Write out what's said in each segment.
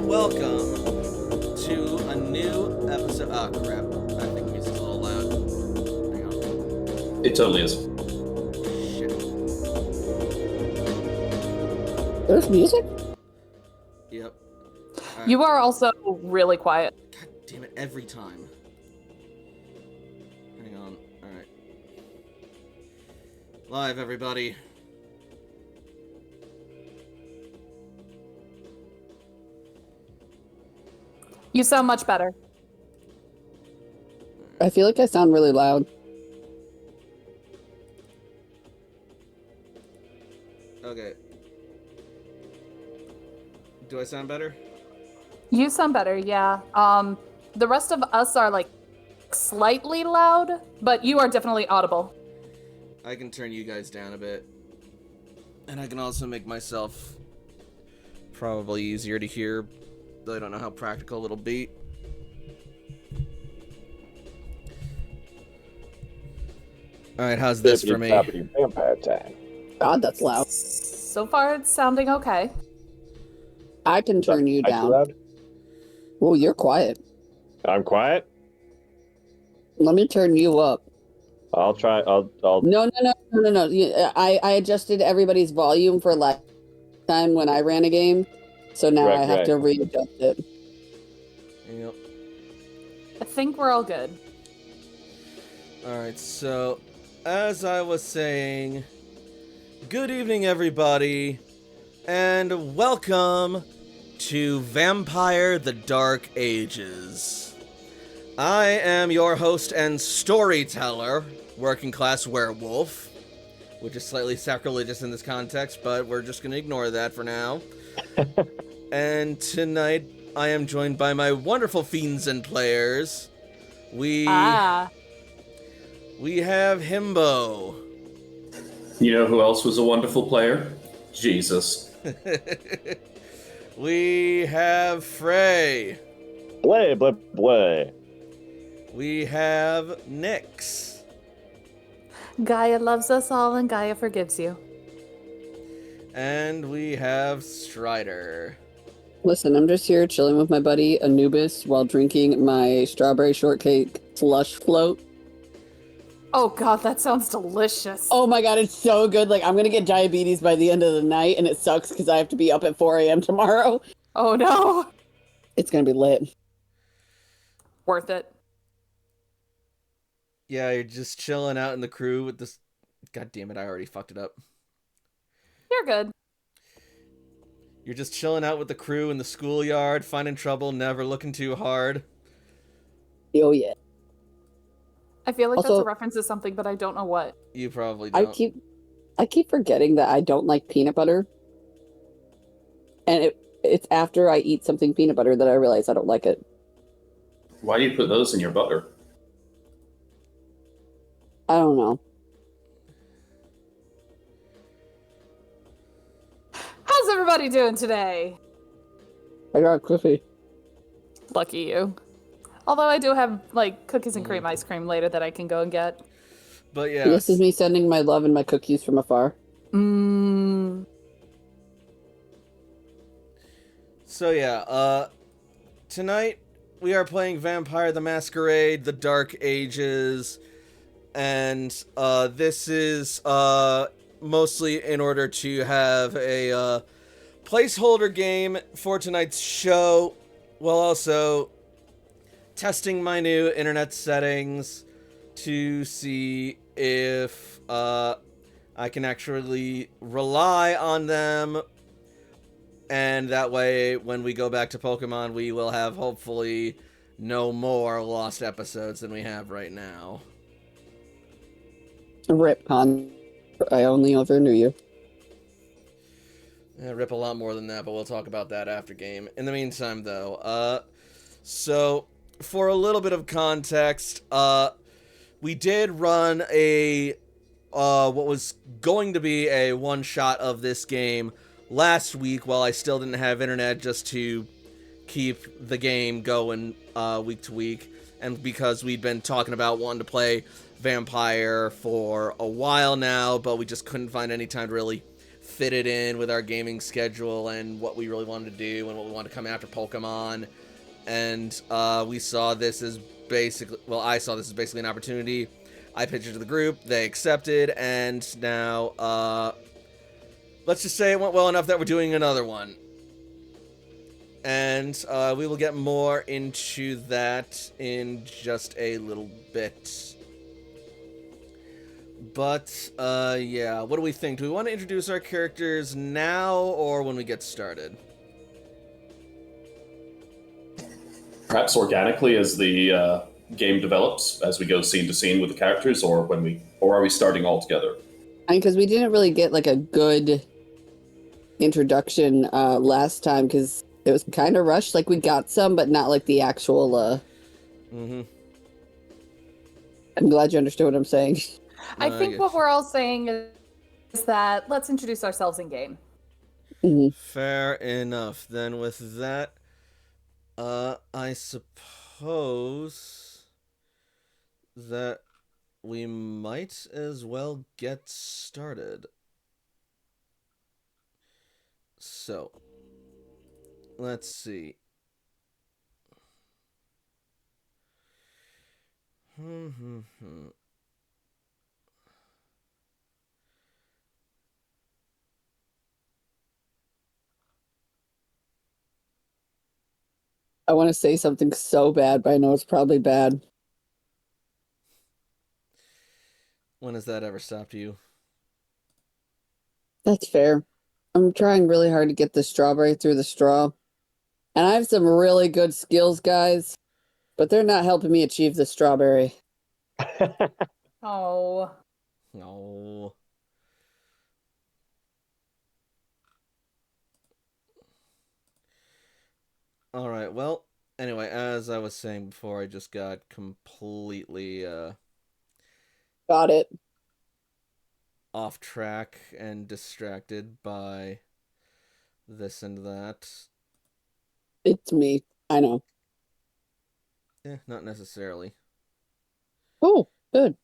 welcome to a new episode. Oh, crap. I think music's a little loud. Hang on. It totally is. Shit. There's music? Yep. All You right. are also really quiet. God damn it, every time. Hang on. Alright. Live, everybody. You sound much better. I feel like I sound really loud. Okay. Do I sound better? You sound better, yeah. The rest of us are like slightly loud, but you are definitely audible. I can turn you guys down a bit. And I can also make myself probably easier to hear, though I don't know how practical it'll be. Alright, how's this for me? Vampire time. God, that's loud. So far, it's sounding okay. I can turn you Am I too down. loud? Well, you're quiet. I'm quiet. Let me turn you up. I'll try. I'll. No. I adjusted everybody's volume for last time when I ran a game, so now I have to readjust it. Yep. I think we're all good. Alright, so as I was saying, good evening, everybody, and welcome to Vampire the Dark Ages. I am your host and storyteller, working class werewolf, which is slightly sacrilegious in this context, but we're just going to ignore that for now. And tonight, I am joined by my wonderful fiends and players. We have Himbo. You know who else was a wonderful player? Jesus. We have Frey. Blay, blay, blay. We have Nyx. Gaia loves us all and Gaia forgives you. And we have Strider. Listen, I'm just here chilling with my buddy Anubis while drinking my strawberry shortcake slush float. Oh god, that sounds delicious. Oh my god, it's so good. Like, I'm gonna get diabetes by the end of the night, and it sucks because I have to be up at 4 a.m. tomorrow. Oh no. It's gonna be lit. Worth it. Yeah, you're just chilling out in the crew with this. God damn it, I already fucked it up. You're good. You're just chilling out with the crew in the schoolyard, finding trouble, never looking too hard. Oh yeah. I feel like Also, that's a reference to something, but I don't know what. You probably don't. I keep forgetting that I don't like peanut butter. And it's after I eat something peanut butter that I realize I don't like it. Why do you put those in your butter? I don't know. How's everybody doing today? I got a cookie. Lucky you. Although I do have, like, cookies and cream ice cream later that I can go and get. But yeah. This is me sending my love and my cookies from afar. So yeah, tonight we are playing Vampire the Masquerade, The Dark Ages, and this is mostly in order to have a placeholder game for tonight's show, while also testing my new internet settings to see if I can actually rely on them. And that way, when we go back to Pokemon, we will have hopefully no more lost episodes than we have right now. Rip, hon. I only ever knew you. Yeah, rip a lot more than that, but we'll talk about that after game. In the meantime, though, so for a little bit of context, we did run a what was going to be a one-shot of this game last week while I still didn't have internet, just to keep the game going week to week, and because we'd been talking about wanting to play Vampire for a while now, but we just couldn't find any time to really fit it in with our gaming schedule and what we really wanted to do and what we wanted to come after Pokemon. And we saw this as basically, well, I saw this as basically an opportunity. I pitched it to the group, they accepted, and now, let's just say it went well enough that we're doing another one. And we will get more into that in just a little bit. But, yeah, what do we think? Do we want to introduce our characters now or when we get started? Perhaps organically as the game develops, as we go scene to scene with the characters, or are we starting all together? I mean, because we didn't really get like a good introduction last time because it was kind of rushed. Like we got some, but not like the actual. Mm-hmm. I'm glad you understood what I'm saying. I think what we're all saying is that let's introduce ourselves in game. Mm-hmm. Fair enough. Then with that, I suppose that we might as well get started. So, let's see. I want to say something so bad, but I know it's probably bad. When has that ever stopped you? That's fair. I'm trying really hard to get the strawberry through the straw. And I have some really good skills, guys, but they're not helping me achieve the strawberry. Oh. No. Alright, well, anyway, as I was saying before, I just got completely, Got it. off track and distracted by this and that. It's me. I know. Not necessarily. Oh, good.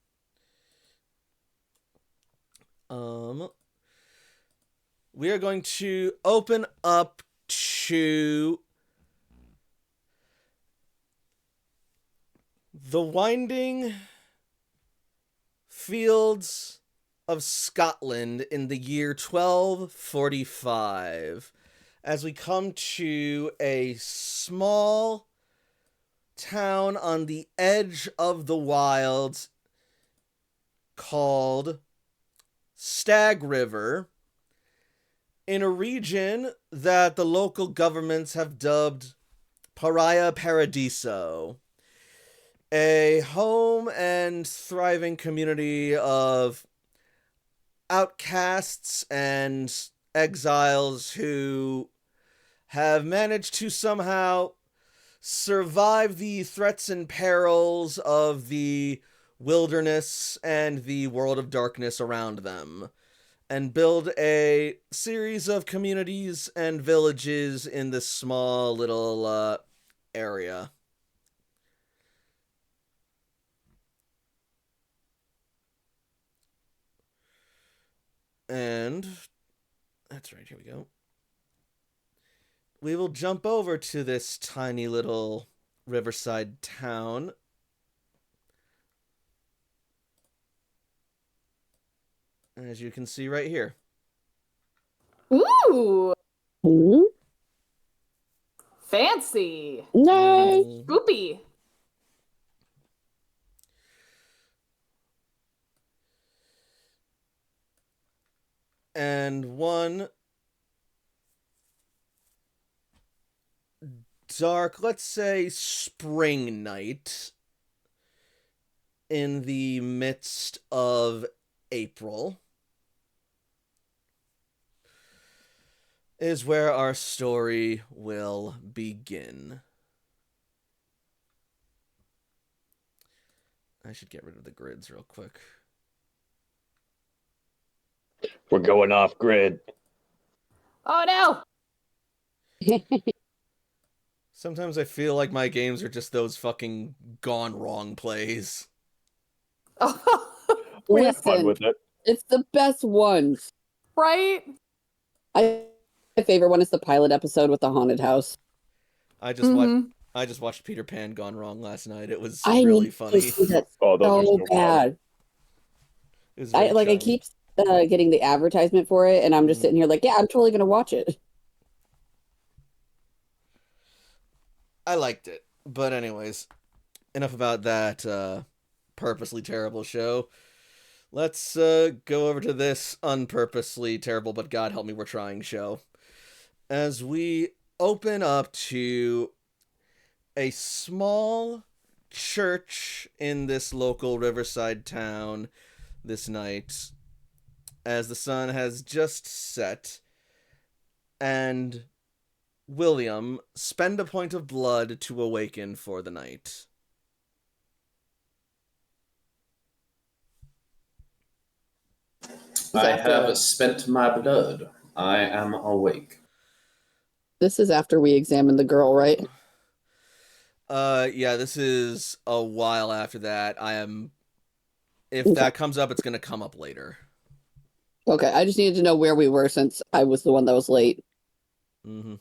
We are going to open up to the winding fields of Scotland in the year 1245, as we come to a small town on the edge of the wilds called Stag River, in a region that the local governments have dubbed Pariah Paradiso, a home and thriving community of outcasts and exiles who have managed to somehow survive the threats and perils of the wilderness and the world of darkness around them, and build a series of communities and villages in this small little area. And that's right, here we go. We will jump over to this tiny little riverside town. As you can see right here. Ooh. Hmm? Fancy. Nice. Spoopy. And one dark, let's say, spring night in the midst of April is where our story will begin. I should get rid of the grids real quick. We're going off grid. Oh no. Sometimes I feel like my games are just those fucking gone wrong plays. Oh, We have fun Listen, with it. it's the best ones. right? My favorite one is the pilot episode with the haunted house. I just watched Peter Pan Gone Wrong last night. It was I really need funny. to see that Oh, those are so so bad. It was very I charming. keep getting the advertisement for it, and I'm just sitting here like, yeah, I'm totally gonna watch it. I liked it. But anyways, enough about that purposely terrible show. Let's go over to this unpurposely terrible, but God help me, we're trying show. As we open up to a small church in this local riverside town this night, as the sun has just set, and William, spend a point of blood to awaken for the night. I have spent my blood. I am awake. This is after we examine the girl, right? Yeah, this is a while after that. If Okay. that comes up, it's gonna come up later. Okay, I just needed to know where we were since I was the one that was late. Mm-hmm.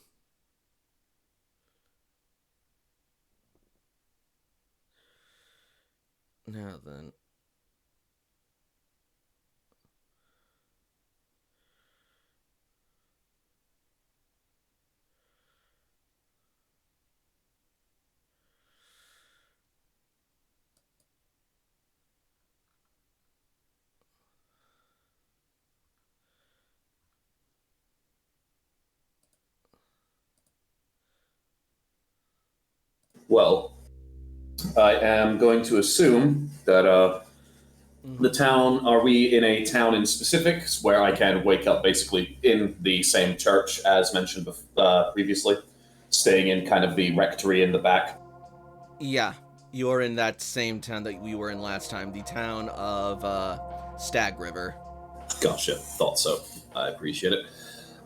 Now then. Well, I am going to assume that the town, are we in a town in specifics where I can wake up basically in the same church as mentioned previously, staying in kind of the rectory in the back? Yeah, you're in that same town that we were in last time, the town of Stag River. Gotcha, thought so. I appreciate it.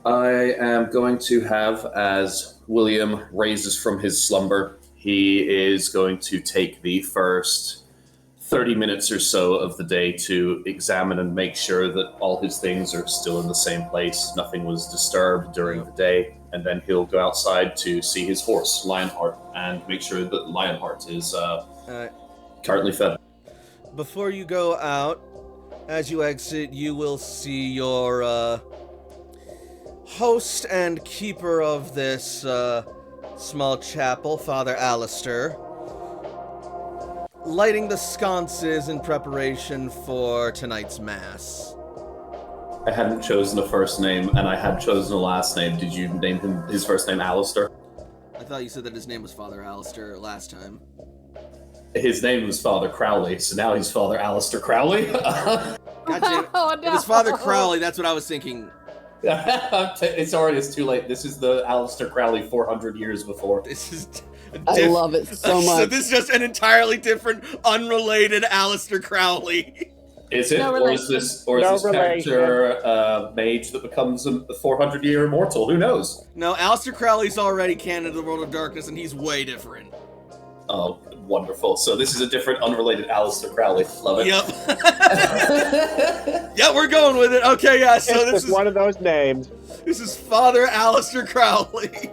I am going to have, as William raises from his slumber, he is going to take the first 30 minutes or so of the day to examine and make sure that all his things are still in the same place, nothing was disturbed during the day, and then he'll go outside to see his horse, Lionheart, and make sure that Lionheart is currently fed. Before you go out, as you exit, you will see your host and keeper of this small chapel, Father Alistair, lighting the sconces in preparation for tonight's mass. I hadn't chosen a first name, and I had chosen a last name. Did you name his first name Alistair? I thought you said that his name was Father Alistair last time. His name was Father Crowley, so now he's Father Alistair Crowley. God damn it. Oh, no. It was Father Crowley, that's what I was thinking. It's too late. This is the Alistair Crowley 400 years before. This is I love it so much. So this is just an entirely different, unrelated Alistair Crowley. Is it? No Or is this character a mage that becomes a 400-year immortal? Who knows? No, Alistair Crowley's already canon to the World of Darkness, and he's way different. Oh, wonderful. So this is a different, unrelated Alistair Crowley. Love it. Yep. Yeah, we're going with it. Okay, yeah, so It's this just is one of those names. this is Father Alistair Crowley.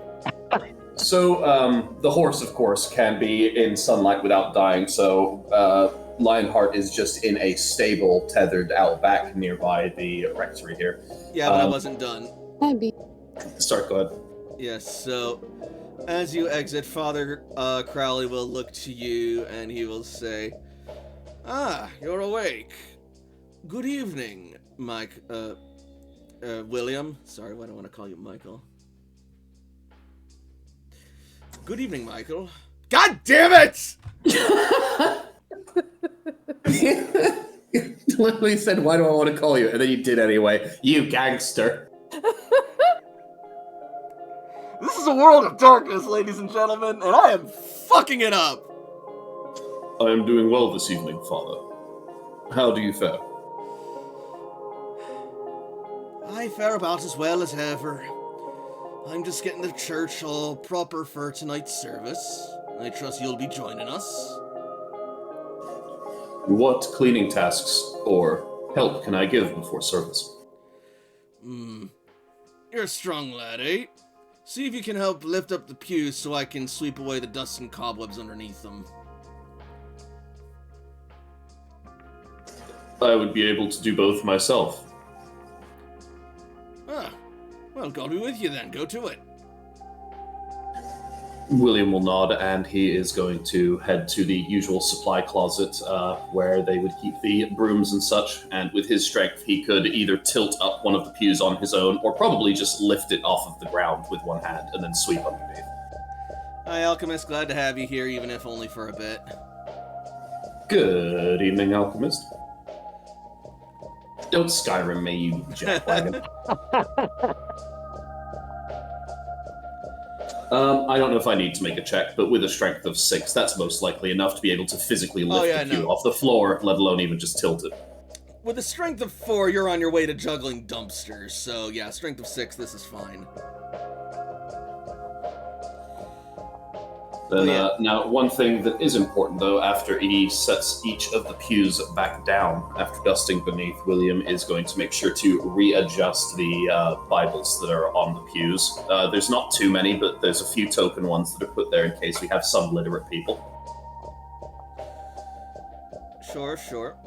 So the horse, of course, can be in sunlight without dying, so Lionheart is just in a stable tethered out back nearby the rectory here. Yeah, but I wasn't done. Start, go ahead. Yes, so as you exit, Father Crowley will look to you and he will say, "Ah, you're awake. Good evening, William. Sorry, why do I want to call you Michael? Good evening, Michael. God damn it! Literally said, "Why do I want to call you?" And then you did anyway. You gangster. This is a world of darkness, ladies and gentlemen, and I am fucking it up. I am doing well this evening, Father. How do you fare? I fare about as well as ever. I'm just getting the church all proper for tonight's service. I trust you'll be joining us. What cleaning tasks or help can I give before service? You're a strong lad, eh? See if you can help lift up the pews so I can sweep away the dust and cobwebs underneath them. I would be able to do both myself. Ah, well, God be with you then. Go to it. William will nod, and he is going to head to the usual supply closet where they would keep the brooms and such. And with his strength, he could either tilt up one of the pews on his own, or probably just lift it off of the ground with one hand and then sweep underneath. Hi, Alchemist. Glad to have you here, even if only for a bit. Good evening, Alchemist. Don't Skyrim me, you jackwagon. I don't know if I need to make a check, but with a strength of 6, that's most likely enough to be able to physically lift the pew off the floor, let alone even just tilt it. With a strength of 4, you're on your way to juggling dumpsters, so yeah, strength of 6, this is fine. Then, now, one thing that is important, though, after he sets each of the pews back down, after dusting beneath, William is going to make sure to readjust the Bibles that are on the pews. There's not too many, but there's a few token ones that are put there in case we have some literate people. Sure.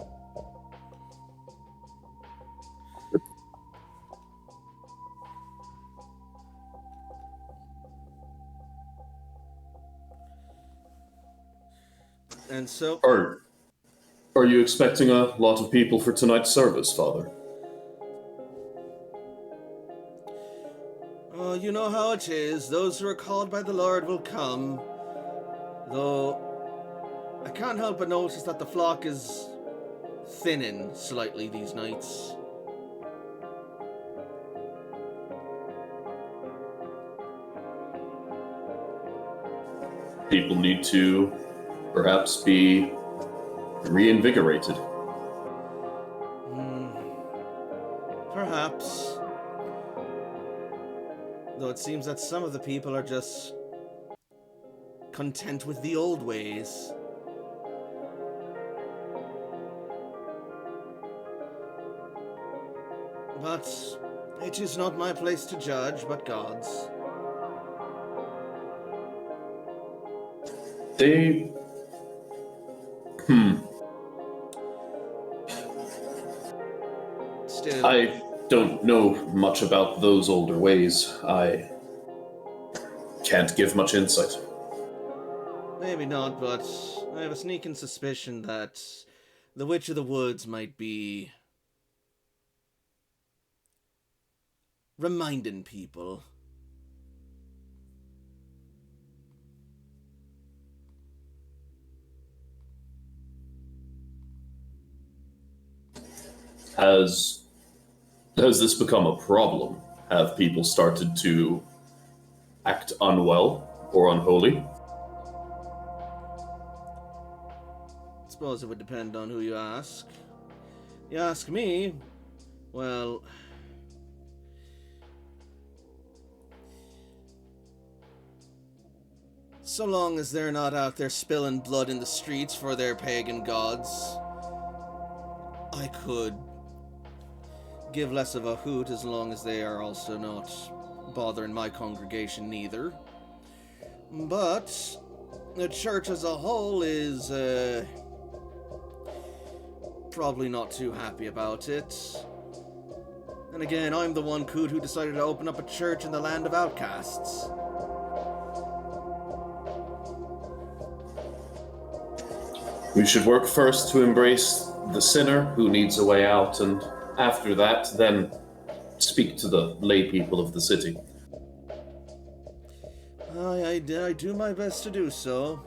And so... Are you expecting a lot of people for tonight's service, Father? Oh, you know how it is. Those who are called by the Lord will come. Though, I can't help but notice that the flock is thinning slightly these nights. People need to perhaps be reinvigorated. Perhaps. Though it seems that some of the people are just content with the old ways. But it is not my place to judge, but God's. They... Still, I don't know much about those older ways. I can't give much insight. maybe not, but I have a sneaking suspicion that the Witch of the Woods might be reminding people. Has this become a problem? Have people started to act unwell or unholy? I suppose it would depend on who you ask. You ask me, well, so long as they're not out there spilling blood in the streets for their pagan gods, I could give less of a hoot as long as they are also not bothering my congregation neither. But the church as a whole is probably not too happy about it. And again, I'm the one coot who decided to open up a church in the land of outcasts. We should work first to embrace the sinner who needs a way out, and after that, then speak to the lay people of the city. I do my best to do so.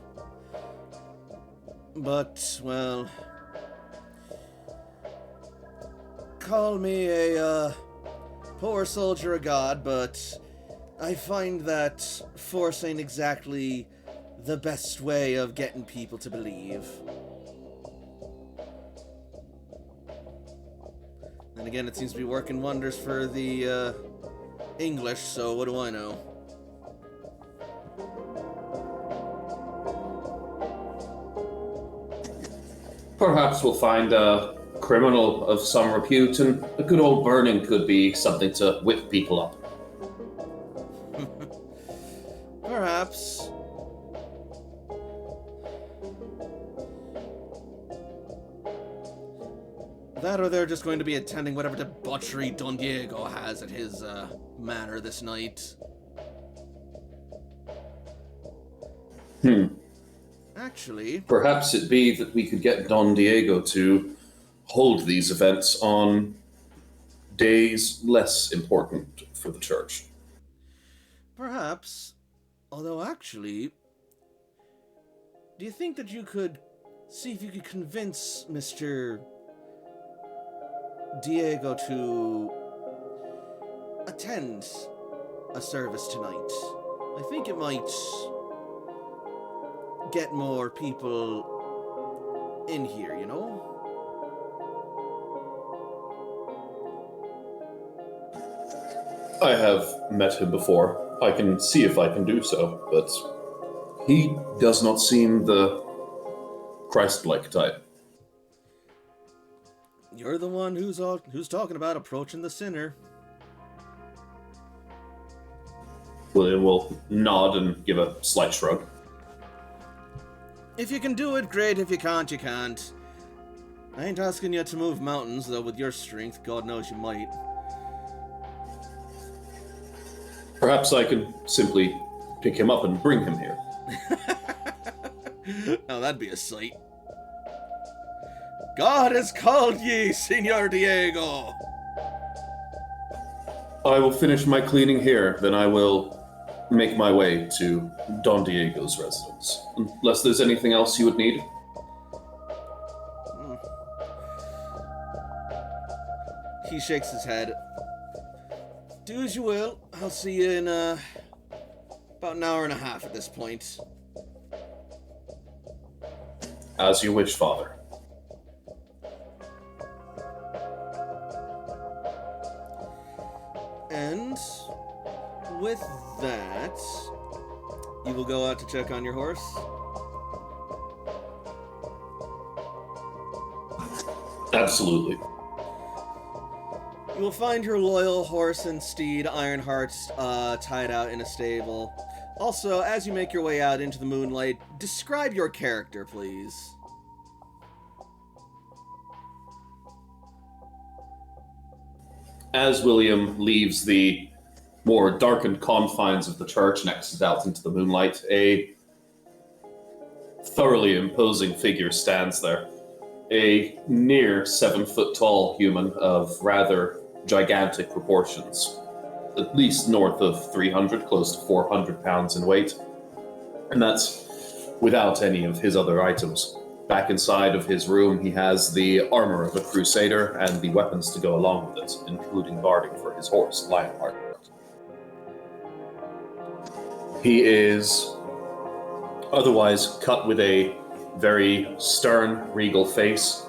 But, well, call me a poor soldier of God, but I find that force ain't exactly the best way of getting people to believe. And again, it seems to be working wonders for the English, so what do I know? Perhaps we'll find a criminal of some repute, and a good old burning could be something to whip people up. That or they're just going to be attending whatever debauchery Don Diego has at his manor this night. Actually, Perhaps it be that we could get Don Diego to hold these events on days less important for the church. perhaps. Although, actually, do you think that you could see if you could convince Mr. Diego to attend a service tonight? I think it might get more people in here, you know? I have met him before. I can see if I can do so, but he does not seem the Christ-like type. You're the one who's talking about approaching the sinner. William will nod and give a slight shrug. If you can do it, great. If you can't, you can't. I ain't asking you to move mountains, though with your strength, God knows you might. Perhaps I can simply pick him up and bring him here. Now that'd be a sight. God has called ye, Senor Diego! I will finish my cleaning here, then I will make my way to Don Diego's residence. Unless there's anything else you would need. He shakes his head. Do as you will. I'll see you in about an hour and a half at this point. As you wish, Father. And with that, you will go out to check on your horse. Absolutely. You will find your loyal horse and steed, Ironheart, tied out in a stable. Also, as you make your way out into the moonlight, describe your character, please. As William leaves the more darkened confines of the church and exits out into the moonlight, a thoroughly imposing figure stands there. A near 7-foot tall human of rather gigantic proportions, at least north of 300, close to 400 pounds in weight. And that's without any of his other items. Back inside of his room, he has the armor of a crusader and the weapons to go along with it, including guarding for his horse, Lionheart. He is otherwise cut with a very stern, regal face,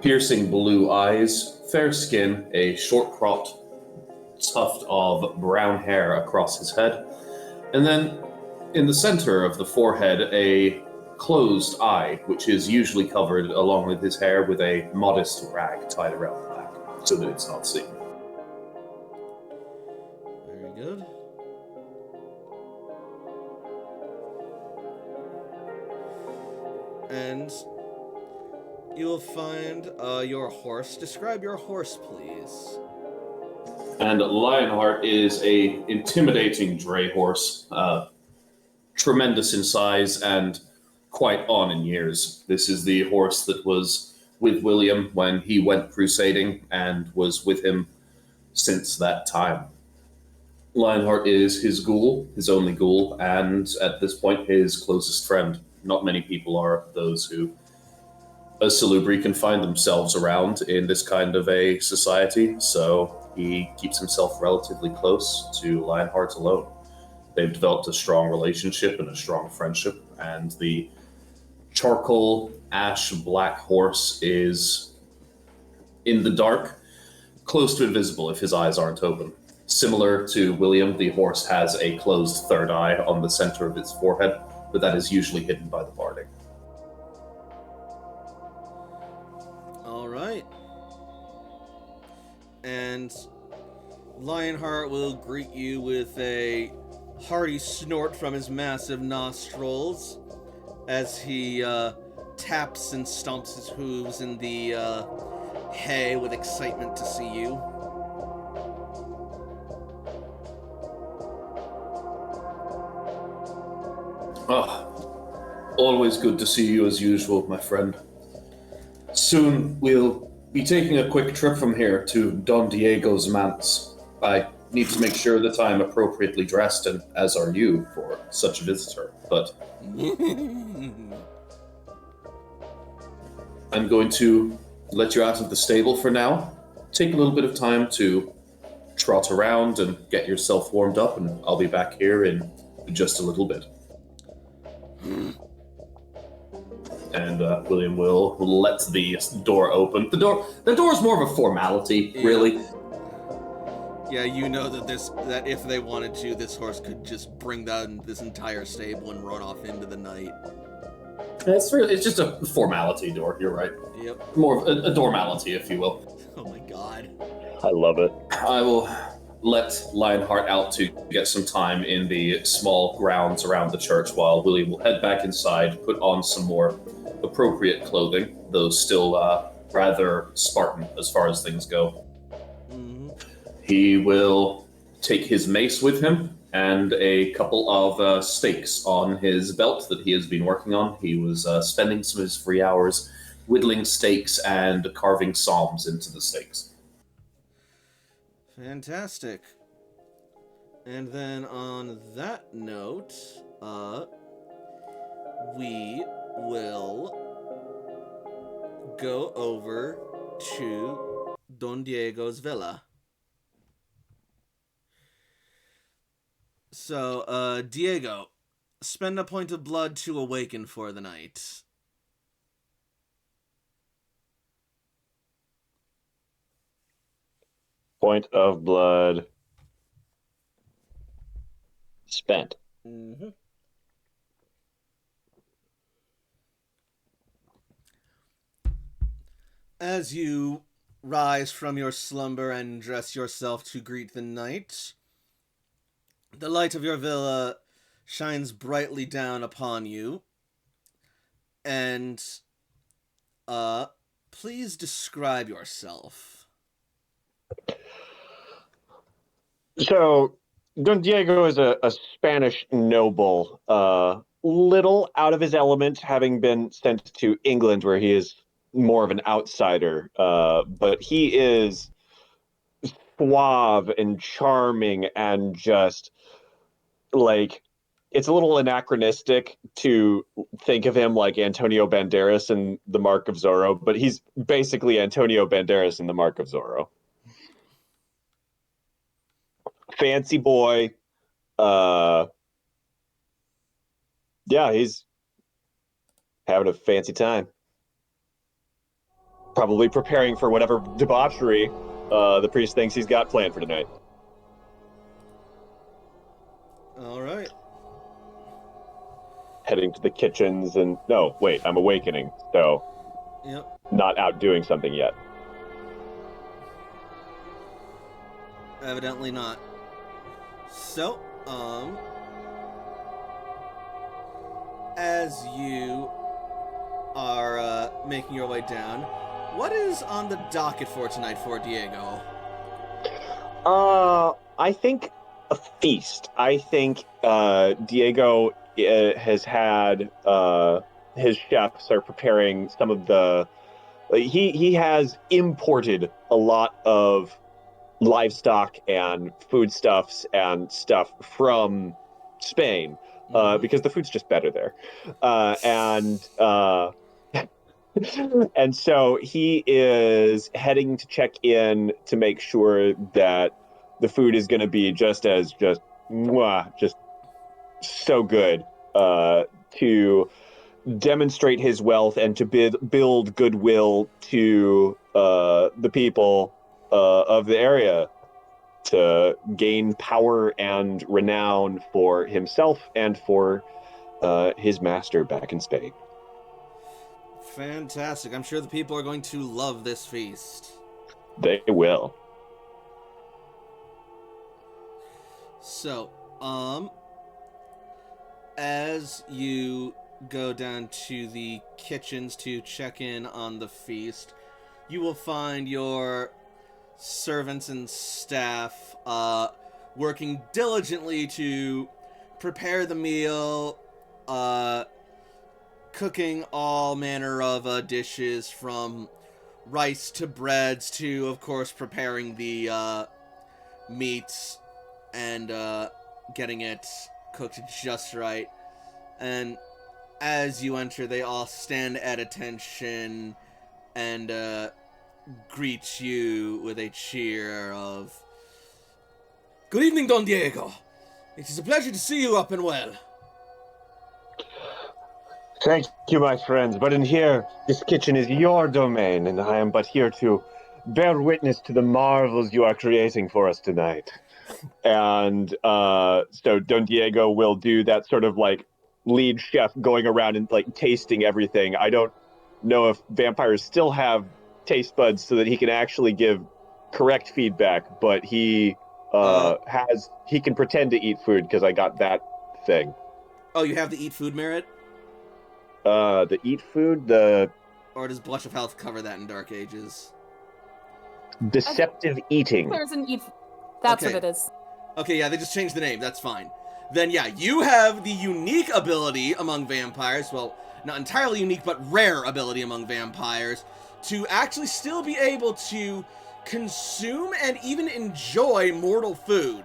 piercing blue eyes, fair skin, a short-cropped tuft of brown hair across his head, and then in the center of the forehead, a closed eye, which is usually covered along with his hair with a modest rag tied around the back, so that it's not seen. Very good. And you will find your horse. Describe your horse, please. And Lionheart is a intimidating dray horse, tremendous in size and quite on in years. This is the horse that was with William when he went crusading and was with him since that time. Lionheart is his ghoul, his only ghoul, and at this point his closest friend. Not many people are those who a Salubri can find themselves around in this kind of a society, so he keeps himself relatively close to Lionheart alone. They've developed a strong relationship and a strong friendship, and the charcoal ash black horse is in the dark, close to invisible if his eyes aren't open. Similar to William, the horse has a closed third eye on the center of its forehead, but that is usually hidden by the barding. All right. And Lionheart will greet you with a hearty snort from his massive nostrils as he taps and stomps his hooves in the hay with excitement to see you. Always good to see you as usual, my friend. Soon we'll be taking a quick trip from here to Don Diego's manse. I need to make sure that I'm appropriately dressed, and as are you, for such a visitor. But I'm going to let you out of the stable for now. Take a little bit of time to trot around and get yourself warmed up, and I'll be back here in just a little bit. And William will let the door open. The door is more of a formality, really. Yeah, you know that if they wanted to, this horse could just bring down this entire stable and run off into the night. It's just a formality door. You're right. Yep. More of a dormality, if you will. Oh my god. I love it. I will let Lionheart out to get some time in the small grounds around the church, while William will head back inside, put on some more appropriate clothing, though still rather Spartan as far as things go. Mm-hmm. He will take his mace with him and a couple of stakes on his belt that he has been working on. He was spending some of his free hours whittling stakes and carving psalms into the stakes. Fantastic. And then on that note, we will go over to Don Diego's villa. So, Diego, spend a point of blood to awaken for the night. Point of blood spent. Mm-hmm. As you rise from your slumber and dress yourself to greet the night, the light of your villa shines brightly down upon you. And, please describe yourself. So, Don Diego is a Spanish noble, little out of his element, having been sent to England, where he is more of an outsider. But he is suave and charming and just like, it's a little anachronistic to think of him like Antonio Banderas in The Mark of Zorro, but he's basically Antonio Banderas in The Mark of Zorro. Fancy boy. Yeah, he's having a fancy time. Probably preparing for whatever debauchery the priest thinks he's got planned for tonight. All right. Heading to the kitchens and... No, wait, I'm awakening, so... Yep. Not out doing something yet. Evidently not. So, as you are making your way down, what is on the docket for tonight for Diego? I think a feast. I think Diego has had his chefs are preparing some of the. He has imported a lot of livestock and foodstuffs and stuff from Spain because the food's just better there, and so he is heading to check in to make sure that the food is going to be just so good to demonstrate his wealth and to build goodwill to the people of the area, to gain power and renown for himself and for his master back in Spain. Fantastic. I'm sure the people are going to love this feast. They will. So, as you go down to the kitchens to check in on the feast, you will find your servants and staff working diligently to prepare the meal, cooking all manner of dishes, from rice to breads to, of course, preparing the meats and getting it cooked just right. And as you enter, they all stand at attention and greet you with a cheer of, "Good evening, Don Diego. It is a pleasure to see you up and well." Thank you, my friends. But in here, this kitchen is your domain, and I am but here to bear witness to the marvels you are creating for us tonight. And so Don Diego will do that sort of like lead chef going around and like tasting everything. I don't know if vampires still have taste buds so that he can actually give correct feedback, but he can pretend to eat food because I got that thing. Oh, you have the eat food merit? The eat food, Or does Blush of Health cover that in Dark Ages? deceptive eating. There's an eat. That's Okay. what it is. Okay, yeah, they just changed the name. That's fine. Then, yeah, you have the unique ability among vampires, well, not entirely unique, but rare ability among vampires, to actually still be able to consume and even enjoy mortal food.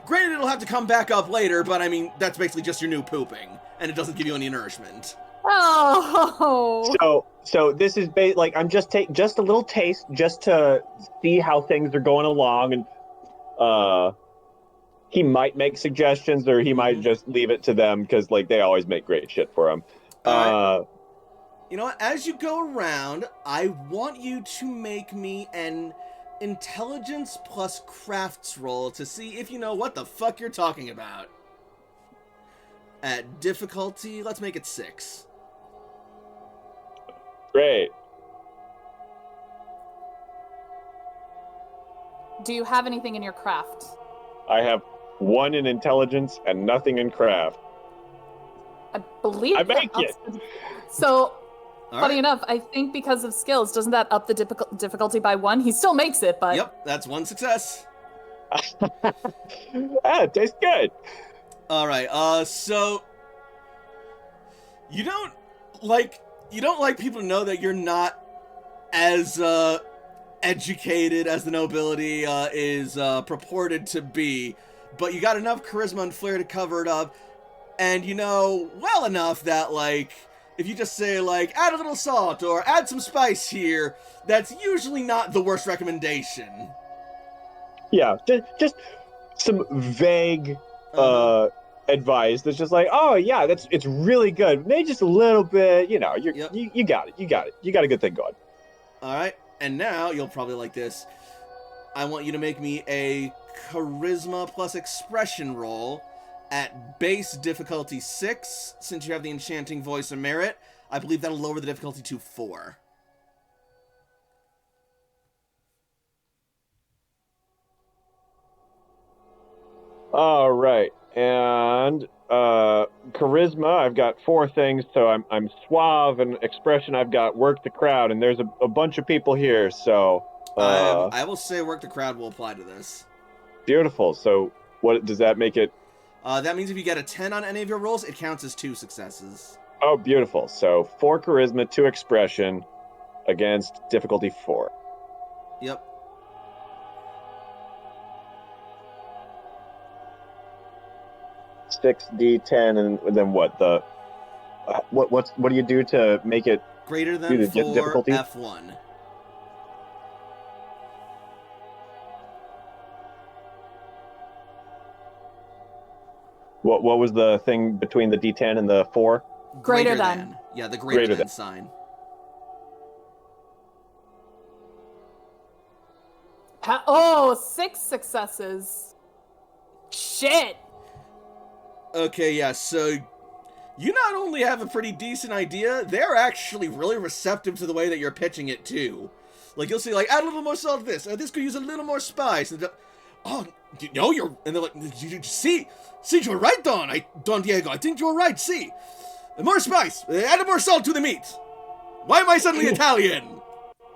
Granted, it'll have to come back up later, but I mean, that's basically just your new pooping, and it doesn't give you any nourishment. Oh. So this is like I'm just just a little taste just to see how things are going along, and he might make suggestions or he might just leave it to them because like they always make great shit for him. Alright. You know what? As you go around, I want you to make me an intelligence plus crafts roll to see if you know what the fuck you're talking about. At difficulty, let's make it 6. Great. Do you have anything in your craft? I have 1 in intelligence and nothing in craft. I believe I make it. So, All funny right. enough, I think because of skills, doesn't that up the difficulty by 1? He still makes it, but Yep, that's 1 success. It tastes good. All right. So you don't like people to know that you're not as educated as the nobility is purported to be, but you got enough charisma and flair to cover it up, and you know well enough that like if you just say like add a little salt or add some spice here, that's usually not the worst recommendation. Yeah, just some vague advice that's just like, oh yeah, it's really good. Maybe just a little bit, you know. Yep. You got it. You got a good thing going. All right, and now you'll probably like this. I want you to make me a charisma plus expression roll at base difficulty 6. Since you have the enchanting voice and merit, I believe that'll lower the difficulty to 4. All right, and charisma, I've got 4 things. So I'm suave, and expression, I've got work the crowd, and there's a bunch of people here. So I will say work the crowd will apply to this. beautiful. So what does that make it? That means if you get a 10 on any of your rolls, it counts as 2 successes. Oh, beautiful. So 4 charisma, 2 expression, against difficulty 4. Yep. Six D10, and then what? What do you do to make it Greater do than the 4 difficulty? F1. What was the thing between the D10 and the 4? Greater than. Yeah, the greater Greater than than. sign. Oh, 6 successes. Shit. Okay, yeah, so you not only have a pretty decent idea, they're actually really receptive to the way that you're pitching it, too. Like, you'll say, like, add a little more salt to this, or this could use a little more spice. And oh, no, you're... And they're like, see, you're right, Don Diego, I think you're right, see. More spice, add more salt to the meat. Why am I suddenly Italian?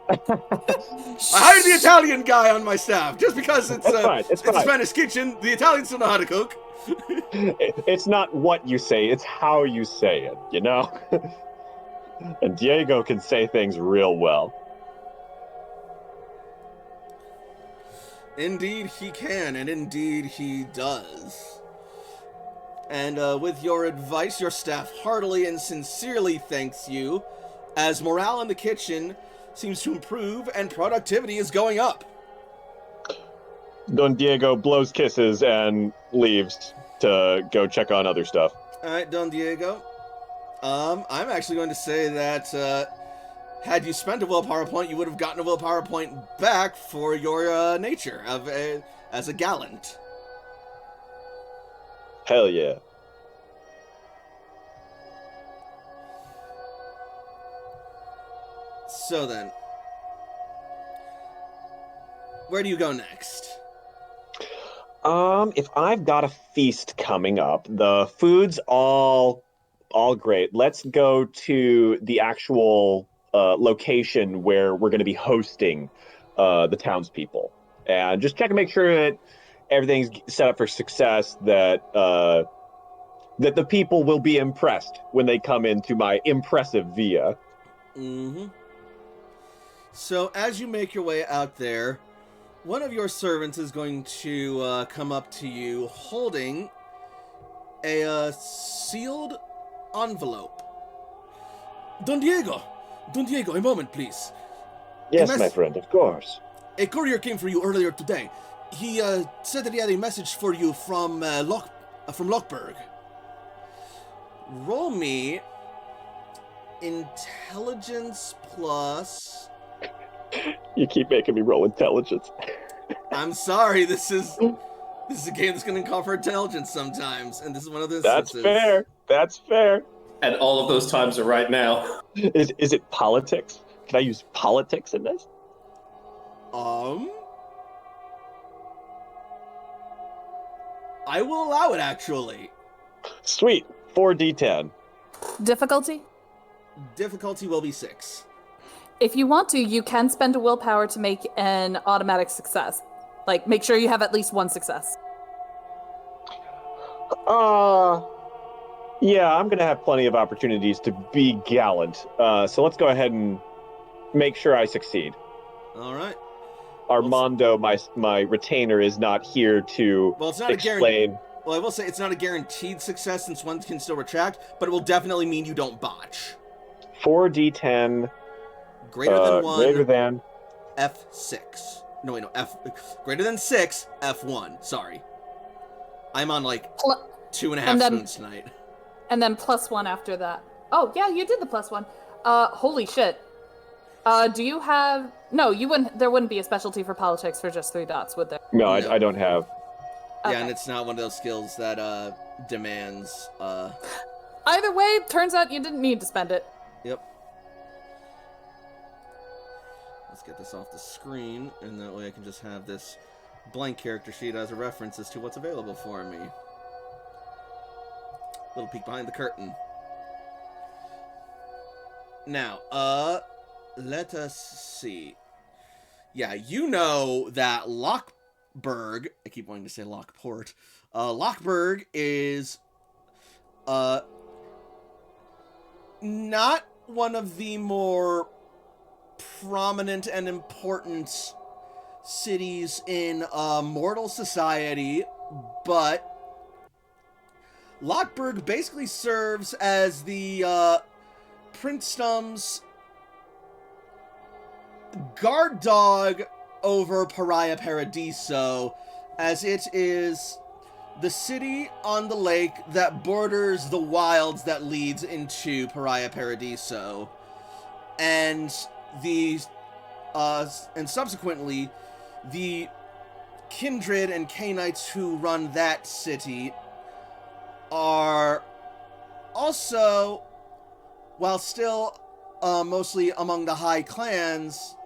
I hired the Italian guy on my staff just because it's It's a fine. Spanish kitchen. The Italians don't know how to cook. It's not what you say, it's how you say it, you know? And Diego can say things real well. Indeed he can, and indeed he does. And with your advice, your staff heartily and sincerely thanks you, as morale in the kitchen seems to improve and productivity is going up. Don Diego blows kisses and leaves to go check on other stuff. Alright, Don Diego. I'm actually going to say that, had you spent a willpower point, you would have gotten a willpower point back for your nature as a gallant. Hell yeah. So then, where do you go next? If I've got a feast coming up, the food's all great. Let's go to the actual location where we're going to be hosting the townspeople, and just check and make sure that everything's set up for success. That the people will be impressed when they come into my impressive villa. Mm-hmm. So as you make your way out there, one of your servants is going to come up to you holding a sealed envelope. Don Diego, a moment, please. Yes, my friend, of course. A courier came for you earlier today. He said that he had a message for you from Lockberg. Roll me intelligence plus. You keep making me roll intelligence. I'm sorry, this is a game that's going to call for intelligence sometimes, and this is one of those instances. That's fair. And all of those times are right now. Is it politics? Can I use politics in this? I will allow it, actually. Sweet. 4d10. Difficulty? Difficulty will be 6. If you want to, you can spend a willpower to make an automatic success. Like, make sure you have at least one success. Yeah, I'm going to have plenty of opportunities to be gallant. So let's go ahead and make sure I succeed. All right. Armando, my retainer, is not here to Well, it's not explain. Well, I will say it's not a guaranteed success since one can still retract, but it will definitely mean you don't botch. 4d10. Greater than 1. Greater than. F6. No, wait, no. Greater than 6, F1. Sorry. I'm on, like, 2.5 spoons tonight. And then +1 after that. Oh, yeah, you did the +1. Holy shit. Do you have... No, you wouldn't. There wouldn't be a specialty for politics for just 3 dots, would there? No, I don't have. Yeah, Okay. and it's not one of those skills that, demands, Either way, turns out you didn't need to spend it. Yep. Let's get this off the screen, and that way I can just have this blank character sheet as a reference as to what's available for me. Little peek behind the curtain. Now, let us see. Yeah, you know that Lockberg, I keep wanting to say Lockport, Lockberg is, not one of the more prominent and important cities in mortal society, but Lockberg basically serves as the Princedom's guard dog over Pariah Paradiso, as it is the city on the lake that borders the wilds that leads into Pariah Paradiso, and and subsequently the kindred and Canaanites who run that city are also, while still mostly among the high clans,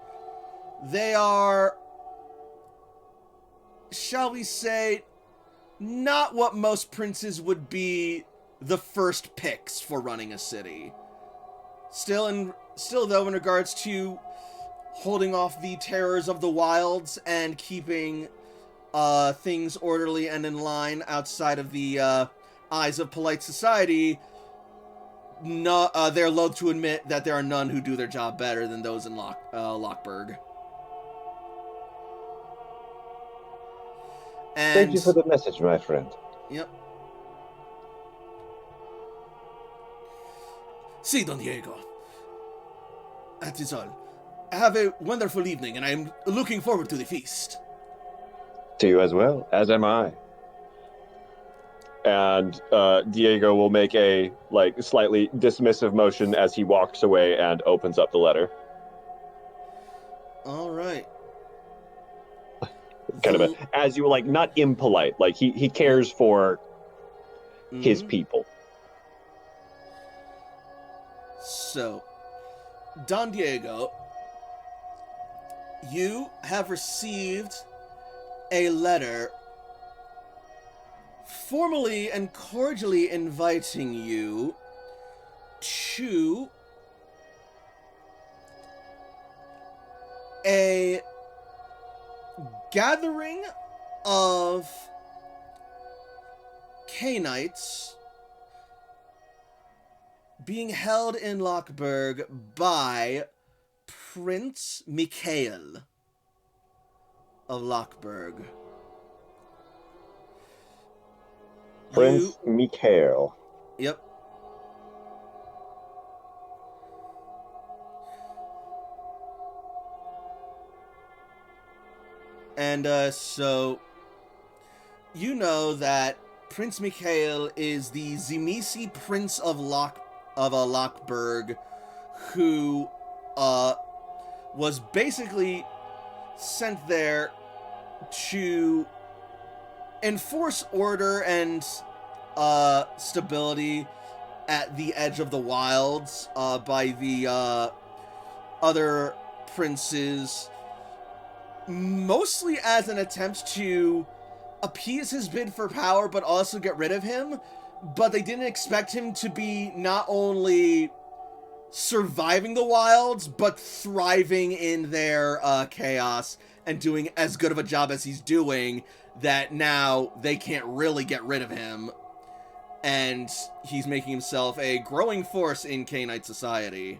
they are, shall we say, not what most princes would be the first picks for running a city. Still though, in regards to holding off the terrors of the wilds and keeping things orderly and in line outside of the eyes of polite society, they're loath to admit that there are none who do their job better than those in Lockburg. And, Thank you for the message, my friend. Yep. See, Don Diego. That is all. Have a wonderful evening, and I'm looking forward to the feast. To you as well, as am I. And Diego will make a slightly dismissive motion as he walks away and opens up the letter. All right. Kind of as you were not impolite, he cares for his people. So, Don Diego, you have received a letter formally and cordially inviting you to a gathering of Canaanites being held in Lockburg by Prince Mikhail of Lockburg. Prince Mikhail. Yep. And so you know that Prince Mikhail is the Zemisi Prince of Lockburg, who was basically sent there to enforce order and stability at the edge of the wilds by the other princes, mostly as an attempt to appease his bid for power but also get rid of him. But they didn't expect him to be not only surviving the wilds but thriving in their chaos and doing as good of a job as he's doing, that now they can't really get rid of him, and he's making himself a growing force in Canaanite society.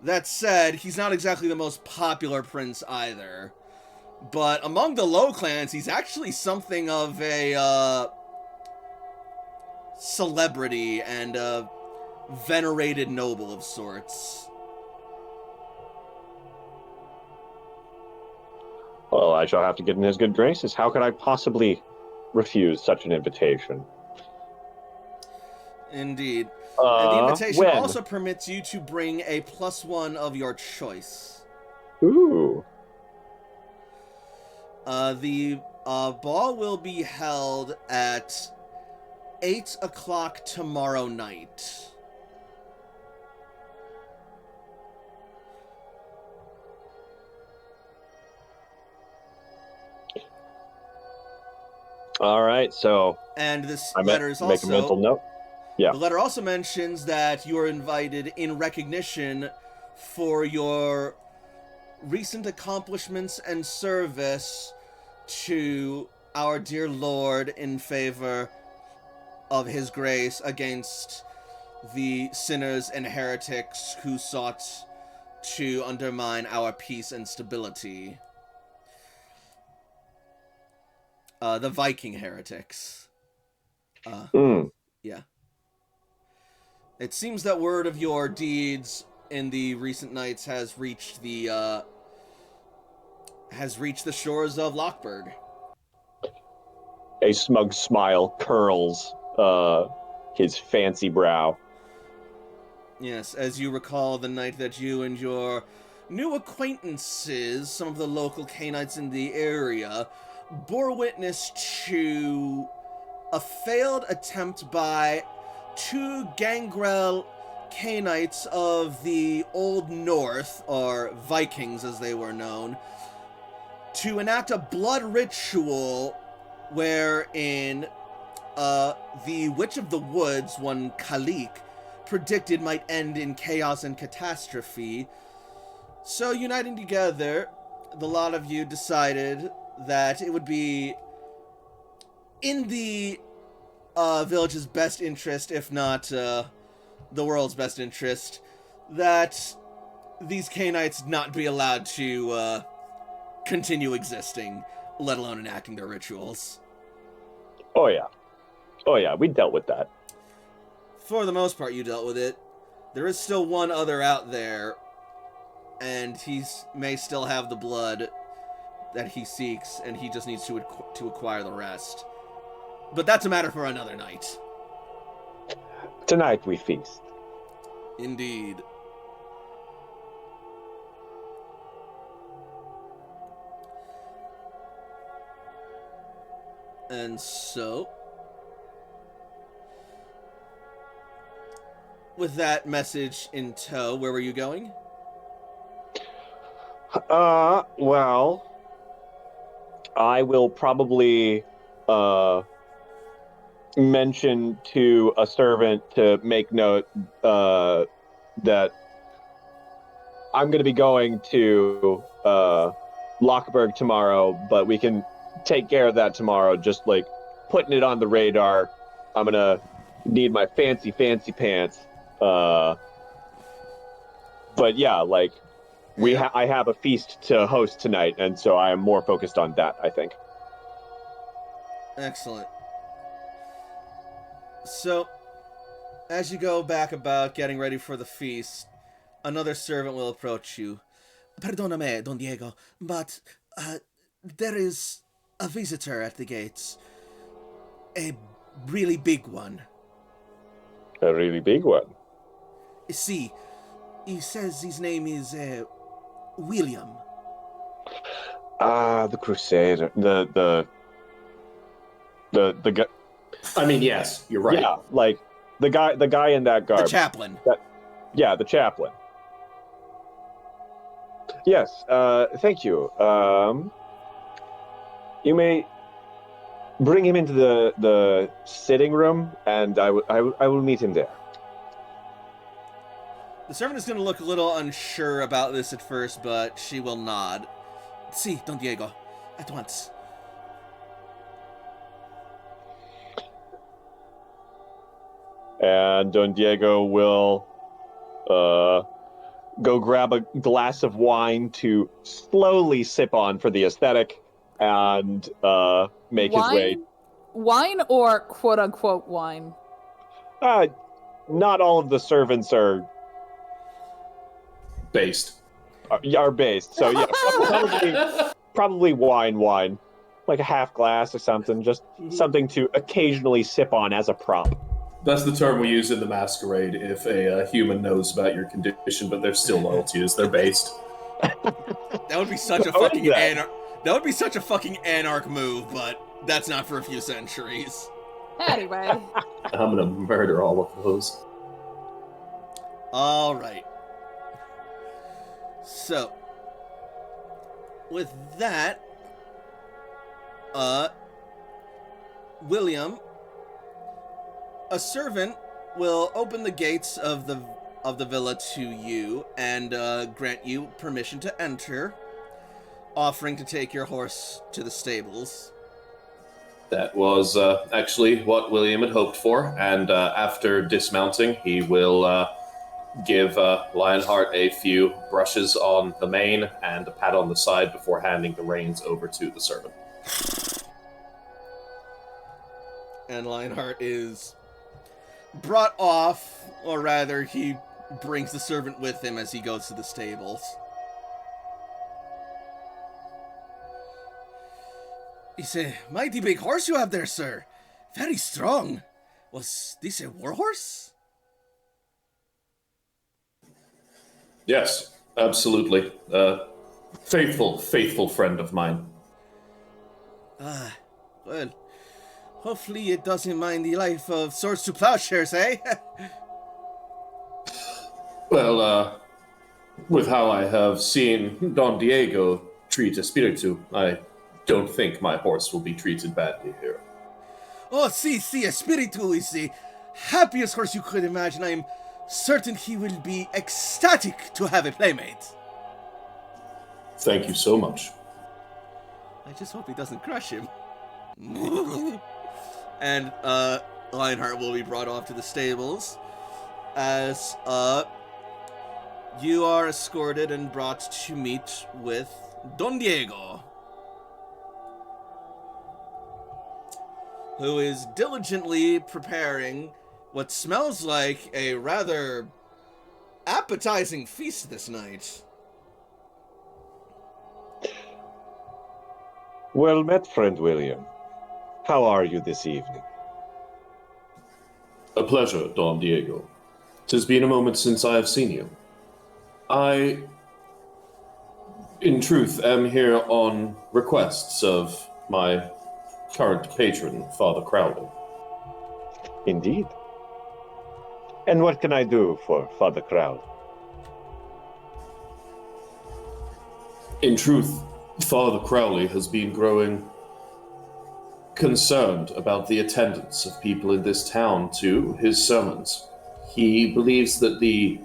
That said, he's not exactly the most popular prince either, but among the low clans, he's actually something of a celebrity and a venerated noble of sorts. Well, I shall have to get in his good graces. How could I possibly refuse such an invitation? Indeed. And the invitation when? also permits you to bring a +1 of your choice. Ooh. The ball will be held at 8 o'clock tomorrow night. All right, so And this I letter is make a mental also... note. Yeah. The letter also mentions that you are invited in recognition for your recent accomplishments and service to our dear Lord in favor of his grace against the sinners and heretics who sought to undermine our peace and stability. The Viking heretics. Yeah. It seems that word of your deeds in the recent nights has reached the shores of Lockburg. A smug smile curls his fancy brow. Yes, as you recall the night that you and your new acquaintances, some of the local Canaanites in the area, bore witness to a failed attempt by two gangrel Canaanites of the Old North, or Vikings as they were known, to enact a blood ritual wherein the Witch of the Woods, one Kalik, predicted might end in chaos and catastrophe, So, uniting together, the lot of you decided that it would be in the village's best interest, if not the world's best interest, that these Canaanites not be allowed to continue existing, let alone enacting their rituals. Oh yeah, we dealt with that. For the most part, you dealt with it. There is still one other out there, and he may still have the blood that he seeks, and he just needs to acquire the rest. But that's a matter for another night. Tonight we feast. Indeed. And so, with that message in tow, where were you going? Well, I will probably mention to a servant to make note that I'm going to be going to Lockberg tomorrow, but we can take care of that tomorrow. Just like putting it on the radar. I'm going to need my fancy pants. But yeah, like I have a feast to host tonight, and so I am more focused on that, I think. Excellent. So, as you go back about getting ready for the feast, another servant will approach you. Perdoname, Don Diego, but there is a visitor at the gates. A really big one. A really big one? See, he says his name is William. Ah, the Crusader. The guy. I mean, yes, you're right. Yeah, like the guy in that garb. The chaplain. Yeah, the chaplain. Yes, thank you. You may bring him into the sitting room, and I will meet him there. The servant is going to look a little unsure about this at first, but she will nod. Si, Don Diego, at once. And Don Diego will go grab a glass of wine to slowly sip on for the aesthetic, and make his way. Wine or quote unquote wine? Not all of the servants are Based. based, so yeah, probably wine, like a half glass or something, just something to occasionally sip on as a prop. That's the term we use in the masquerade if a human knows about your condition, but they're still loyal to you, is they're based. That would be such a fucking That would be such a fucking anarch move, but that's not for a few centuries. Anyway. I'm gonna murder all of those. All right. So, with that, William, a servant will open the gates of the villa to you and grant you permission to enter, offering to take your horse to the stables. That was actually what William had hoped for, and after dismounting, he will give Lionheart a few brushes on the mane and a pat on the side before handing the reins over to the servant. And Lionheart is brought off, or rather, he brings the servant with him as he goes to the stables. It's a mighty big horse you have there, sir. Very strong. Was this a war horse? Yes, absolutely. Faithful friend of mine. Well, hopefully it doesn't mind the life of swords to plowshares, eh? Well, with how I have seen Don Diego treat Espiritu, I don't think my horse will be treated badly here. Oh, Espiritu is the happiest horse you could imagine. I am certain he will be ecstatic to have a playmate. Thank you so much. I just hope he doesn't crush him. And Lionheart will be brought off to the stables as you are escorted and brought to meet with Don Diego, who is diligently preparing what smells like a rather appetizing feast this night. Well met, friend William. How are you this evening? A pleasure, Don Diego. 'Tis been a moment since I have seen you. I, in truth, am here on requests of my current patron, Father Crowley. Indeed. And what can I do for Father Crowley? In truth, Father Crowley has been growing concerned about the attendance of people in this town to his sermons. He believes that the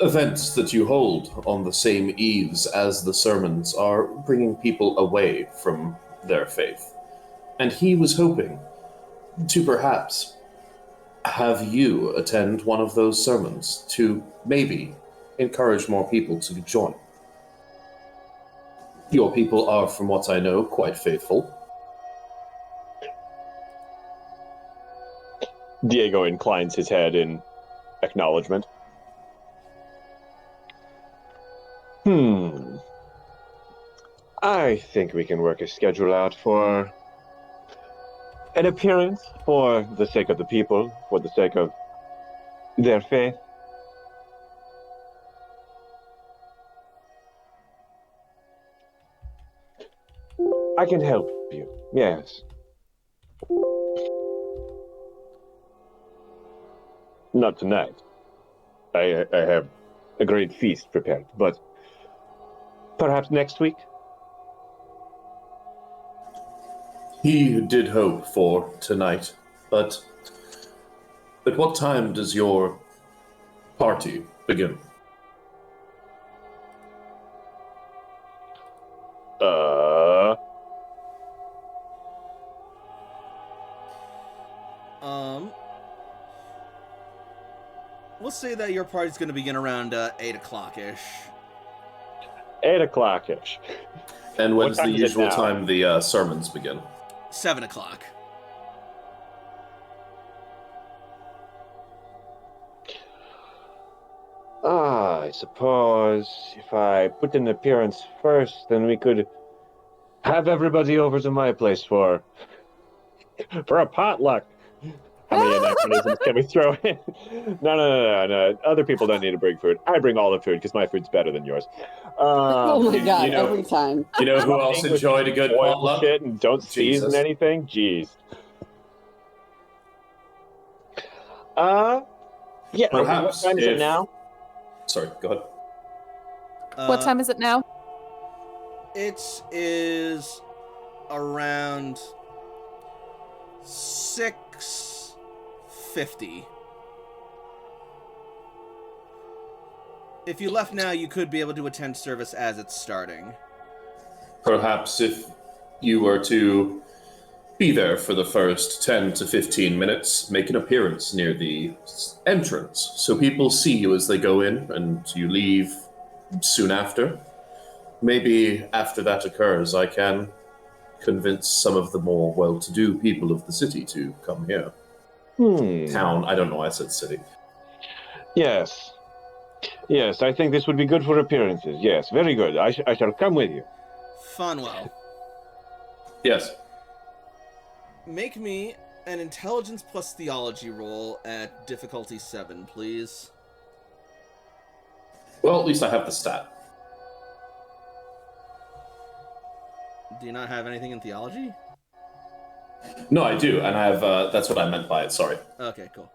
events that you hold on the same eves as the sermons are bringing people away from their faith. And he was hoping to perhaps have you attend one of those sermons to maybe encourage more people to join. Your people are, from what I know, quite faithful. Diego inclines his head in acknowledgement. I think we can work a schedule out for an appearance for the sake of the people, for the sake of their faith. I can help you, yes. Not tonight. I have a great feast prepared, but perhaps next week? He did hope for tonight, but at what time does your party begin? We'll say that your party's going to begin around 8 o'clock-ish. 8 o'clock-ish. And when's the time is it usual now? time the sermons begin? 7 o'clock. I suppose if I put in an appearance first, then we could have everybody over to my place for a potluck. How many anachronisms can we throw in? No. Other people don't need to bring food. I bring all the food because my food's better than yours. Oh my god, you know- every time. You know who else English enjoyed a good boil potluck? shit and don't season Jesus. anything? Jeez. Yeah. Perhaps what time is it if- now? Sorry, go ahead. What time is it now? It is around 6:50. If you left now, you could be able to attend service as it's starting. Perhaps if you were to be there for the first 10 to 15 minutes, make an appearance near the entrance so people see you as they go in and you leave soon after. Maybe after that occurs, I can convince some of the more well-to-do people of the city to come here. Town, I don't know why I said city. Yes. Yes, I think this would be good for appearances. Yes, very good. I shall come with you. Funwell, Yes. make me an intelligence plus theology roll at difficulty 7, please. Well, at least I have the stat. Do you not have anything in theology? No, I do, and I have, that's what I meant by it, sorry. Okay, cool.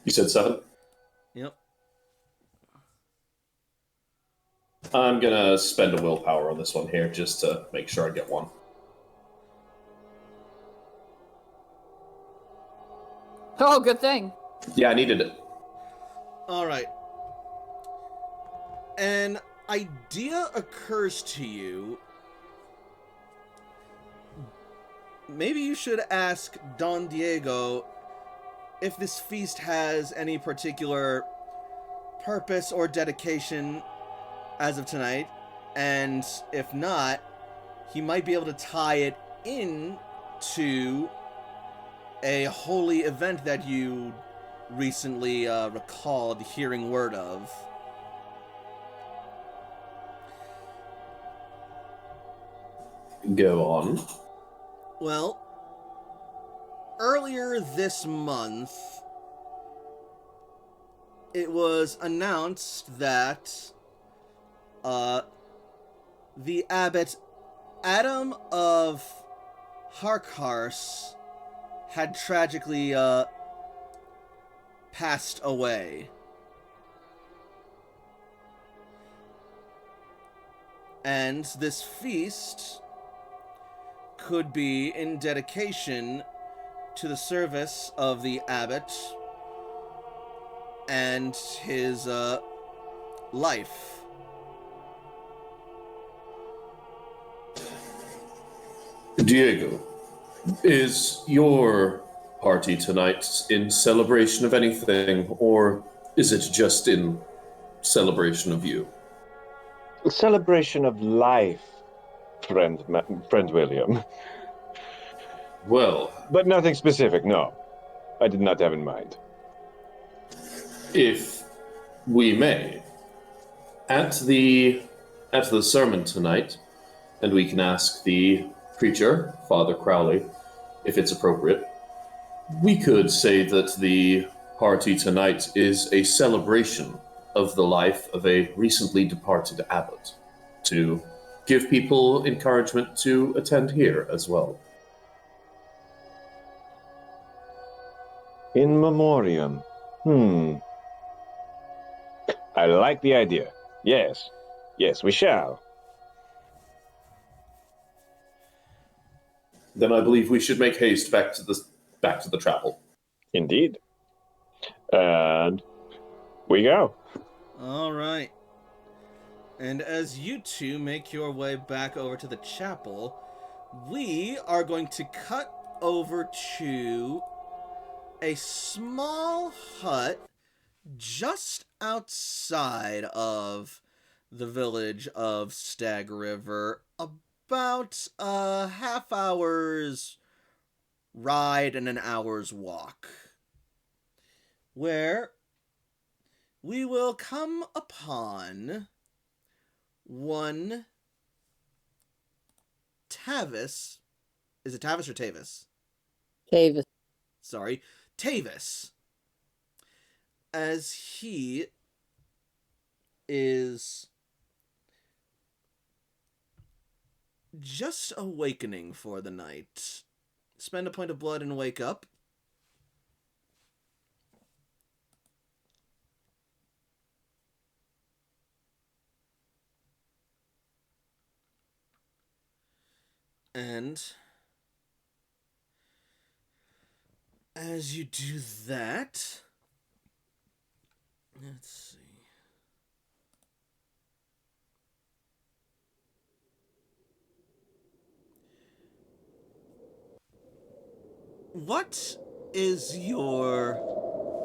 You said 7? Yep. I'm gonna spend a willpower on this one here just to make sure I get one. Oh, good thing. Yeah, I needed it. All right. an idea occurs to you. Maybe you should ask Don Diego if this feast has any particular purpose or dedication as of tonight, and if not, he might be able to tie it in to a holy event that you recently recalled hearing word of. Go on. Well, earlier this month, it was announced that the abbot Adam of Harkars had tragically passed away. And this feast could be in dedication to the service of the abbot and his life. Diego, is your party tonight in celebration of anything, or is it just in celebration of you? A celebration of life, friend William. Well, But nothing specific, no. I did not have in mind. if we may, at the sermon tonight, and we can ask the preacher, Father Crowley, if it's appropriate, we could say that the party tonight is a celebration of the life of a recently departed abbot, to give people encouragement to attend here as well. In memoriam. I like the idea. Yes. Yes, we shall. Then I believe we should make haste back to the chapel. Indeed. And we go. All right. And as you two make your way back over to the chapel, we are going to cut over to a small hut just outside of the village of Stag River, about a half hour's ride and an hour's walk, where we will come upon one Tavis. Is it Tavis or Tavis? Davis. Sorry, Tavis. As he is just awakening for the night. Spend a point of blood and wake up. And as you do that, let's see. What is your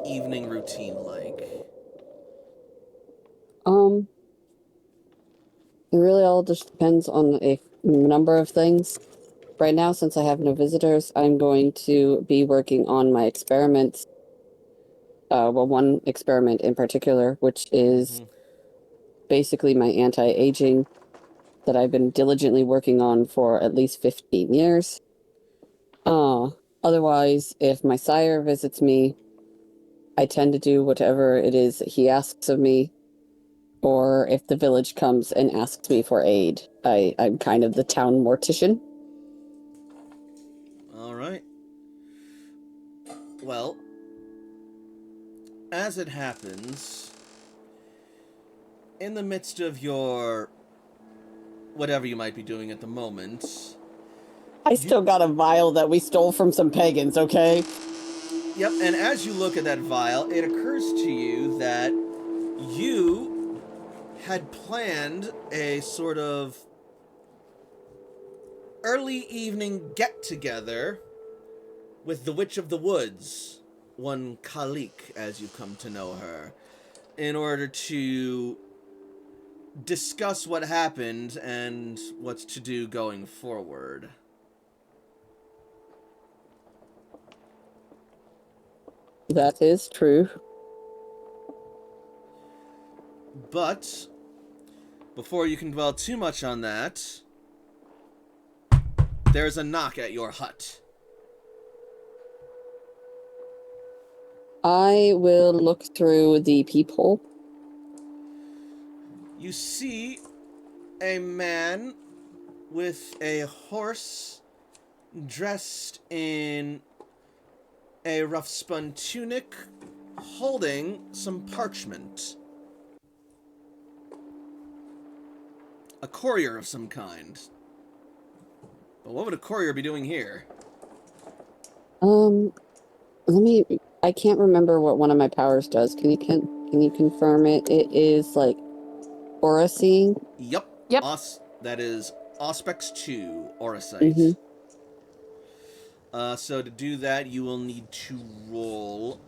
evening routine like? It really all just depends on a number of things. Right now, since I have no visitors, I'm going to be working on my experiments. One experiment in particular, which is basically my anti-aging that I've been diligently working on for at least 15 years. Otherwise, if my sire visits me, I tend to do whatever it is that he asks of me. Or if the village comes and asks me for aid, I'm kind of the town mortician. All right. Well, as it happens, in the midst of your whatever you might be doing at the moment. I still got a vial that we stole from some pagans, okay? Yep, and as you look at that vial, it occurs to you that you had planned a sort of early evening get-together with the Witch of the Woods, one Kalik, as you've come to know her, in order to discuss what happened and what's to do going forward. That is true. But before you can dwell too much on that, there's a knock at your hut. I will look through the peephole. You see a man with a horse dressed in a rough-spun tunic, holding some parchment. A courier of some kind. But what would a courier be doing here? I can't remember what one of my powers does. Can you confirm it? It is like aura seeing. Yep. Yep. That is Auspex 2, Aura Sight. Mm-hmm. So to do that, you will need to roll,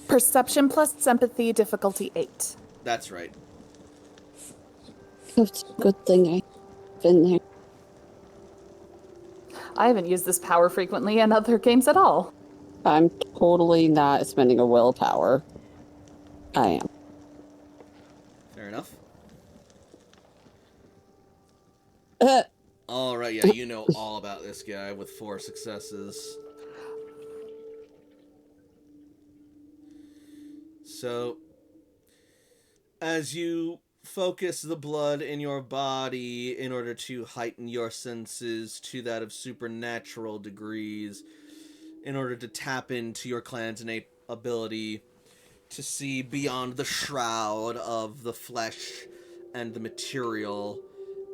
Perception plus sympathy, difficulty 8. That's right. It's a good thing I've been there. I haven't used this power frequently in other games at all. I'm totally not spending a willpower. I am. Fair enough. Uh, Alright, yeah, you know all about this guy with 4 successes. So, as you focus the blood in your body in order to heighten your senses to that of supernatural degrees, in order to tap into your clan's innate ability to see beyond the shroud of the flesh and the material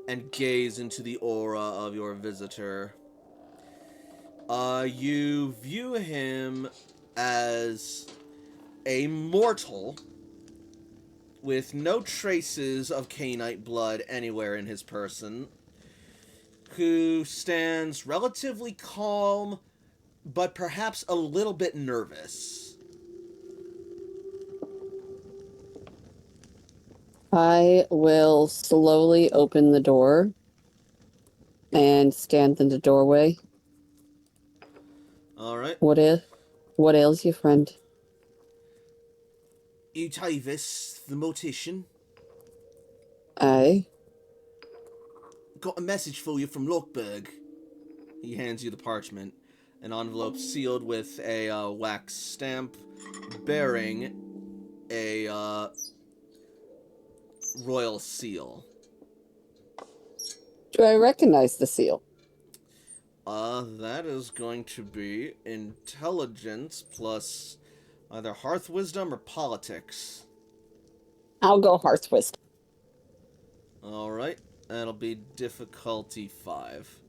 and gaze into the aura of your visitor. You view him as a mortal with no traces of Cainite blood anywhere in his person, who stands relatively calm, but perhaps a little bit nervous. I will slowly open the door and stand in the doorway. Alright. What ails you, friend? Utavis, the mortician, Aye. got a message for you from Lockberg. He hands you the parchment, an envelope sealed with a wax stamp bearing a royal seal. Do I recognize the seal? That is going to be intelligence plus either hearth wisdom or politics. I'll go hearth wisdom. Alright, that'll be difficulty 5.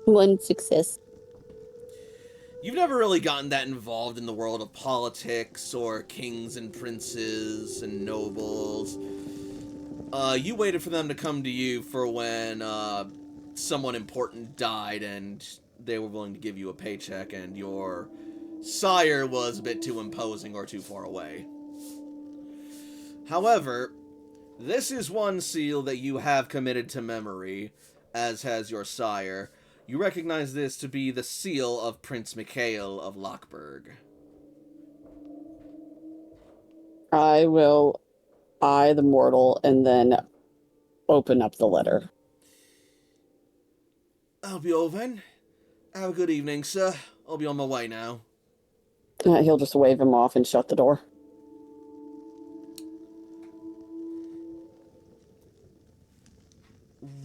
One success. You've never really gotten that involved in the world of politics or kings and princes and nobles. You waited for them to come to you for when someone important died and they were willing to give you a paycheck and your sire was a bit too imposing or too far away. However, this is one seal that you have committed to memory, as has your sire. You recognize this to be the seal of Prince Mikhail of Lockberg. I will eye the mortal and then open up the letter. I'll be over then. Have a good evening, sir. I'll be on my way now. He'll just wave him off and shut the door.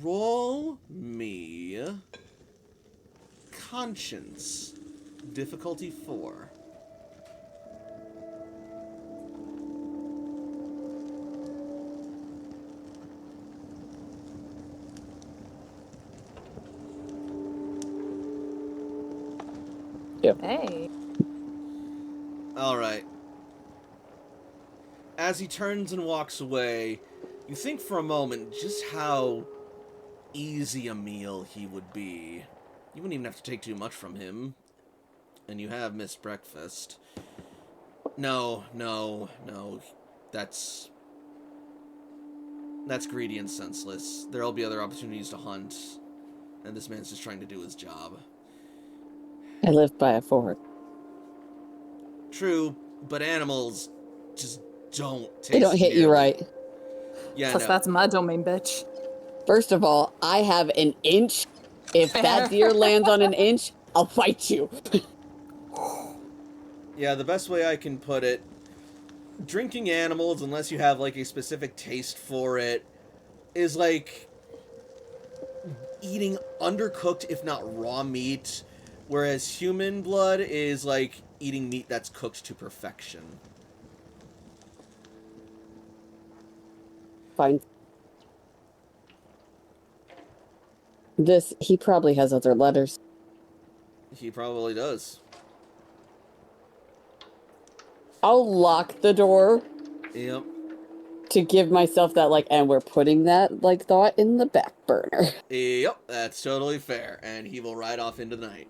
Roll me Conscience. Difficulty 4. Yep. Hey. All right. As he turns and walks away, you think for a moment just how easy a meal he would be. You wouldn't even have to take too much from him. And you have missed breakfast. No. That's greedy and senseless. There'll be other opportunities to hunt. And this man's just trying to do his job. I live by a fork. True, but animals just don't taste They don't hit you nearly- right. Yeah, Plus, no. that's my domain, bitch. First of all, I have an inch. If that deer lands on an inch, I'll fight you. Yeah, the best way I can put it, drinking animals, unless you have like a specific taste for it, is like eating undercooked, if not raw meat, whereas human blood is like eating meat that's cooked to perfection. Fine. He probably has other letters. He probably does. I'll lock the door Yep. to give myself that, like, and we're putting that, like, thought in the back burner. Yep, that's totally fair. And he will ride off into the night.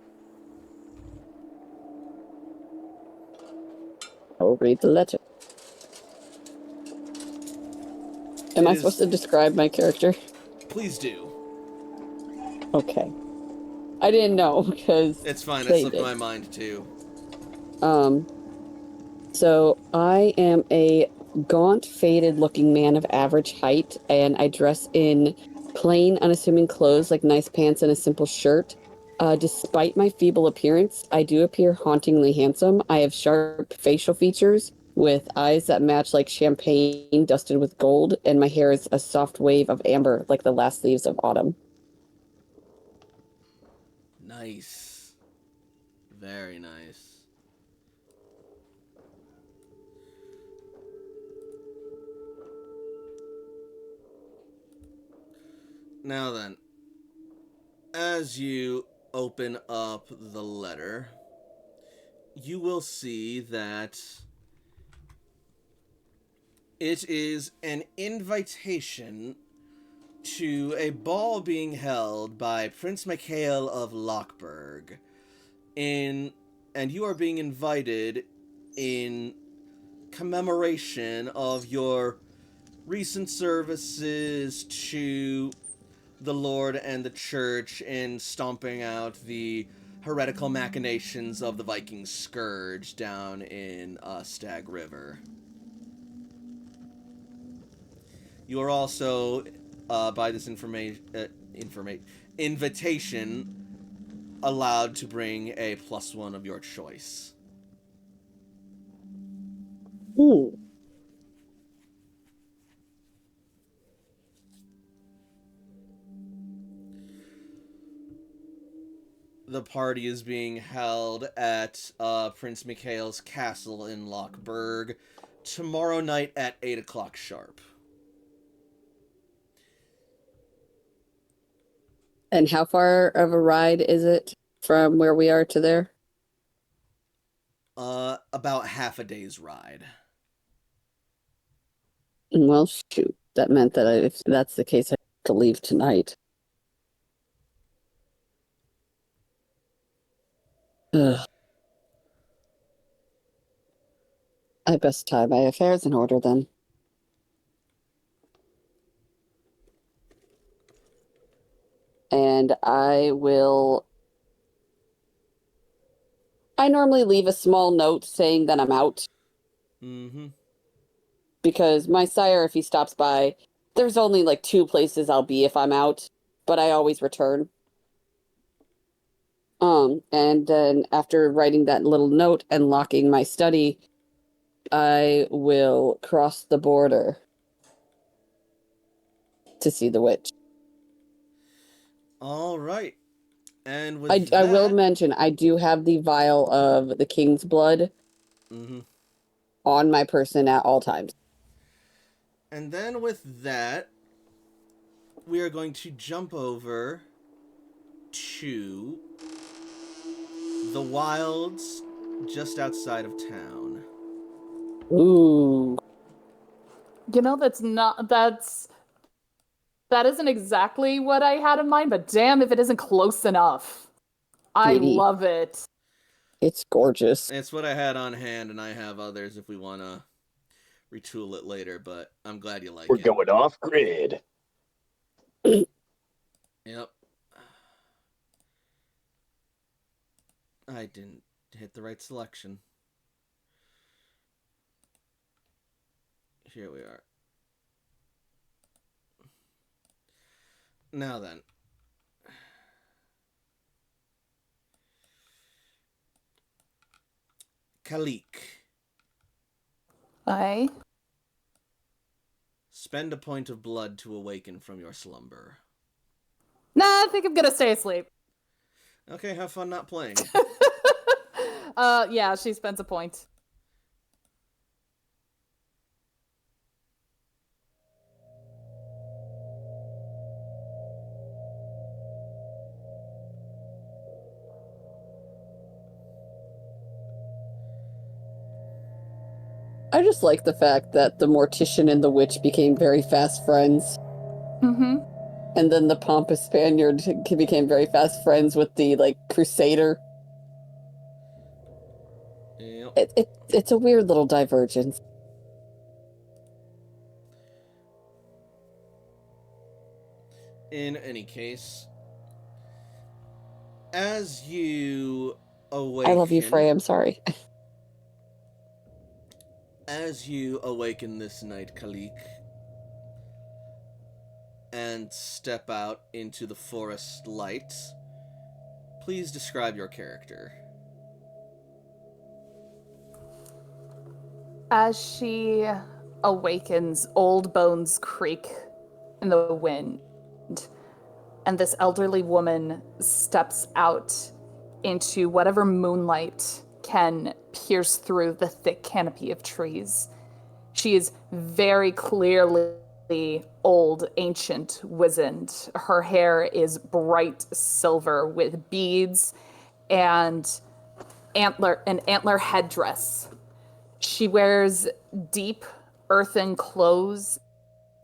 I'll read the letter. Am I supposed to describe my character? Please do. Okay. I didn't know, because It's fine, it they slipped did. my mind too. So I am a gaunt, faded-looking man of average height, and I dress in plain, unassuming clothes like nice pants and a simple shirt. Despite my feeble appearance, I do appear hauntingly handsome. I have sharp facial features with eyes that match like champagne dusted with gold, and my hair is a soft wave of amber like the last leaves of autumn. Nice. Very nice. Now then, as you open up the letter, you will see that it is an invitation to a ball being held by Prince Mikhail of Lockburg. And you are being invited in commemoration of your recent services to the Lord and the Church in stomping out the heretical machinations of the Viking Scourge down in Stag River. You are also, by this invitation, allowed to bring a +1 of your choice. The party is being held at Prince Mikhail's castle in Lockburg tomorrow night at 8 o'clock sharp. And how far of a ride is it from where we are to there? About half a day's ride. Well, shoot. That meant that if that's the case, I have to leave tonight. Ugh. I best tie my affairs in order then. And I normally leave a small note saying that I'm out. Mm-hmm. Because my sire, if he stops by, there's only like 2 places I'll be if I'm out, but I always return. And then after writing that little note and locking my study, I will cross the border to see the witch. All right. And with I will mention, I do have the vial of the king's blood on my person at all times. And then with that, we are going to jump over to the wilds just outside of town. Ooh. You know, that isn't exactly what I had in mind, but damn if it isn't close enough. I Sweetie. love it. It's gorgeous. It's what I had on hand, and I have others if we want to retool it later, but I'm glad you like We're it. going off grid. Yep. I didn't hit the right selection. Here we are. Now then. Kalik. Aye. Spend a point of blood to awaken from your slumber. Nah, I think I'm gonna stay asleep. Okay, have fun not playing. Yeah, she spends a point. I just like the fact that the mortician and the witch became very fast friends. Mm-hmm. And then the pompous Spaniard became very fast friends with the, like, crusader. Yep. It's a weird little divergence. In any case, as you awaken... I love you, Frey. I'm sorry. As you awaken this night, Kalik, and step out into the forest light, please describe your character. As she awakens, old bones creak in the wind, and this elderly woman steps out into whatever moonlight can pierce through the thick canopy of trees. She is very clearly old, ancient, wizened. Her hair is bright silver with beads and an antler headdress. She wears deep earthen clothes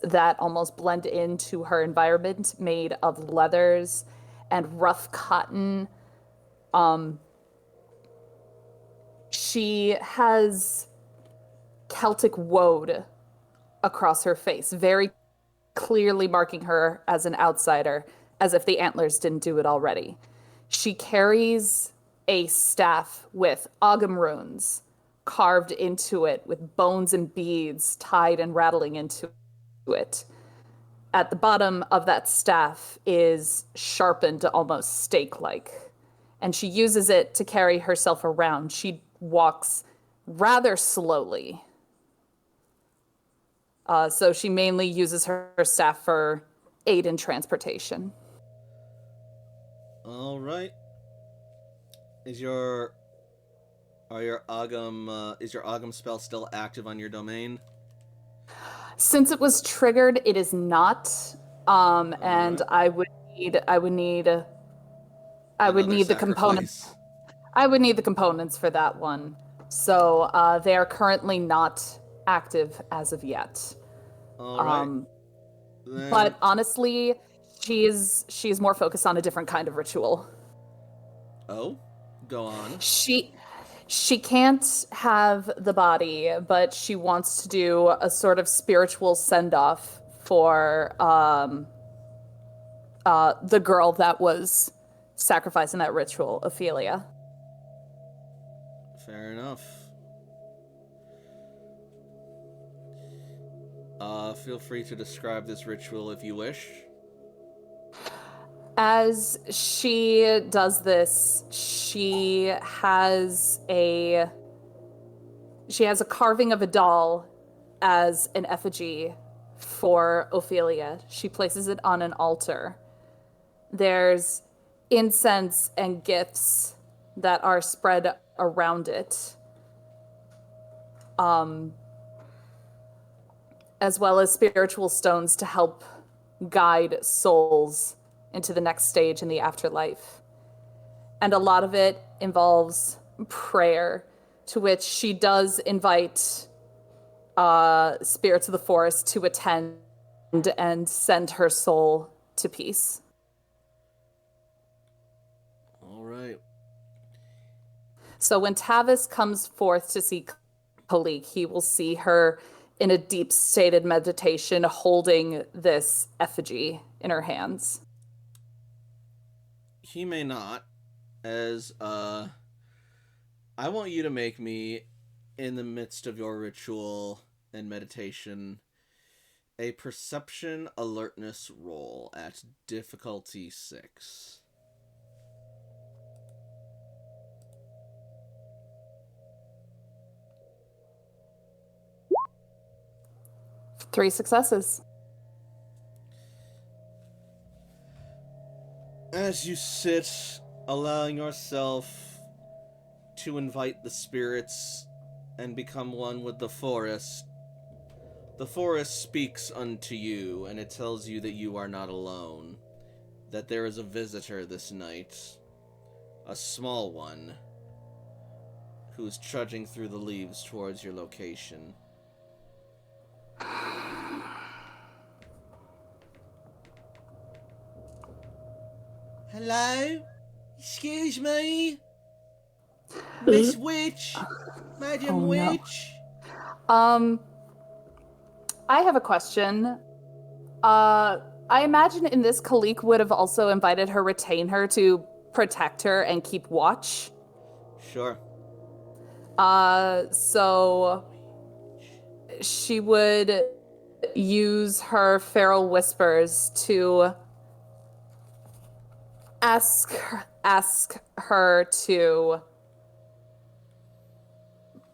that almost blend into her environment, made of leathers and rough cotton. She has Celtic woad across her face, very clearly marking her as an outsider, as if the antlers didn't do it already. She carries a staff with Ogham runes carved into it, with bones and beads tied and rattling into it. At the bottom of that staff is sharpened almost stake-like, and she uses it to carry herself around. She walks rather slowly. So she mainly uses her staff for aid in transportation. All right. Is your Ogham spell still active on your domain? Since it was triggered, it is not. And I would need the components. Sacrifice. I would need the components for that one. So they are currently not active as of yet. All right. But honestly, she's more focused on a different kind of ritual. Oh, go on. She can't have the body, but she wants to do a sort of spiritual send-off for the girl that was sacrificed in that ritual, Ophelia. Fair enough. Feel free to describe this ritual if you wish. As she does this, she has a carving of a doll as an effigy for Ophelia. She places it on an altar. There's incense and gifts that are spread around it. As well as spiritual stones to help guide souls into the next stage in the afterlife. And a lot of it involves prayer, to which she does invite spirits of the forest to attend and send her soul to peace. All right. So when Tavis comes forth to see Kalik, he will see her in a deep stated meditation holding this effigy in her hands. He may not, as I want you to make me, in the midst of your ritual and meditation, a perception alertness roll at difficulty 6. Three successes. As you sit, allowing yourself to invite the spirits and become one with the forest speaks unto you, and it tells you that you are not alone, that there is a visitor this night, a small one, who is trudging through the leaves towards your location. Hello? Excuse me? Miss Witch? Madam Oh, no. Witch? I have a question. I imagine in this, Kalik would have also invited her retainer to protect her and keep watch. Sure. So she would use her feral whispers to ask her to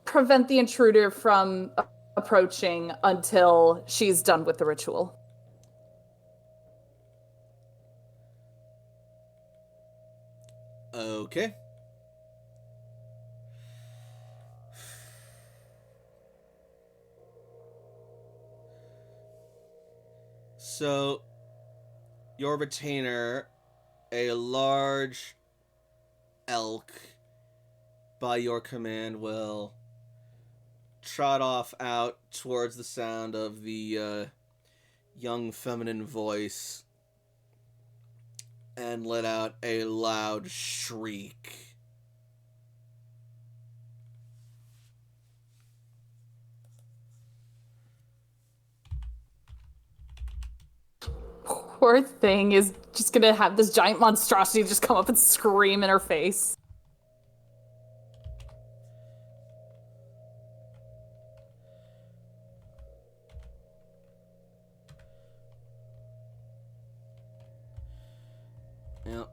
prevent the intruder from approaching until she's done with the ritual. Okay. So, your retainer, a large elk, by your command, will trot off out towards the sound of the young feminine voice and let out a loud shriek. Poor thing is just gonna have this giant monstrosity just come up and scream in her face. Yeah.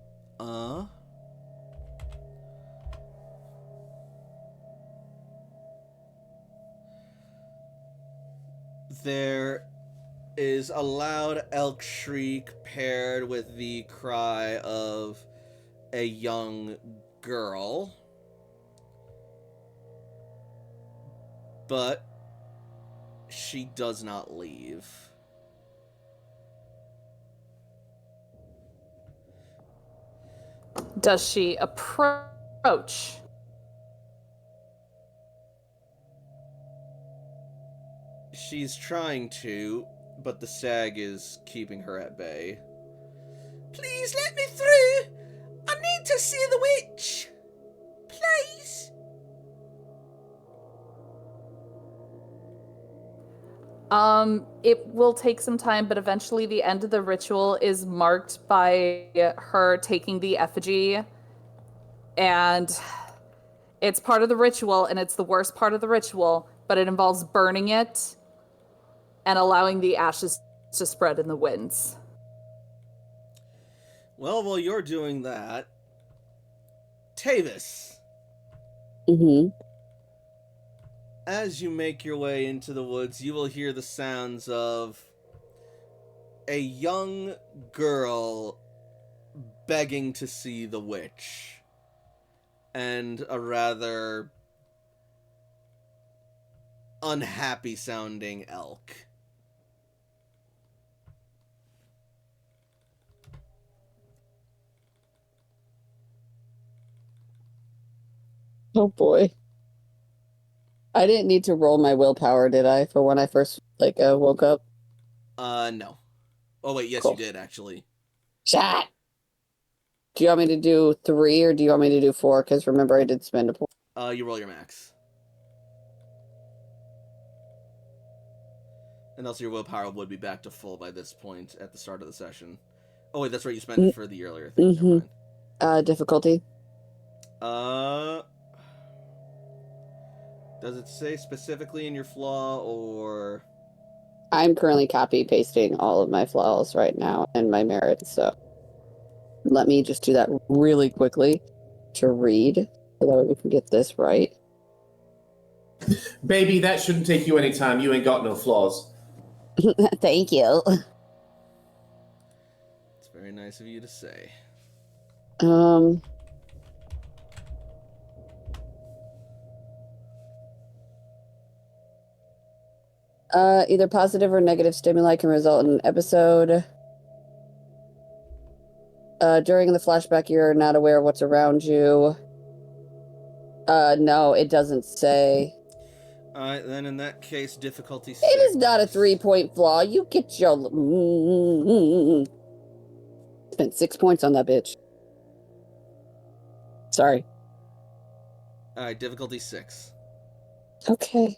There is a loud elk shriek paired with the cry of a young girl. But she does not leave. Does she approach? She's trying to, but the stag is keeping her at bay. Please let me through! I need to see the witch! Please! It will take some time, but eventually the end of the ritual is marked by her taking the effigy, and it's part of the ritual, and it's the worst part of the ritual, but it involves burning it and allowing the ashes to spread in the winds. Well, while you're doing that, Tavis, Mm-hmm. as you make your way into the woods, you will hear the sounds of a young girl begging to see the witch, and a rather unhappy sounding elk. Oh boy. I didn't need to roll my willpower, did I, for when I first woke up? No. Oh wait, yes Cool. you did actually. Shot! Do you want me to do 3 or do you want me to do 4? Because remember, I did spend a point. You roll your max. And also your willpower would be back to full by this point at the start of the session. Oh wait, that's right, you spent it for the earlier thing. Mm-hmm. Never mind. Difficulty? Does it say specifically in your flaw, or... I'm currently copy-pasting all of my flaws right now and my merits, so... Let me just do that really quickly to read, so that we can get this right. Baby, that shouldn't take you any time. You ain't got no flaws. Thank you. It's very nice of you to say. Either positive or negative stimuli can result in an episode. During the flashback, you're not aware of what's around you. No, it doesn't say. Alright, then in that case, difficulty 6. It is not a 3-point flaw. You get your... Spent 6 points on that bitch. Sorry. Alright, difficulty 6. Okay.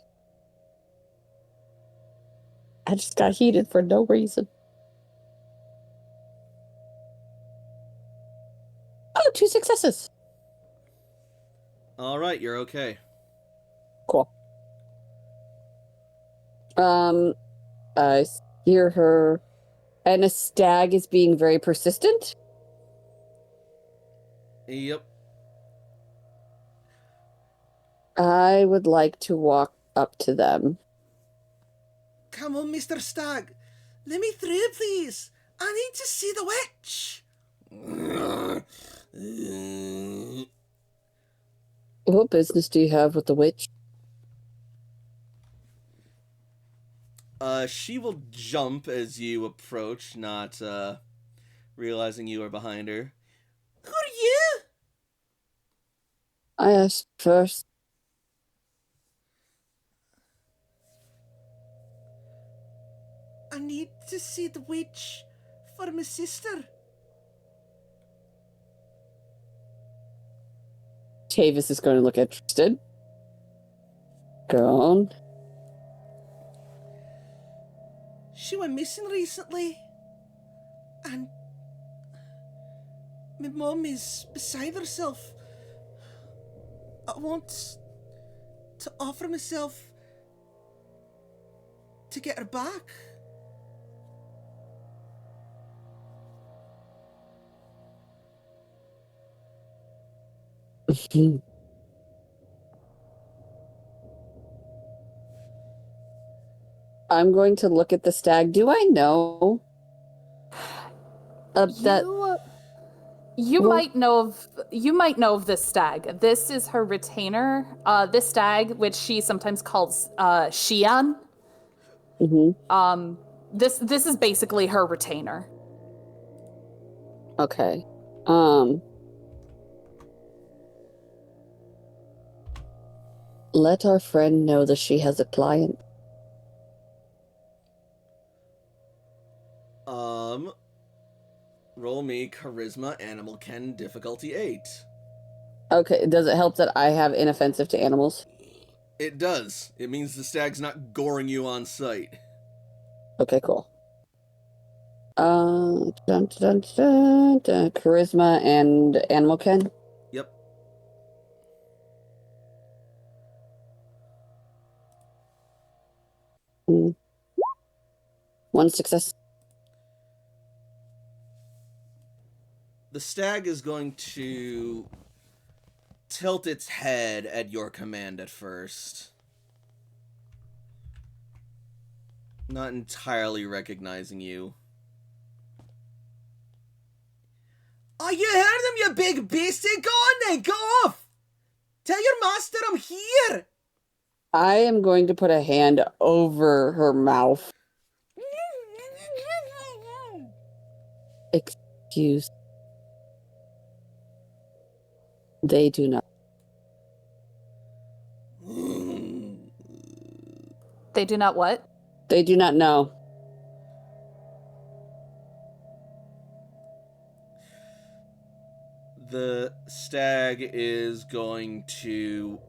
I just got heated for no reason. Oh, 2 successes. Alright, you're okay. Cool. I hear her, and a stag is being very persistent. Yep. I would like to walk up to them. Come on, Mr. Stag. Let me through, please. I need to see the witch. What business do you have with the witch? She will jump as you approach, not, realizing you are behind her. Who are you? I asked first. I need to see the witch for my sister. Tavis is going to look interested. Go on. She went missing recently. And my mum is beside herself. I want to offer myself to get her back. I'm going to look at the stag. Do I know that? You Well- might know of this stag. This is her retainer. This stag, which she sometimes calls Xian. Mm-hmm. This is basically her retainer. Okay. Let our friend know that she has a client. Roll me charisma animal ken difficulty 8. Okay, does it help that I have inoffensive to animals? It does. It means the stag's not goring you on sight. Okay, cool. Charisma and animal ken. Yep. One success. The stag is going to tilt its head at your command at first. Not entirely recognizing you. Oh, you heard him, you big beastie! Go on then, go off! Tell your master I'm here! I am going to put a hand over her mouth. Excuse. They do not. They do not what? They do not know. The stag is going to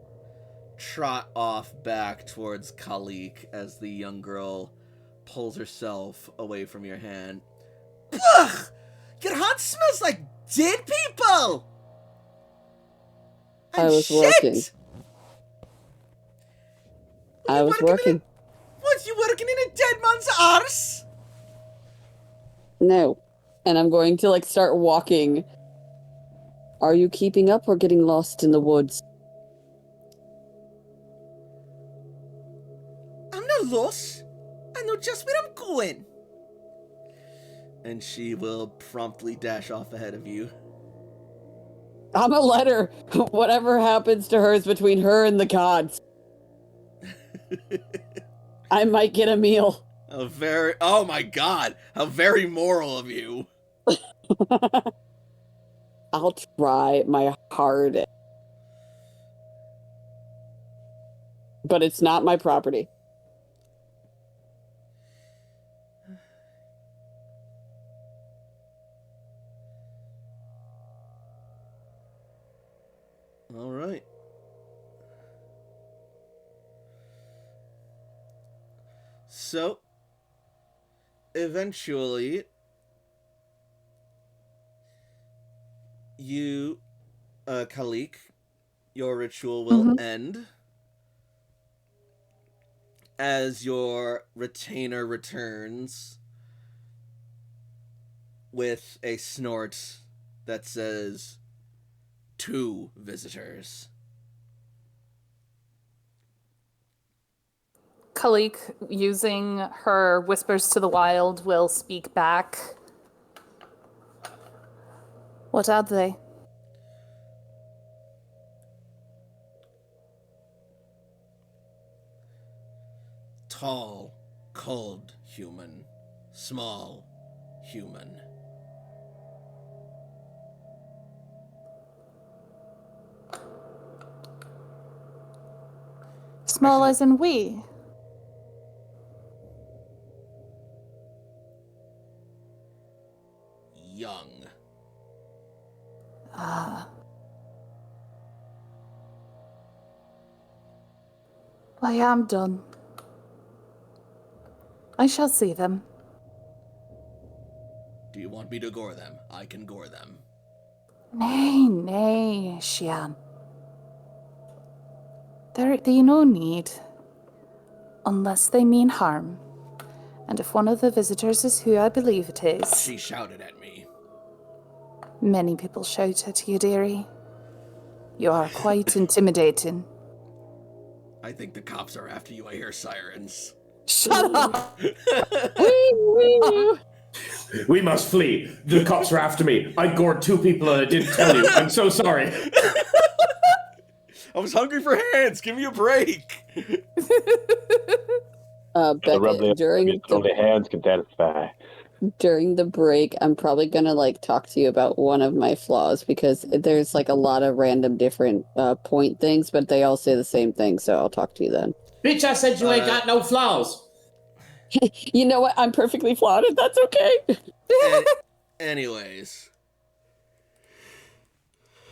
trot off back towards Kalik as the young girl pulls herself away from your hand. Ugh! Your hand smells like dead people! And I was shit! working. I was working. What, you working in a dead man's arse? No. And I'm going to, like, start walking. Are you keeping up or getting lost in the woods? I'm not lost. I know just where I'm going. And she will promptly dash off ahead of you. I'm gonna let her. Whatever happens to her is between her and the gods. I might get a meal. Oh my god, how very moral of you. I'll try my hardest. But it's not my property. All right. So, eventually, you, Kalik, your ritual will end as your retainer returns with a snort that says, 2 visitors. Kalik, using her Whispers to the Wild, will speak back. What are they? Tall, cold human. Small human. Small as in we. Young. Ah. I am done. I shall see them. Do you want me to gore them? I can gore them. Nay, Shian. There be no need. Unless they mean harm. And if one of the visitors is who I believe it is... She shouted at me. Many people shout at you, dearie. You are quite intimidating. I think the cops are after you. I hear sirens. Shut up! We must flee. The cops are after me. I gored 2 people and I didn't tell you. I'm so sorry. I was hungry for hands. Give me a break. Becca, only hands can satisfy. during the break, I'm probably gonna like talk to you about one of my flaws because there's like a lot of random different point things, but they all say the same thing. So I'll talk to you then. Bitch, I said you ain't got no flaws. You know what? I'm perfectly flawed, and that's okay. Anyways.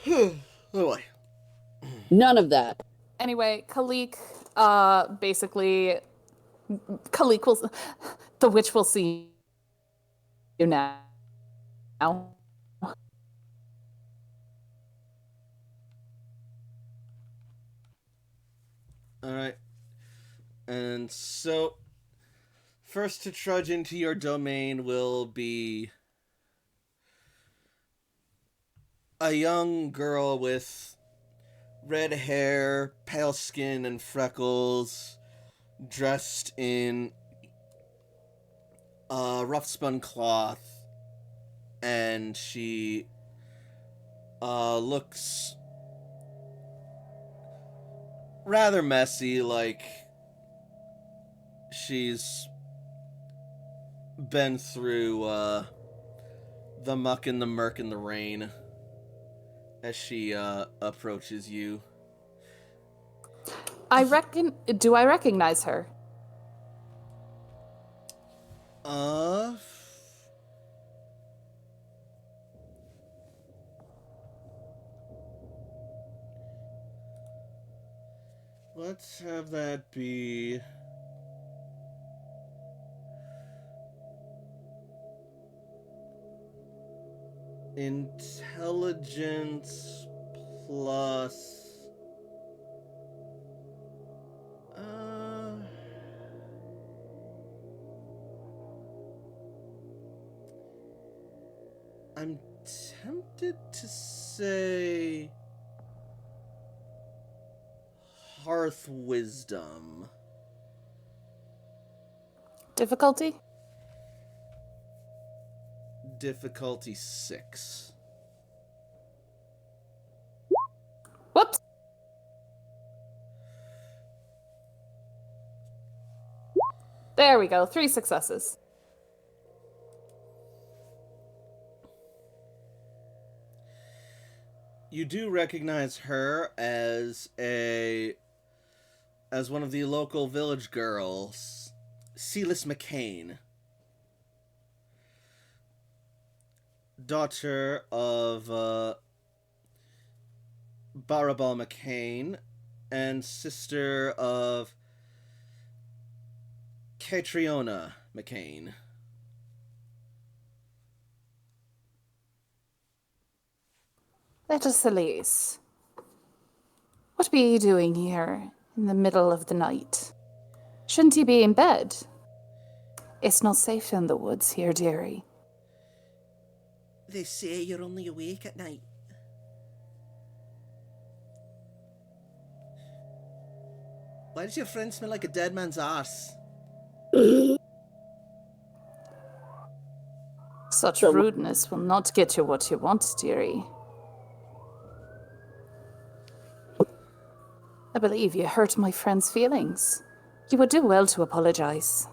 Oh boy. None of that. Anyway, Kalik, basically, Kalik will... The witch will see you now. Alright. And so, first to trudge into your domain will be a young girl with red hair, pale skin, and freckles, dressed in rough spun cloth, and she looks rather messy, like she's been through the muck and the murk and the rain as she approaches you. Do I recognize her? Uh... Let's have that be... Intelligence plus... I'm tempted to say... Hearth Wisdom. Difficulty? Difficulty 6. Whoops. There we go. 3 successes. You do recognize her as one of the local village girls, Celis McCain, daughter of Barabal McCain and sister of Catriona McCain. Let us, Elise. What be you doing here in the middle of the night? Shouldn't you be in bed? It's not safe in the woods here, dearie. They say you're only awake at night. Why does your friend smell like a dead man's arse? Such rudeness will not get you what you want, dearie. I believe you hurt my friend's feelings. You would do well to apologize.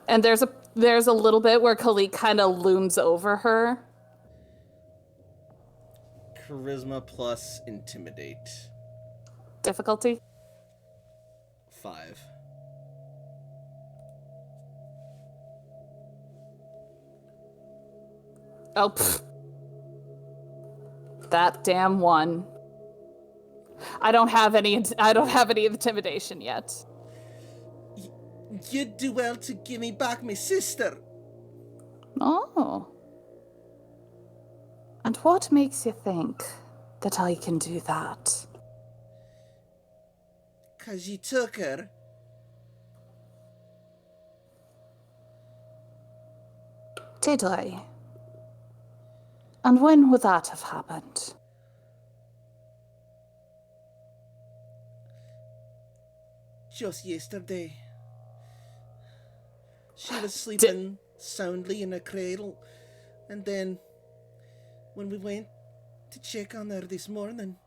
And there's a little bit where Kalik kind of looms over her. Charisma plus Intimidate. Difficulty? 5. Oh, pfft. That damn one. I don't have any intimidation yet. You'd do well to give me back my sister. Oh. And what makes you think that I can do that? 'Cause you took her. Did I? And when would that have happened? Just yesterday. She was sleeping soundly in a cradle, and then when we went to check on her this morning,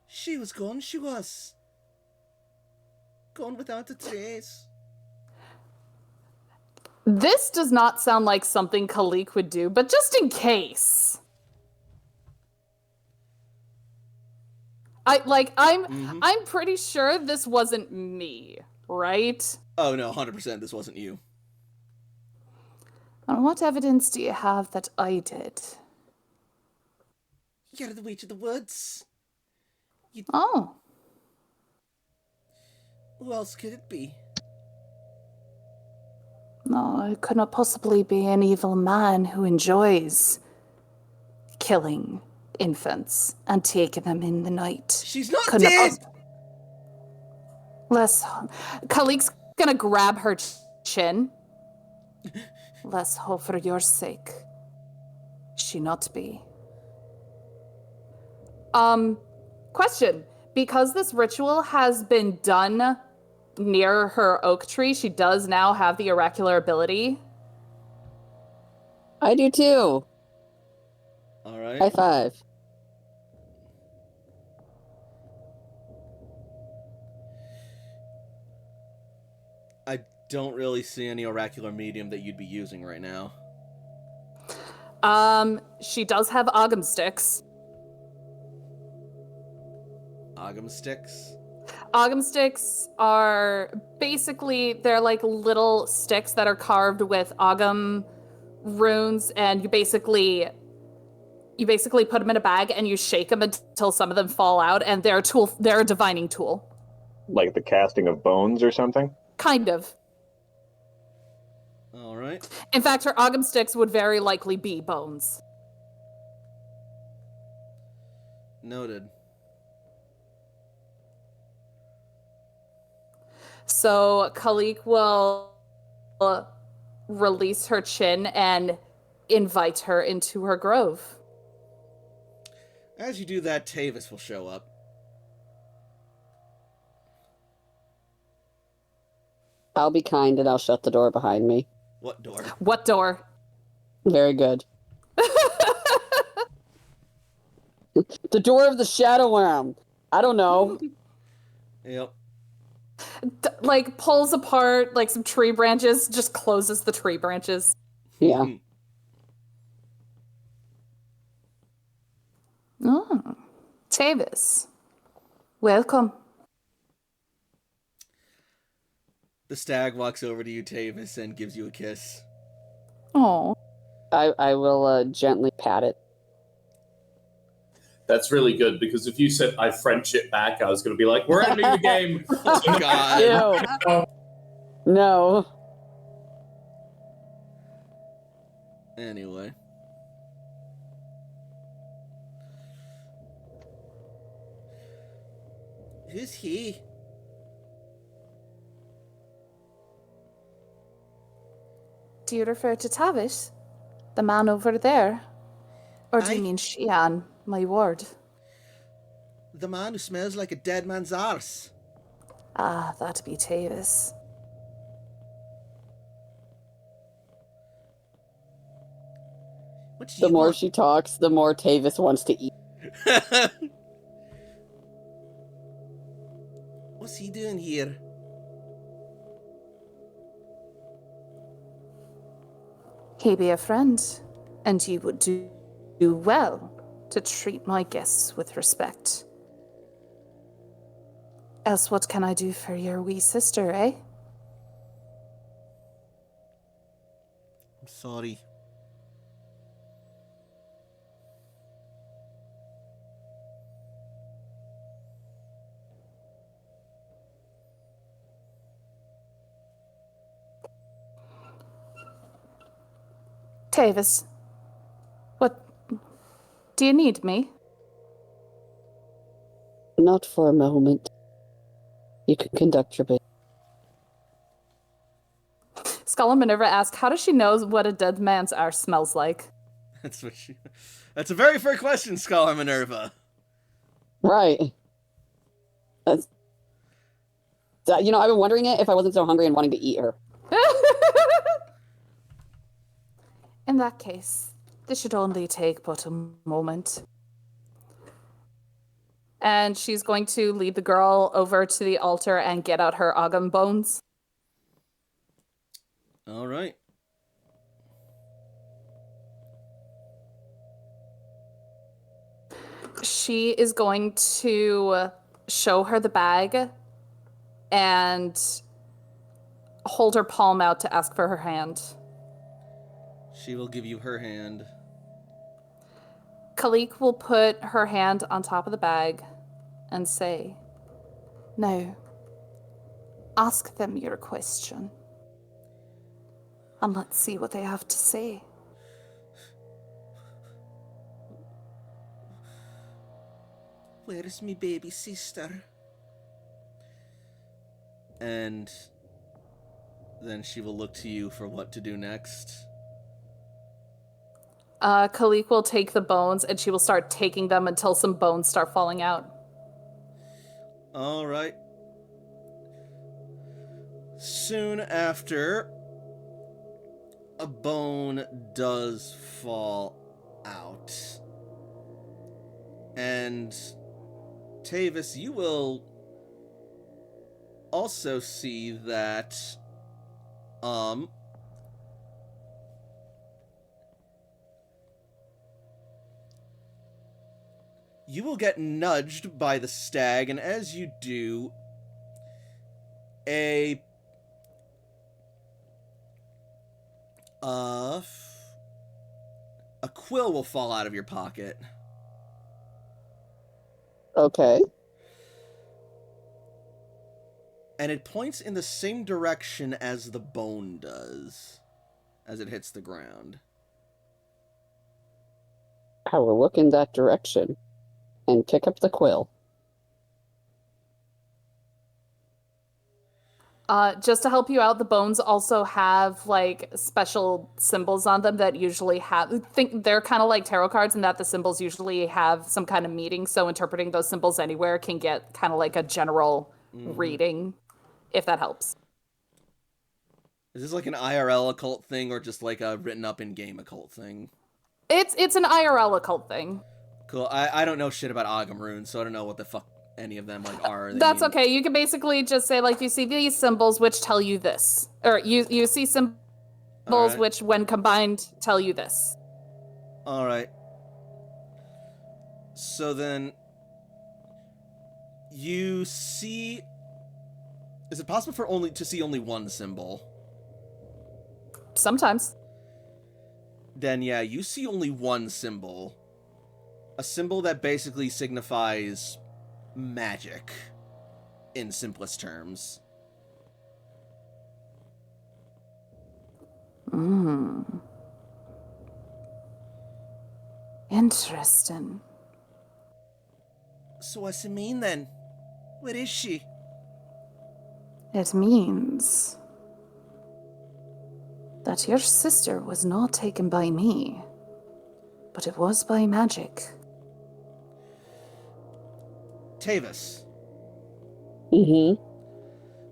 she was gone. She was gone without a trace. This does not sound like something Kalik would do, but just in case. I'm pretty sure this wasn't me, right? Oh no, 100% this wasn't you. And what evidence do you have that I did? You're the witch of the woods. Oh. Who else could it be? No, it could not possibly be an evil man who enjoys killing infants and taking them in the night. She's not Couldn't dead! Kalik's gonna grab her chin. Let's hope for your sake she not be. Question. Because this ritual has been done near her oak tree, she does now have the oracular ability. I do too. Alright. High five. I don't really see any oracular medium that you'd be using right now. She does have Ogham sticks. Ogham sticks? Ogham sticks are basically, they're like little sticks that are carved with Ogham runes, and you basically put them in a bag and you shake them until some of them fall out, and they're a divining tool. Like the casting of bones or something? Kind of. All right. In fact, her Ogham sticks would very likely be bones. Noted. So Khalik will release her chin and invite her into her grove. As you do that, Tavis will show up. I'll be kind and I'll shut the door behind me. What door? What door? Very good. The door of the Shadow Realm. I don't know. Yep. Like pulls apart like some tree branches, just closes the tree branches. Yeah. Oh, Tavis, welcome. The stag walks over to you, Tavis, and gives you a kiss. Oh, I will gently pat it. That's really good, because if you said I French it back, I was going to be like, we're ending the game. Oh, God. Ew. No. Anyway. Who's he? do you refer to Tavis, the man over there? Or do you I- mean Shian, my ward? The man who smells like a dead man's arse. Ah, that be Tavis. What do The you more want? she talks, the more Tavis wants to eat. What's he doing here? He be a friend, and you would do well to treat my guests with respect. Else what can I do for your wee sister, eh? I'm sorry. Tavis, what... do you need me? Not for a moment. You can conduct your business. Skull and Minerva ask, how does she know what a dead man's arse smells like? That's what she. That's a very fair question, Scholar Minerva. Right. That's... You know, I've been wondering it if I wasn't so hungry and wanting to eat her. In that case, this should only take but a moment. And she's going to lead the girl over to the altar and get out her Ogham bones. All right. She is going to show her the bag and hold her palm out to ask for her hand. She will give you her hand. Khalik will put her hand on top of the bag and say, "Now, ask them your question. And let's see what they have to say." Where is me baby sister? And then she will look to you for what to do next. Khalik will take the bones and she will start taking them until some bones start falling out. All right. Soon after, a bone does fall out. And Tavis, you will also see that you will get nudged by the stag, and as you do, a a quill will fall out of your pocket. Okay. And it points in the same direction as the bone does as it hits the ground. I will look in that direction and pick up the quill. Just to help you out, the bones also have like special symbols on them that usually think they're kind of like tarot cards, and that the symbols usually have some kind of meaning. So interpreting those symbols anywhere can get kind of like a general reading, if that helps. Is this like an IRL occult thing or just like a written up in game occult thing? It's an IRL occult thing. Cool. I don't know shit about Agam runes, so I don't know what the fuck any of them like are. That's okay. You can basically just say like you see these symbols which tell you this, or you see symbols right. which, when combined, tell you this. All right. So then, you see. Is it possible for to see only one symbol? Sometimes. Then yeah, you see only one symbol. A symbol that basically signifies magic, in simplest terms. Interesting. So what's it mean then? What is she? It means that your sister was not taken by me, but it was by magic. Tavis, Mm-hmm.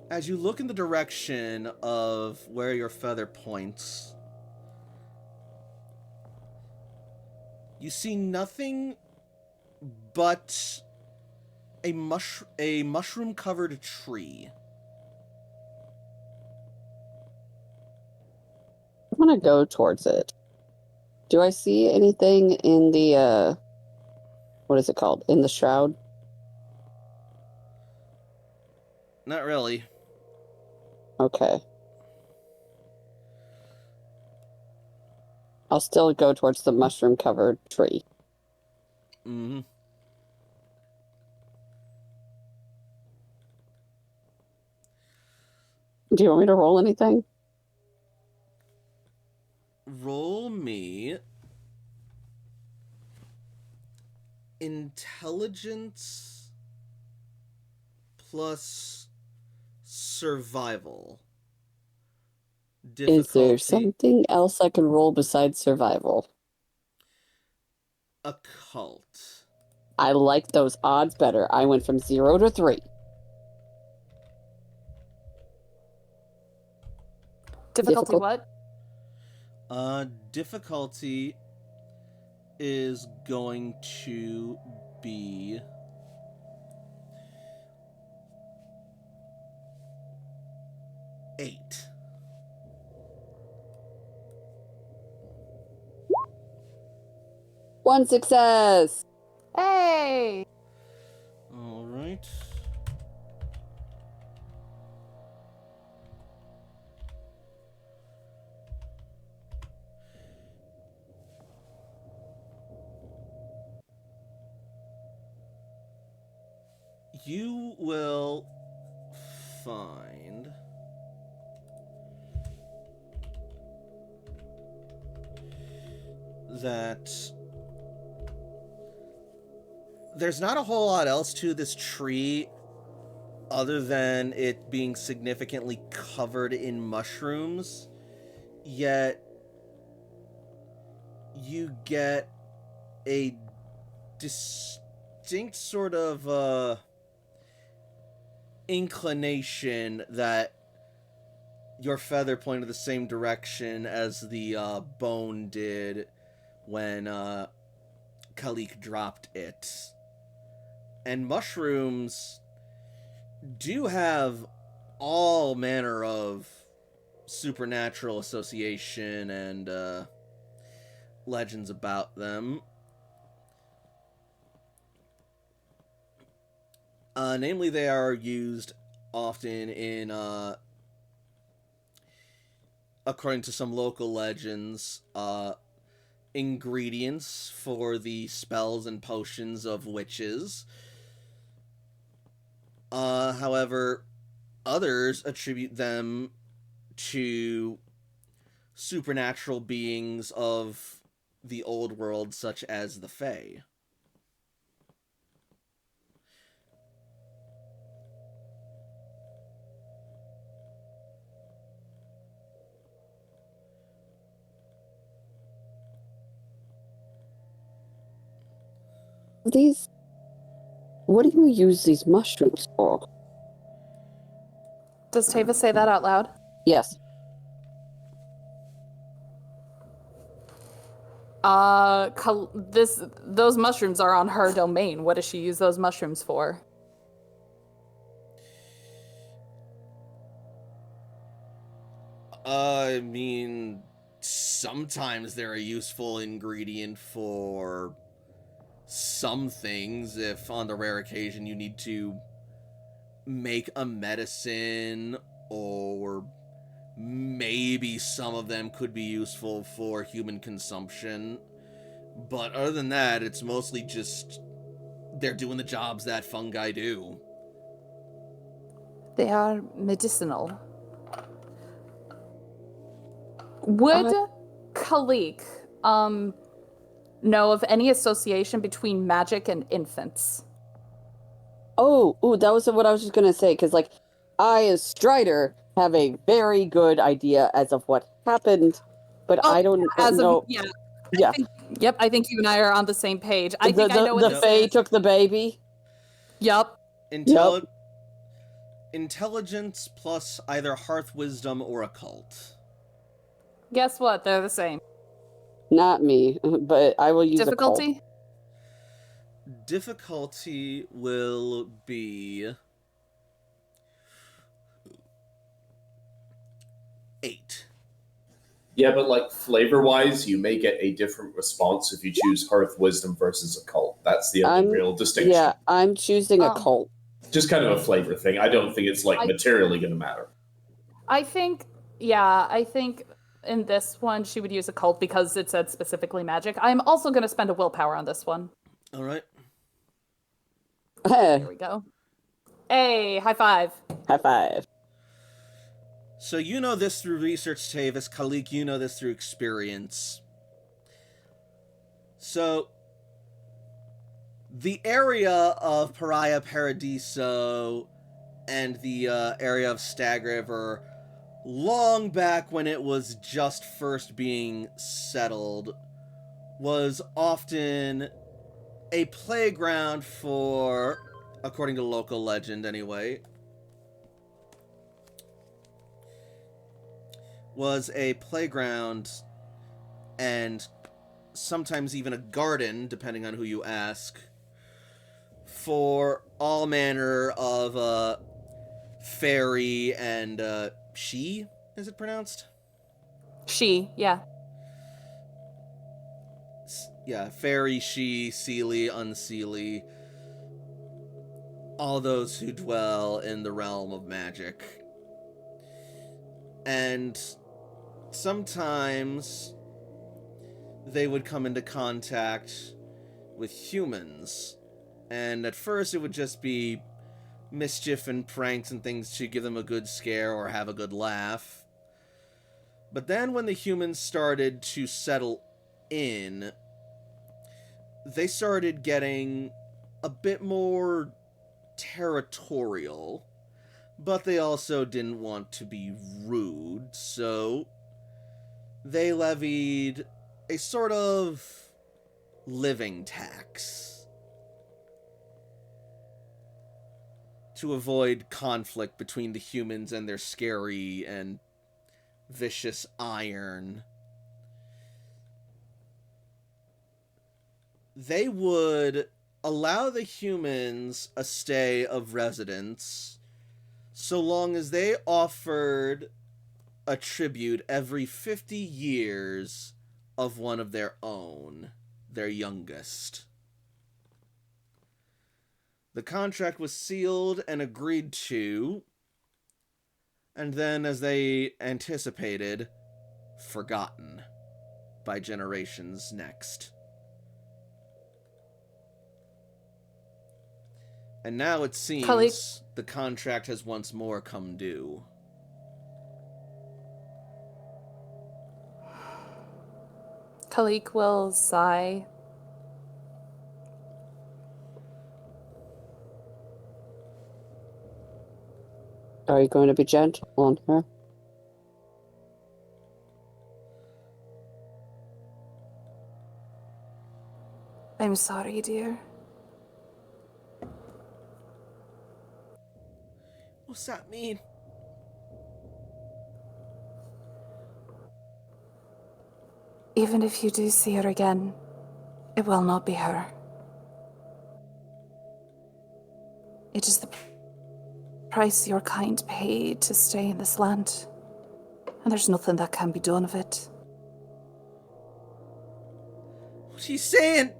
as you look in the direction of where your feather points, you see nothing but a mushroom-covered tree. I'm gonna go towards it. Do I see anything in the what is it called? In the shroud? Not really. Okay. I'll still go towards the mushroom covered tree. Mm-hmm. Do you want me to roll anything? Roll me intelligence plus survival. Is there Difficulty something else I can roll besides survival? occult. I like those odds better. I went from 0 to 3. Difficulty what? Difficulty is going to be 8. One success! Hey! All right. You will find that there's not a whole lot else to this tree other than it being significantly covered in mushrooms, yet you get a distinct sort of inclination that your feather pointed the same direction as the bone did when Kalik dropped it. And mushrooms do have all manner of supernatural association and legends about them. Namely, they are used often in, according to some local legends, ingredients for the spells and potions of witches. However, others attribute them to supernatural beings of the old world, such as the Fae. These. What do you use these mushrooms for? Does Tava say that out loud? Yes. Those mushrooms are on her domain. What does she use those mushrooms for? I mean, sometimes they're a useful ingredient for some things. If on the rare occasion you need to make a medicine, or maybe some of them could be useful for human consumption. But other than that, it's mostly just they're doing the jobs that fungi do. They are medicinal. Would Khalik know of any association between magic and infants? Oh, that was what I was just gonna say, because, like, I, as Strider, have a very good idea as of what happened, but I don't know. Yeah. I think you and I are on the same page. I the Fae took the baby. Yup. Intelligence plus either hearth wisdom or occult. Guess what? They're the same. Not me, but I will use difficulty. Difficulty will be 8. Yeah, but like flavor-wise, you may get a different response if you choose Hearth Wisdom versus Occult. That's the only real distinction. Yeah, I'm choosing Occult. Just kind of a flavor thing. I don't think it's like materially going to matter. I think in this one she would use Occult because it said specifically magic. I'm also going to spend a willpower on this one. All right. There we go. Hey, high five. High five. So you know this through research, Tavis. Khalik, you know this through experience. So, the area of Pariah Paradiso and the area of Stag River, long back when it was just first being settled, was often a playground for, according to local legend anyway, was a playground and sometimes even a garden, depending on who you ask, for all manner of fairy and she, is it pronounced? She, yeah. Yeah, fairy, she, seelie, unseelie, all those who dwell in the realm of magic. And sometimes they would come into contact with humans. And at first it would just be mischief and pranks and things to give them a good scare or have a good laugh. But then when the humans started to settle in, they started getting a bit more territorial, but they also didn't want to be rude, so they levied a sort of living tax to avoid conflict between the humans and their scary and vicious iron. They would allow the humans a stay of residence so long as they offered a tribute every 50 years of one of their own, their youngest. The contract was sealed and agreed to and then, as they anticipated, forgotten by generations next. And now it seems Kalik- the contract has once more come due. Kalik will sigh. Are you going to be gentle on her? I'm sorry, dear. What's that mean? Even if you do see her again, it will not be her. It is the price your kind paid to stay in this land. And there's nothing that can be done of it. What are you saying?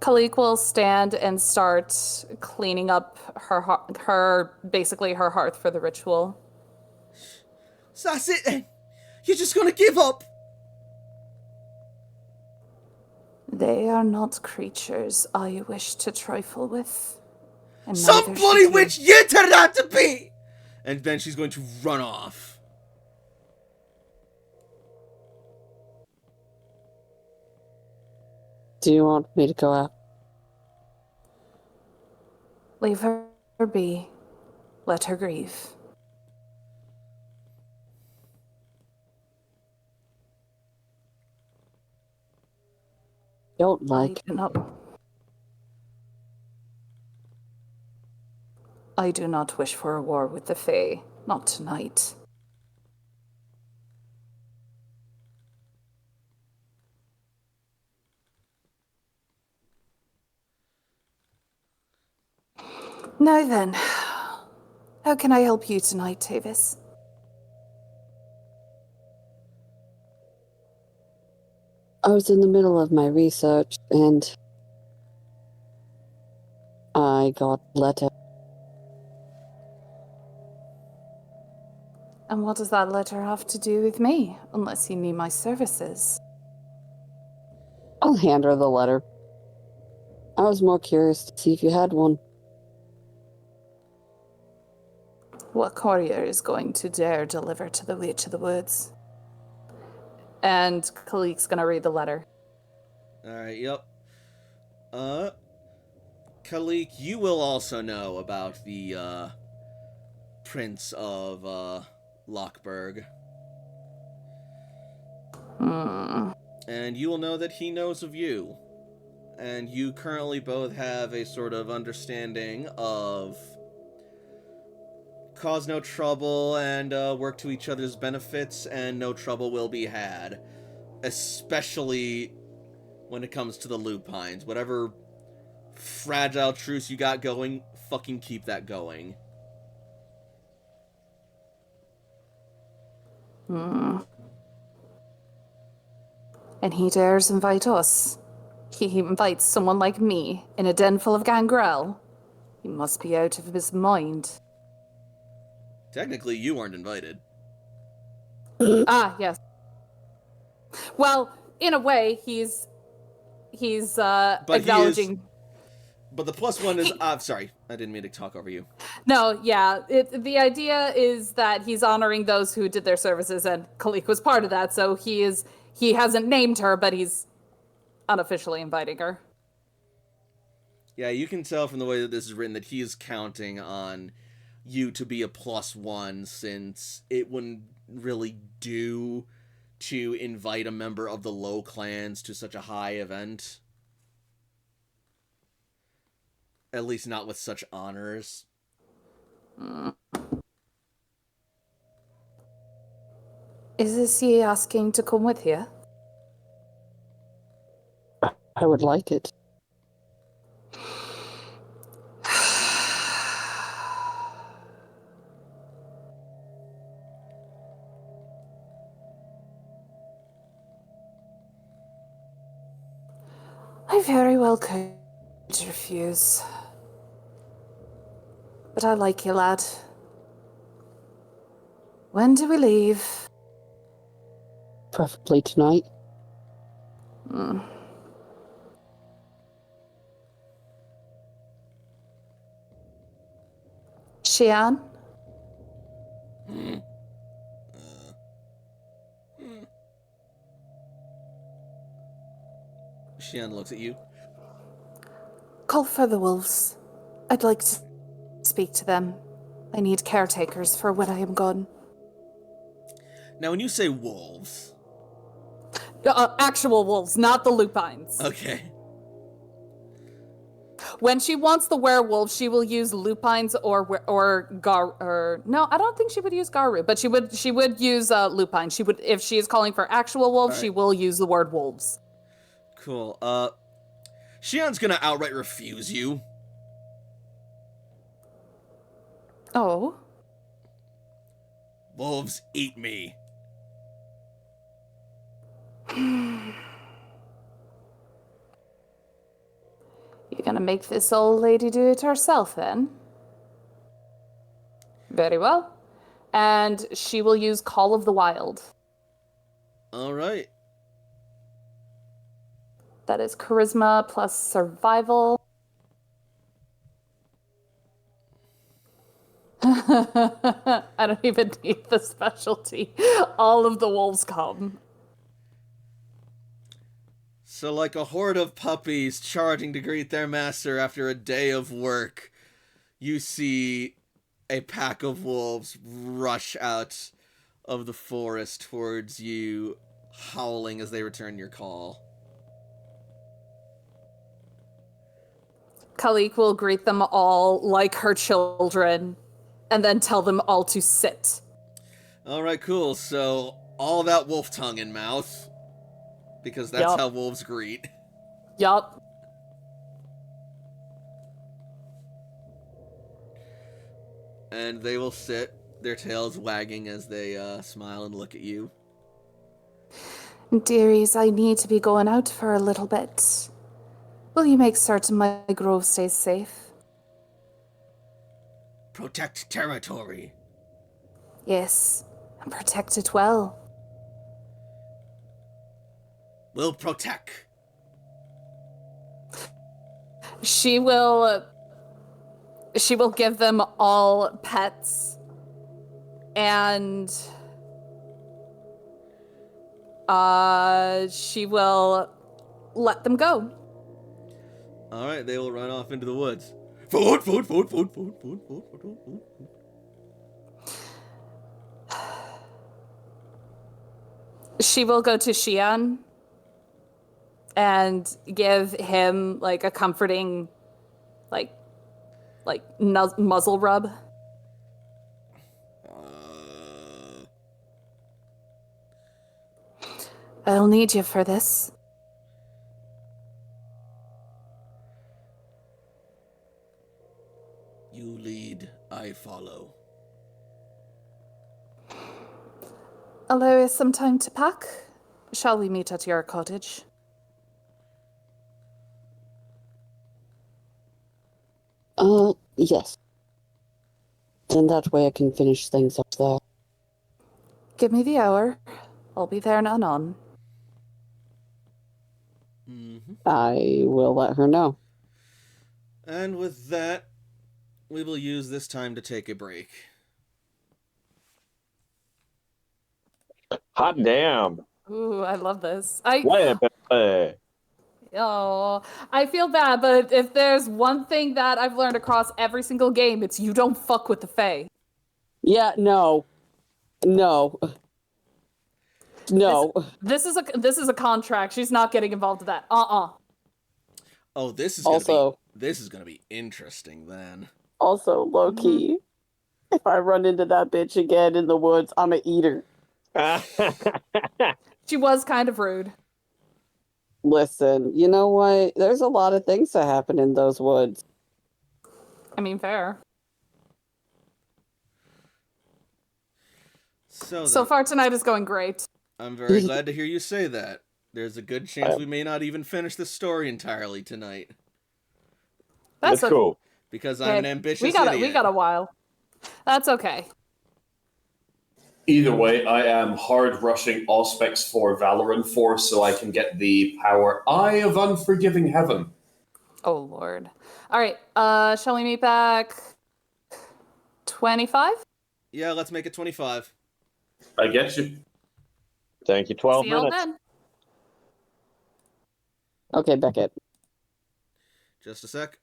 Kalik will stand and start cleaning up her basically her hearth for the ritual. So that's it then? You're just gonna give up? They are not creatures I wish to trifle with. And Some neither bloody should you. witch you turned out to be! And then she's going to run off. Do you want me to go out? Leave her be. Let her grieve. Don't like. I do not wish for a war with the Fae. Not tonight. Now then, how can I help you tonight, Tavis? I was in the middle of my research and I got a letter. And what does that letter have to do with me, unless you need my services? I'll hand her the letter. I was more curious to see if you had one. What courier is going to dare deliver to the Witch of the Woods? And Kalik's gonna read the letter. Alright, yep. Kalik, you will also know about the, Prince of, Lockberg. And you will know that he knows of you. And you currently both have a sort of understanding of cause no trouble and work to each other's benefits, and no trouble will be had. Especially when it comes to the lupines. Whatever fragile truce you got going, fucking keep that going. And he dares invite us. He invites someone like me in a den full of gangrel. He must be out of his mind. Technically, you weren't invited. Ah, yes. Well, in a way, he's acknowledging. But the plus one is... sorry, I didn't mean to talk over you. No, yeah. The idea is that he's honoring those who did their services, and Kalik was part of that, so he hasn't named her, but he's unofficially inviting her. Yeah, you can tell from the way that this is written that he is counting on you to be a plus one, since it wouldn't really do to invite a member of the low clans to such a high event. At least not with such honors. Is this he asking to come with you? I would like it. I very well could. refuse. But I like you, lad. When do we leave? Preferably tonight. Xian? Xian looks at you. Call for the wolves. I'd like to speak to them. I need caretakers for when I am gone. Now, when you say wolves... Actual wolves, not the lupines. Okay. When she wants the werewolves, she will use lupines no, I don't think she would use Garu, but she would use lupine. She would, if she is calling for actual wolves, Right. she will use the word wolves. Cool. Xian's gonna outright refuse you. Oh. Wolves eat me. You're gonna make this old lady do it herself, then? Very well. And she will use Call of the Wild. Alright. That is charisma plus survival. I don't even need the specialty. All of the wolves come. So like a horde of puppies charging to greet their master after a day of work, you see a pack of wolves rush out of the forest towards you, howling as they return your call. Kalik will greet them all like her children, and then tell them all to sit. Alright, cool. So, all that wolf tongue in mouth. Because that's Yup. how wolves greet. Yup. And they will sit, their tails wagging as they smile and look at you. Dearies, I need to be going out for a little bit. Will you make certain my grove stays safe? Protect territory. Yes, and protect it well. Will protect. She will give them all pets, and she will let them go. Alright, they will run off into the woods. Food, food, food, food, food, food, food, food, food, food. She will go to Xian and give him like a comforting like muzzle rub. I'll need you for this. You lead, I follow. Allow us some time to pack. Shall we meet at your cottage? Yes. Then that way I can finish things up there. Give me the hour. I'll be there and anon. Mm-hmm. I will let her know. And with that, we will use this time to take a break. Hot damn. Ooh, I love this. Wait a minute. Oh, I feel bad, but if there's one thing that I've learned across every single game, it's you don't fuck with the Fae. Yeah, no. No. No. This is a contract. She's not getting involved with that. Oh, this is gonna be interesting then. Also, low key, if I run into that bitch again in the woods, I'm a eater. She was kind of rude. Listen, you know what? There's a lot of things that happen in those woods. I mean, fair. So far tonight is going great. I'm very glad to hear you say that. There's a good chance we may not even finish the story entirely tonight. That's okay. cool. Because I'm an ambitious We got idiot. a while. That's okay. Either way, I am hard rushing all specs for Valorant Force so I can get the power Eye of Unforgiving Heaven. Oh Lord. All right. Shall we meet back 25? Yeah, let's make it 25. I get you. Thank you. 12 See y'all minutes. then. Okay, Beckett. Just a sec.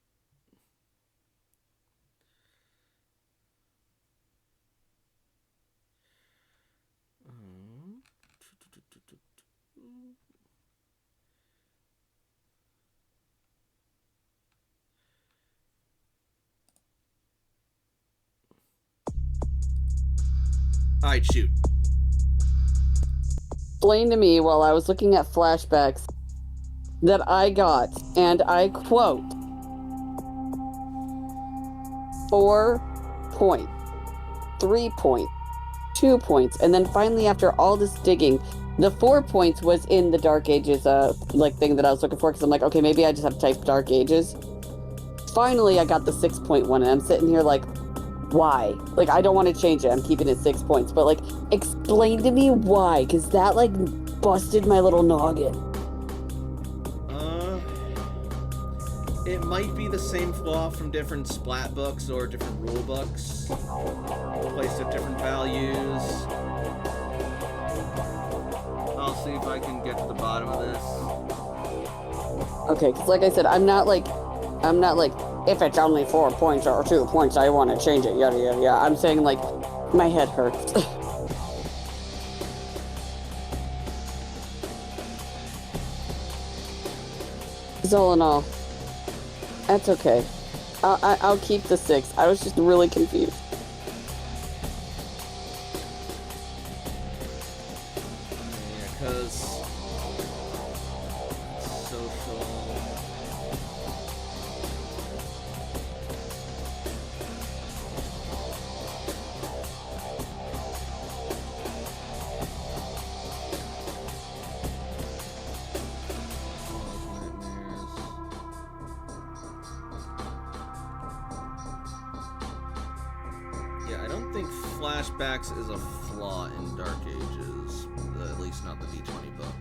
Alright, shoot. Explained to me while I was looking at flashbacks that I got, and I quote, 4 points, 3 points, 2 points, and then finally after all this digging, the 4 points was in the Dark Ages thing that I was looking for, because I'm like, okay, maybe I just have to type Dark Ages. Finally, I got the 6.1, and I'm sitting here like, why? Like, I don't want to change it. I'm keeping it 6 points, but like, explain to me why, because that like busted my little noggin. It might be the same flaw from different splat books or different rule books, placed at different values. I'll see if I can get to the bottom of this. Okay, because like I said, I'm not like, if it's only 4 points or 2 points, I want to change it, yada, yada, yada. I'm saying, like, my head hurts. Because all in all, that's okay. I'll keep the 6. I was just really confused. Yeah, because social. Yeah, I don't think flashbacks is a flaw in Dark Ages, at least not the D20 book.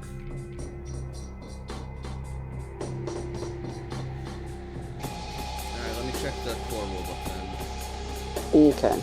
Alright, let me check the core rulebook then. Okay.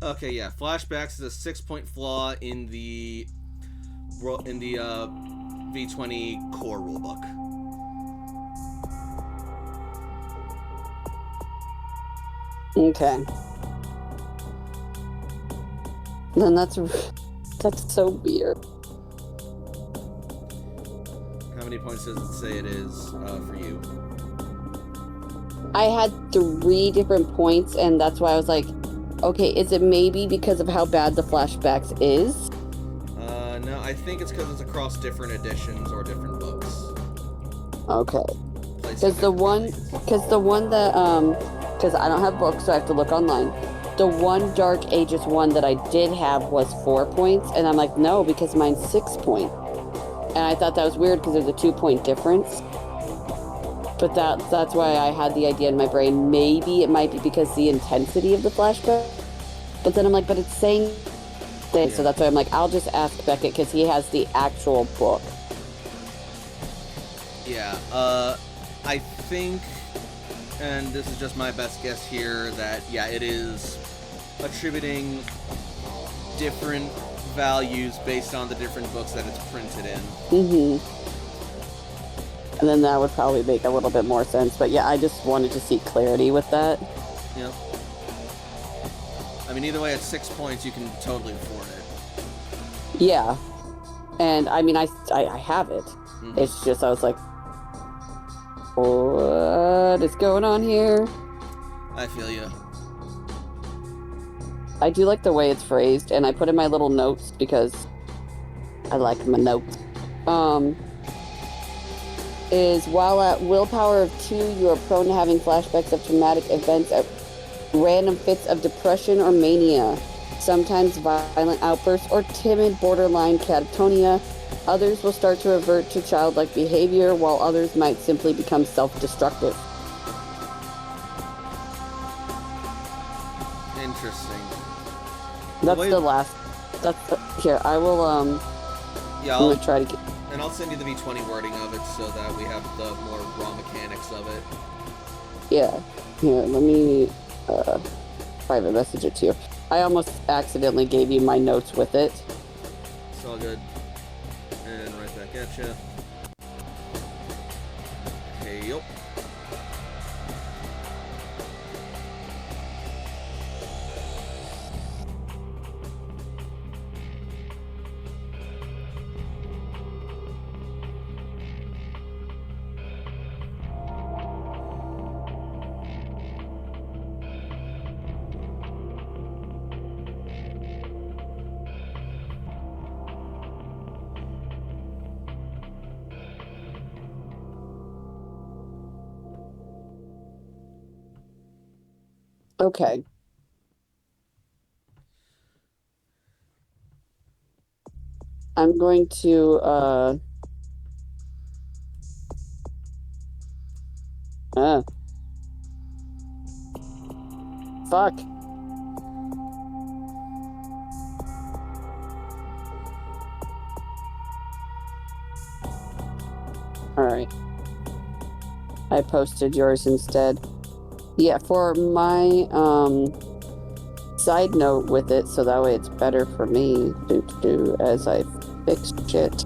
Okay, yeah, flashbacks is a 6-point flaw in the V20 core rulebook. Okay. Then that's so weird. How many points does it say it is for you? I had 3 different points, and that's why I was like, okay, is it maybe because of how bad the flashbacks is? No, I think it's because it's across different editions or different books. Okay. Placed Because at the different one, values. because I don't have books, so I have to look online. the one Dark Ages one that I did have was 4 points, and I'm like, no, because mine's 6 point. And I thought that was weird because there's a 2-point difference. But that's why I had the idea in my brain. Maybe it might be because the intensity of the flashback. But then I'm like, but it's saying things. Yeah. So that's why I'm like, I'll just ask Beckett because he has the actual book. Yeah, I think, and this is just my best guess here, that, yeah, it is attributing different values based on the different books that it's printed in. Mm-hmm. And then that would probably make a little bit more sense. But yeah, I just wanted to see clarity with that. Yep. I mean, either way, at 6 points, you can totally afford it. Yeah. And I mean, I have it. Mhm. It's just, I was like, what is going on here? I feel you. I do like the way it's phrased, and I put in my little notes because I like my notes. Is while at willpower of 2, you are prone to having flashbacks of traumatic events at random fits of depression or mania, sometimes violent outbursts or timid borderline catatonia. Others will start to revert to childlike behavior, while others might simply become self-destructive. Interesting. That's Wait. the last. Here, I will, Yeah, I'm gonna try to get. and I'll send you the V20 wording of it so that we have the more raw mechanics of it. Yeah. Here, let me, private message it to you. I almost accidentally gave you my notes with it. It's all good. And right back at you. Hey, yo. Okay. I'm going to, fuck. Alright. I posted yours instead. Yeah, for my, side note with it, so that way it's better for me as I fix shit.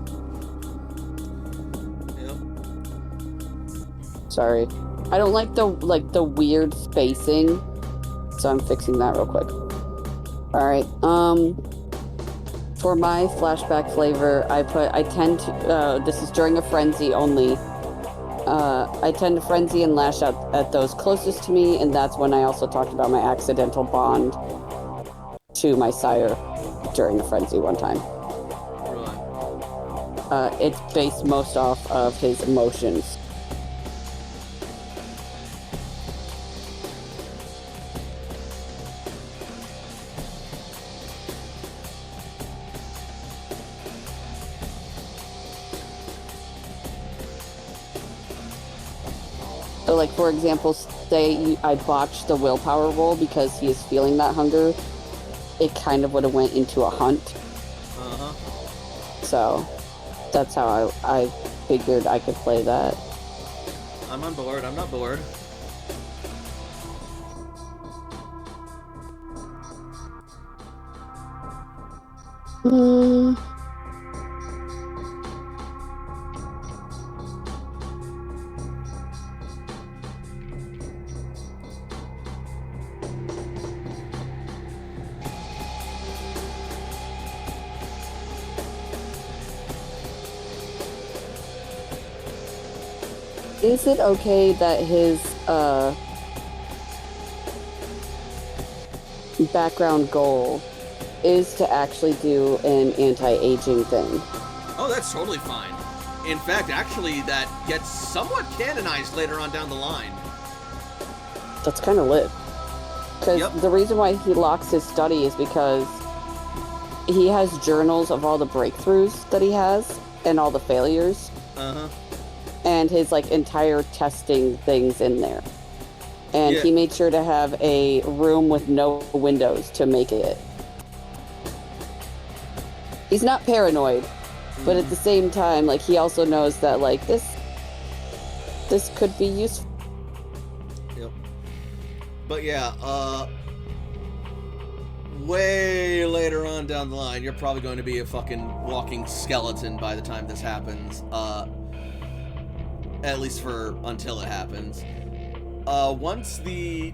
Yep. Sorry. I don't like the weird spacing, so I'm fixing that real quick. Alright, for my flashback flavor, I tend to, this is during a frenzy only. I tend to frenzy and lash out at those closest to me, and that's when I also talked about my accidental bond to my sire during a frenzy one time. Really? It's based most off of his emotions. So, like, for example, say I botched the willpower roll because he is feeling that hunger, it kind of would have went into a hunt. Uh-huh. So, that's how I figured I could play that. I'm on board. I'm not bored. Is it okay that his background goal is to actually do an anti-aging thing? Oh, that's totally fine. In fact, actually, that gets somewhat canonized later on down the line. That's kind of lit. Because the reason why he locks his study is because he has journals of all the breakthroughs that he has and all the failures. Uh-huh. And his, like, entire testing things in there. And he made sure to have a room with no windows to make it. He's not paranoid, but at the same time, like, he also knows that, like, this could be useful. Yep. But yeah, way later on down the line, you're probably going to be a fucking walking skeleton by the time this happens. At least until it happens. Once the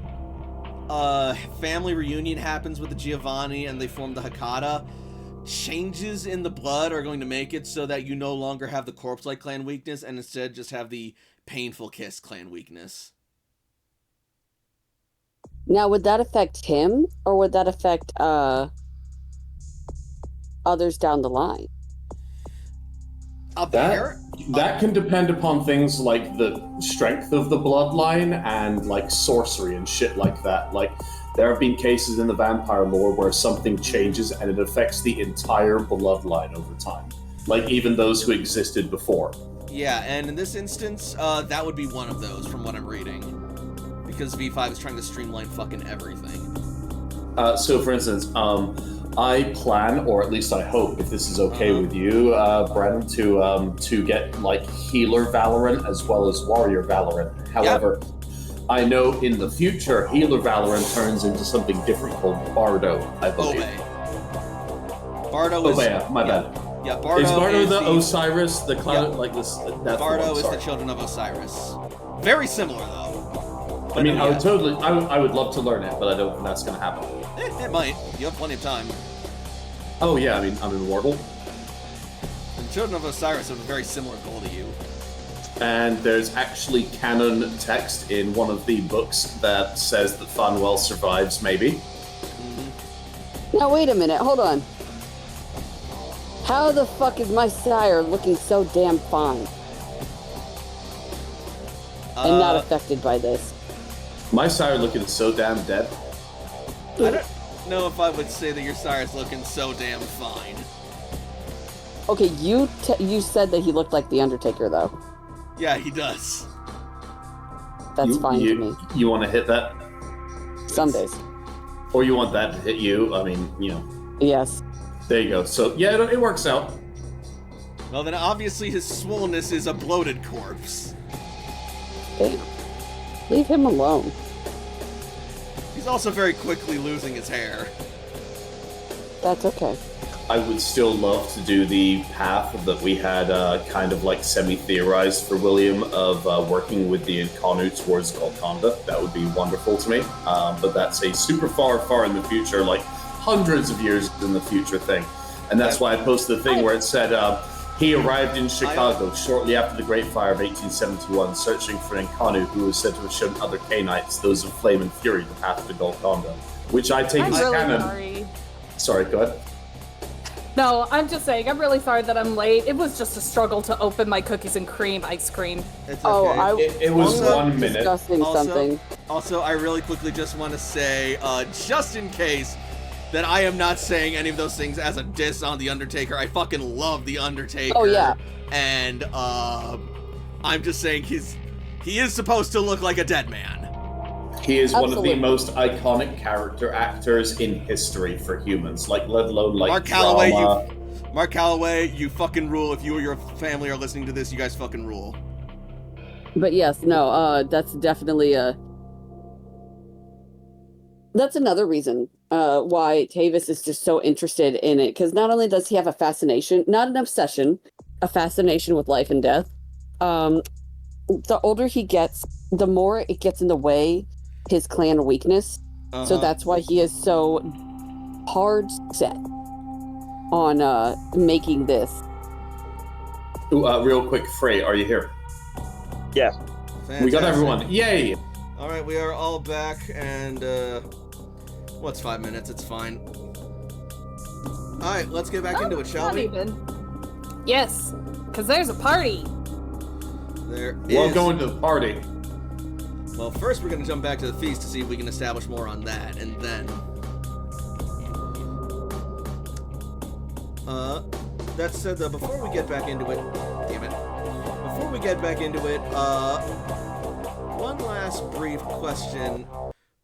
family reunion happens with the Giovanni and they form the Hakata, changes in the blood are going to make it so that you no longer have the corpse-like clan weakness and instead just have the painful kiss clan weakness. Now, would that affect him, or would that affect others down the line? That can depend upon things like the strength of the bloodline and like sorcery and shit like that. Like, there have been cases in the vampire lore where something changes and it affects the entire bloodline over time. Like, even those who existed before. Yeah, and in this instance, that would be one of those from what I'm reading. Because V5 is trying to streamline fucking everything. So, for instance, I plan, or at least I hope, if this is okay with you, Brennan, to get like healer Valorant as well as warrior Valorant. However, I know in the future healer Valorant turns into something different called Bardo, I believe. Bardo is... my bad. Yeah, Bardo is Bardo the the Osiris, the cloud, like this? That's Bardo is the children of Osiris. Very similar, though. But I mean, I would love to learn it, but I don't think that's going to happen. It might. You have plenty of time. Oh yeah, I mean, I'm immortal. The children of Osiris have a very similar goal to you. And there's actually canon text in one of the books that says that Fanwell survives, maybe. Mm-hmm. Now, wait a minute. Hold on. How the fuck is my sire looking so damn fine? And not affected by this? My sire looking so damn dead. I don't know if I would say that your sire's looking so damn fine. Okay, you said that he looked like the Undertaker, though. Yeah, he does. That's fine to me. You want to hit that? Some days. Or you want that to hit you? I mean, you know. Yes. There you go. So, yeah, it works out. Well, then obviously his swollenness is a bloated corpse. Damn. Leave him alone. He's also very quickly losing his hair. That's okay. I would still love to do the path that we had kind of like semi-theorized for William of working with the Incarnu towards Golconda. That would be wonderful to me. But that's a super far in the future, like hundreds of years in the future thing. And that's why I posted the thing where it said he arrived in Chicago shortly after the Great Fire of 1871, searching for Incarnu, who was said to have shown other Canaanites, those of Flame and Fury, the path to Golconda, which I take as canon. Sorry. Sorry, go ahead. No, I'm just saying, I'm really sorry that I'm late. It was just a struggle to open my cookies and cream ice cream. It's okay. It was 1 minute. Discussing something. Also, I really quickly just want to say, just in case, that I am not saying any of those things as a diss on The Undertaker. I fucking love The Undertaker. Oh, yeah. And, I'm just saying he is supposed to look like a dead man. He is Absolutely. one of the most iconic character actors in history for humans, like let alone like Mark Calloway, you fucking rule. If you or your family are listening to this, you guys fucking rule. But yes, no, that's definitely that's another reason why Tavis is just so interested in it, because not only does he have a fascination, not an obsession, a fascination with life and death. The older he gets, the more it gets in the way his clan weakness. So that's why he is so hard set on making this. Ooh, real quick, Frey, are you here? Yes. Fantastic. We got everyone. Yay! All right, we are all back, and what's 5 minutes? It's fine. All right, let's get back into it, shall Not we? even. Yes, because there's a party. There We're is. going to the party. Well, first we're gonna jump back to the feast to see if we can establish more on that, and then... That said, though, before we get back into it... Damn it. Before we get back into it, one last brief question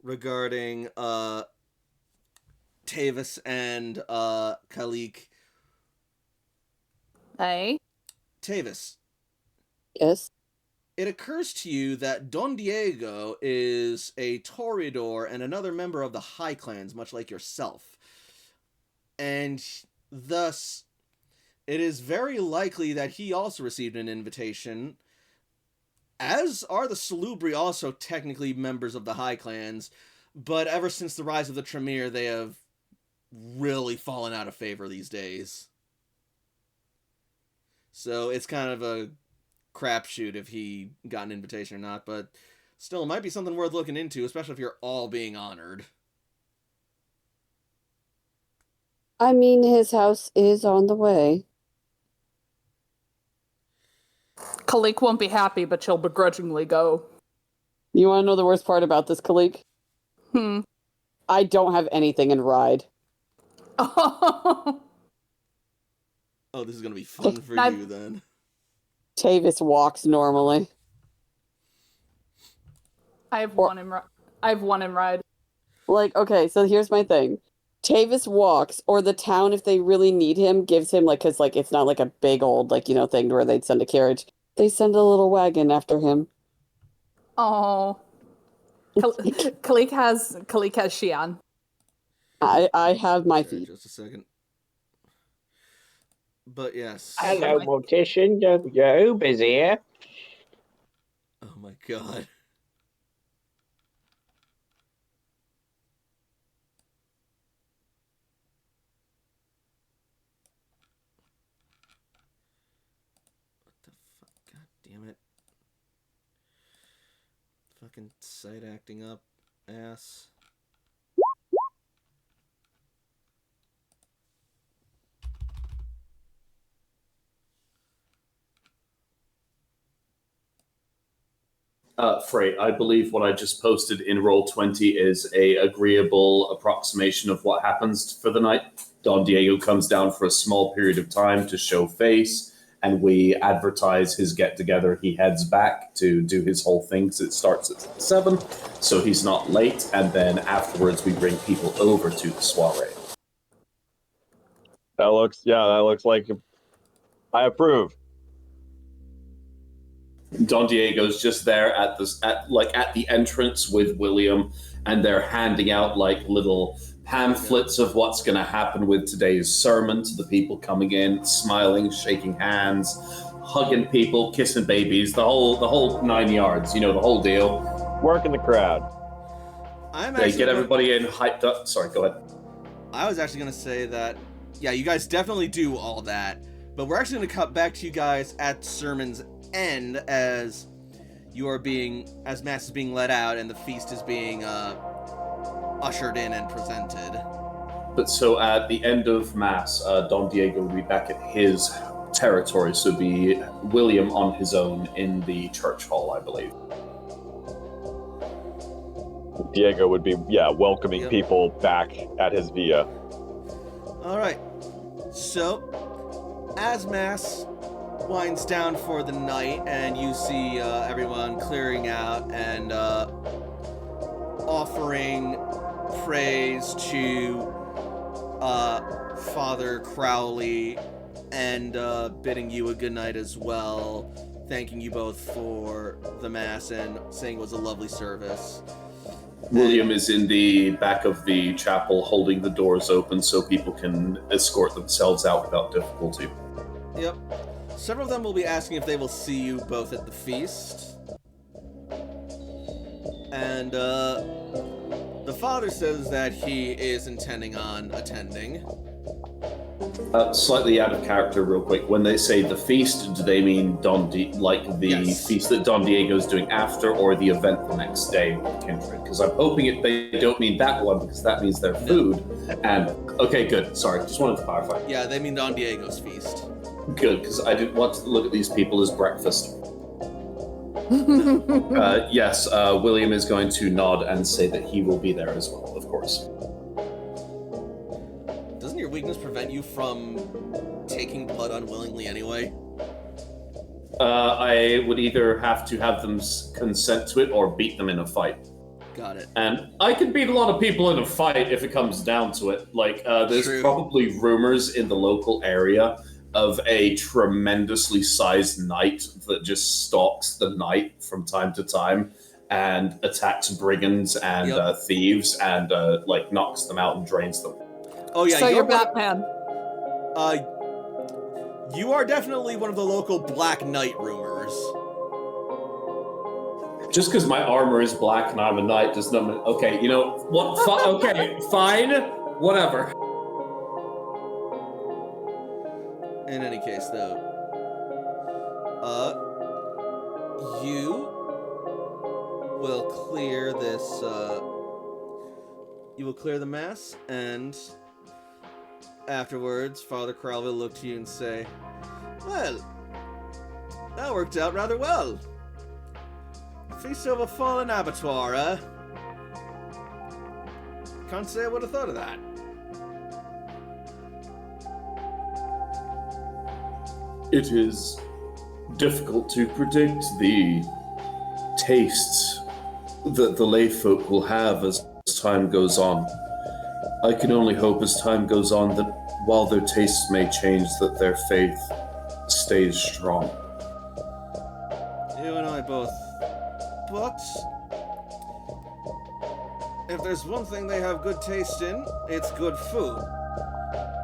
regarding, Tavis and, Kalik. Hey? Tavis, Yes. it occurs to you that Don Diego is a Toreador and another member of the High Clans, much like yourself. And thus, it is very likely that he also received an invitation, as are the Salubri also technically members of the High Clans, but ever since the rise of the Tremere, they have really fallen out of favor these days. So it's kind of a crapshoot if he got an invitation or not, but still, it might be something worth looking into, especially if you're all being honored. I mean, his house is on the way. Kalik won't be happy, but she'll begrudgingly go. You want to know the worst part about this, Kalik? I don't have anything in ride. Oh, this is gonna be fun for you then. Tavis walks normally. I have one in ride. Like, okay, so here's my thing. Tavis walks, or the town, if they really need him, gives him, like, because, like, it's not like a big old, like, thing where they'd send a carriage. They send a little wagon after him. Oh. Kalik has Xi'an. I have my Sorry, feet. just a second. But yes. Hello, Mortician. Your Uber's here. Oh my god. What the fuck? God damn it. Fucking site acting up, ass. Frey, I believe what I just posted in Roll20 is a agreeable approximation of what happens for the night. Don Diego comes down for a small period of time to show face, and we advertise his get-together. He heads back to do his whole thing, because it starts at 7, so he's not late, and then afterwards we bring people over to the soiree. That looks like I approve. Don Diego's just there at the entrance with William, and they're handing out like little pamphlets of what's going to happen with today's sermon to the people coming in, smiling, shaking hands, hugging people, kissing babies, the whole 9 yards, the whole deal. Working the crowd. They get everybody in hyped up. Sorry, go ahead. I was actually going to say that, yeah, you guys definitely do all that, but we're actually going to cut back to you guys at sermon's end as Mass is being let out and the feast is being ushered in and presented. But so at the end of Mass, Don Diego will be back at his territory, so it'll be William on his own in the church hall, I believe. Diego would be, welcoming people back at his villa. All right. So, as Mass winds down for the night and you see everyone clearing out and offering praise to Father Crowley and bidding you a good night as well, thanking you both for the Mass and saying it was a lovely service. William is in the back of the chapel holding the doors open so people can escort themselves out without difficulty. Yep. Several of them will be asking if they will see you both at the feast. And the father says that he is intending on attending. Slightly out of character real quick. When they say the feast, do they mean Yes. feast that Don Diego's doing after, or the event the next day with Kindred? Because I'm hoping they don't mean that one, because that means their food. And okay, good. Sorry, just wanted to clarify. Yeah, they mean Don Diego's feast. Good, because I didn't want to look at these people as breakfast. Yes, William is going to nod and say that he will be there as well, of course. Doesn't your weakness prevent you from taking blood unwillingly anyway? I would either have to have them consent to it or beat them in a fight. Got it. And I can beat a lot of people in a fight if it comes down to it. Like, there's True. probably rumors in the local area of a tremendously sized knight that just stalks the night from time to time and attacks brigands and thieves and like knocks them out and drains them. Oh yeah, So you're Batman. You are definitely one of the local Black Knight rumors. Just because my armor is black and I'm a knight does not mean... Okay, you know what? Okay, fine. Whatever. In any case, though, you will clear this, you will clear the mass, and afterwards, Father Corral will look to you and say, well, that worked out rather well. Feast of a fallen abattoir, eh? Can't say I would have thought of that. It is difficult to predict the tastes that the lay folk will have as time goes on. I can only hope as time goes on that while their tastes may change, that their faith stays strong. You and I both. But if there's one thing they have good taste in, it's good food.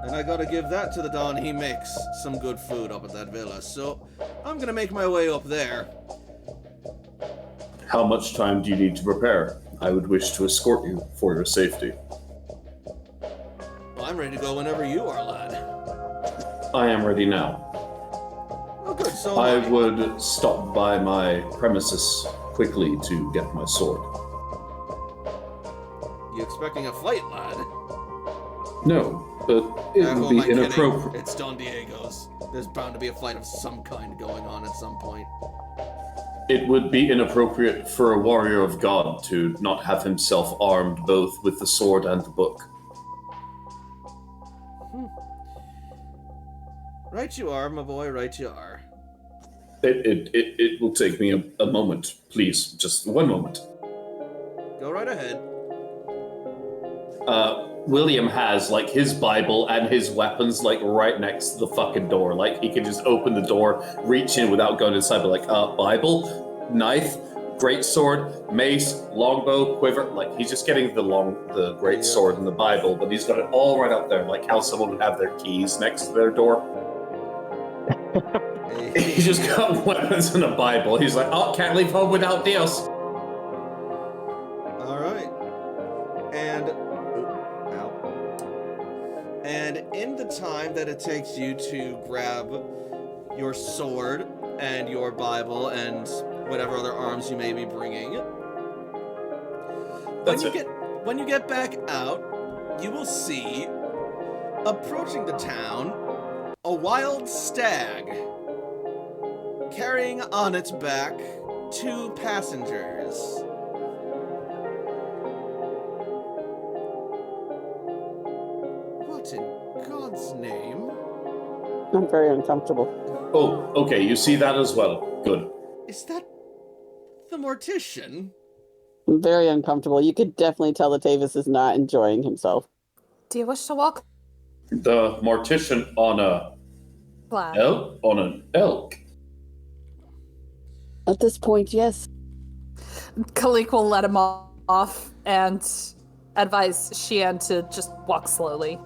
And I gotta give that to the Don. He makes some good food up at that villa. So I'm gonna make my way up there. How much time do you need to prepare? I would wish to escort you for your safety. Well, I'm ready to go whenever you are, lad. I am ready now. Oh, good. So I would stop by my premises quickly to get my sword. You expecting a fight, lad? No, but it Who would am be I kidding? inappropriate. It's Don Diego's. There's bound to be a fight of some kind going on at some point. It would be inappropriate for a warrior of God to not have himself armed both with the sword and the book. Right you are, my boy, right you are. It will take me a moment, please, just one moment. Go right ahead. William has, like, his Bible and his weapons, like, right next to the fucking door. Like, he can just open the door, reach in without going inside, but like, Bible, knife, greatsword, mace, longbow, quiver. Like, he's just getting the great sword and the Bible, but he's got it all right up there, like how someone would have their keys next to their door. He's just got weapons and a Bible. He's like, oh, can't leave home without this. All right. And in the time that it takes you to grab your sword and your Bible and whatever other arms you may be bringing, when you get back out, you will see, approaching the town, a wild stag, carrying on its back 2 passengers. What in God's name? I'm very uncomfortable. Oh, okay, you see that as well. Good. Is that the mortician? I'm very uncomfortable. You could definitely tell that Tavis is not enjoying himself. Do you wish to walk? The mortician on an elk. At this point, yes. Khalik will let him off and advise Shian to just walk slowly.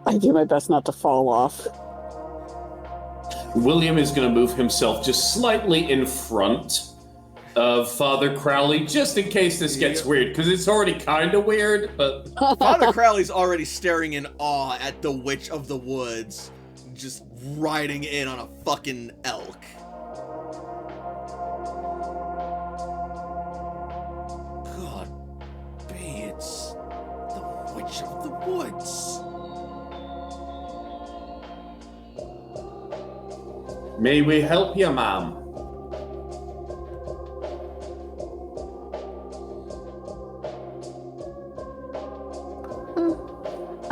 I do my best not to fall off. William is going to move himself just slightly in front of Father Crowley, just in case this gets weird, because it's already kind of weird, but... Father Crowley's already staring in awe at the Witch of the Woods, just riding in on a fucking elk. God be it's the Witch of the Woods. May we help you, ma'am?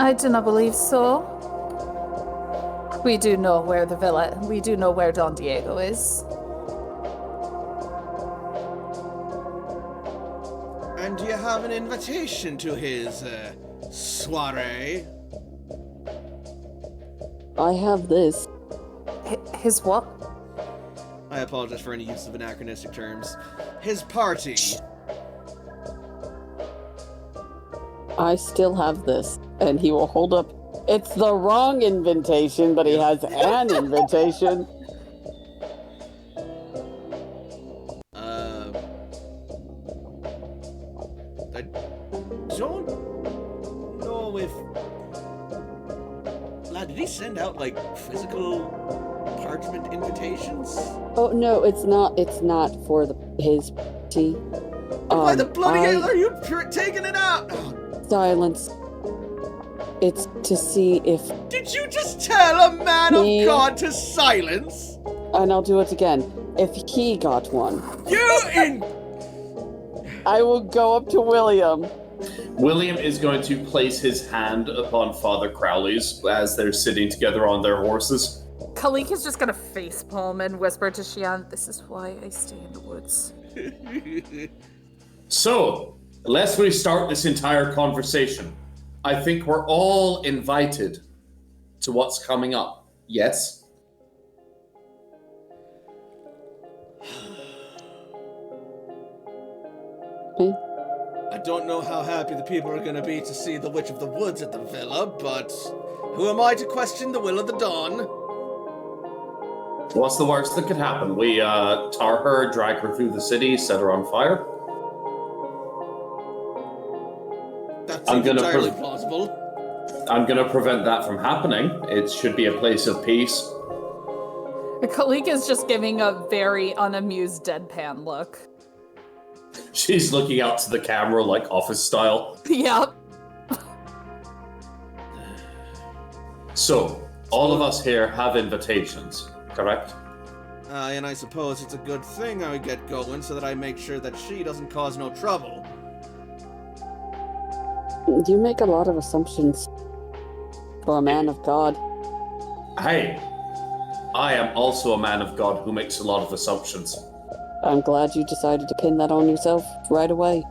I do not believe so. We do know where Don Diego is. And do you have an invitation to his soiree? I have this. His what? I apologize for any use of anachronistic terms. His party. I still have this. And he will hold up. It's the wrong invitation, but he has an invitation. I don't know if... Lad, did he send out, like, physical parchment invitations? Oh, no, it's not for his party. Why the bloody hell are you taking it out? Silence. It's to see if... Did you just tell a man of God to silence? And I'll do it again. If he got one. I will go up to William. William is going to place his hand upon Father Crowley's as they're sitting together on their horses. Kalik is just gonna facepalm and whisper to Shian, "This is why I stay in the woods." So, lest we start this entire conversation, I think we're all invited to what's coming up. Yes? Me? I don't know how happy the people are going to be to see the Witch of the Woods at the villa, but who am I to question the will of the dawn? What's the worst that could happen? We tar her, drag her through the city, set her on fire? That seems entirely plausible. I'm going to prevent that from happening. It should be a place of peace. Kalik is just giving a very unamused deadpan look. She's looking out to the camera like Office style. Yep. So, all of us here have invitations, correct? And I suppose it's a good thing I get going so that I make sure that she doesn't cause no trouble. You make a lot of assumptions for a man of God. Hey, I am also a man of God who makes a lot of assumptions. I'm glad you decided to pin that on yourself right away.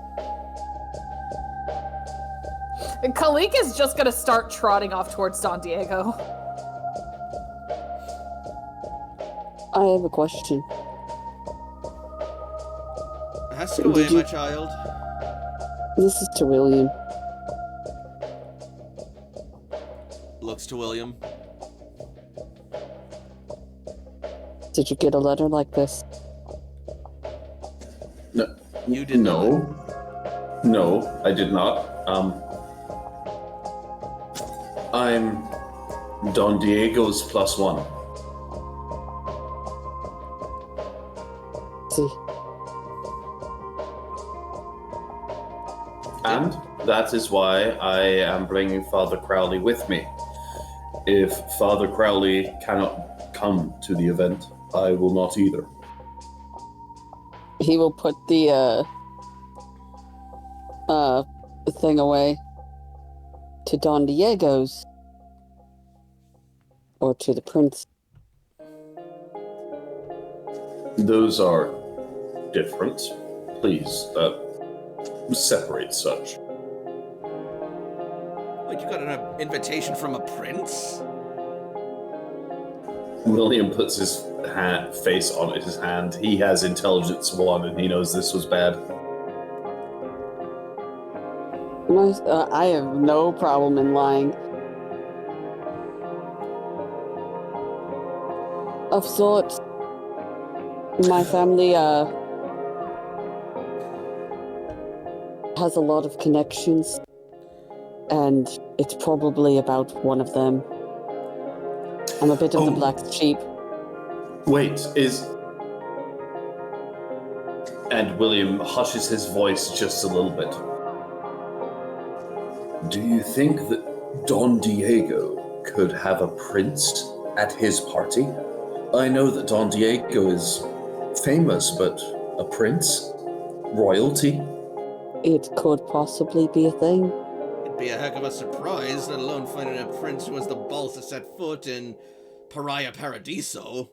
Kalik is just gonna start trotting off towards Don Diego. I have a question. Ask away, my child. This is to William. Looks to William. Did you get a letter like this? No. You did not. No, I did not. I'm Don Diego's +1. See. And that is why I am bringing Father Crowley with me. If Father Crowley cannot come to the event, I will not either. He will put the thing away. To Don Diego's. Or to the prince. Those are different. Please, separate such. Wait, you got an invitation from a prince? William puts his face on his hand. He has intelligence 1 and he knows this was bad. I have no problem in lying. Of sorts. My family, has a lot of connections. And it's probably about one of them. I'm a bit of the black sheep. Wait, And William hushes his voice just a little bit. Do you think that Don Diego could have a prince at his party? I know that Don Diego is famous, but a prince? Royalty? It could possibly be a thing. be a heck of a surprise, let alone finding a prince who has the balls to set foot in Pariah Paradiso.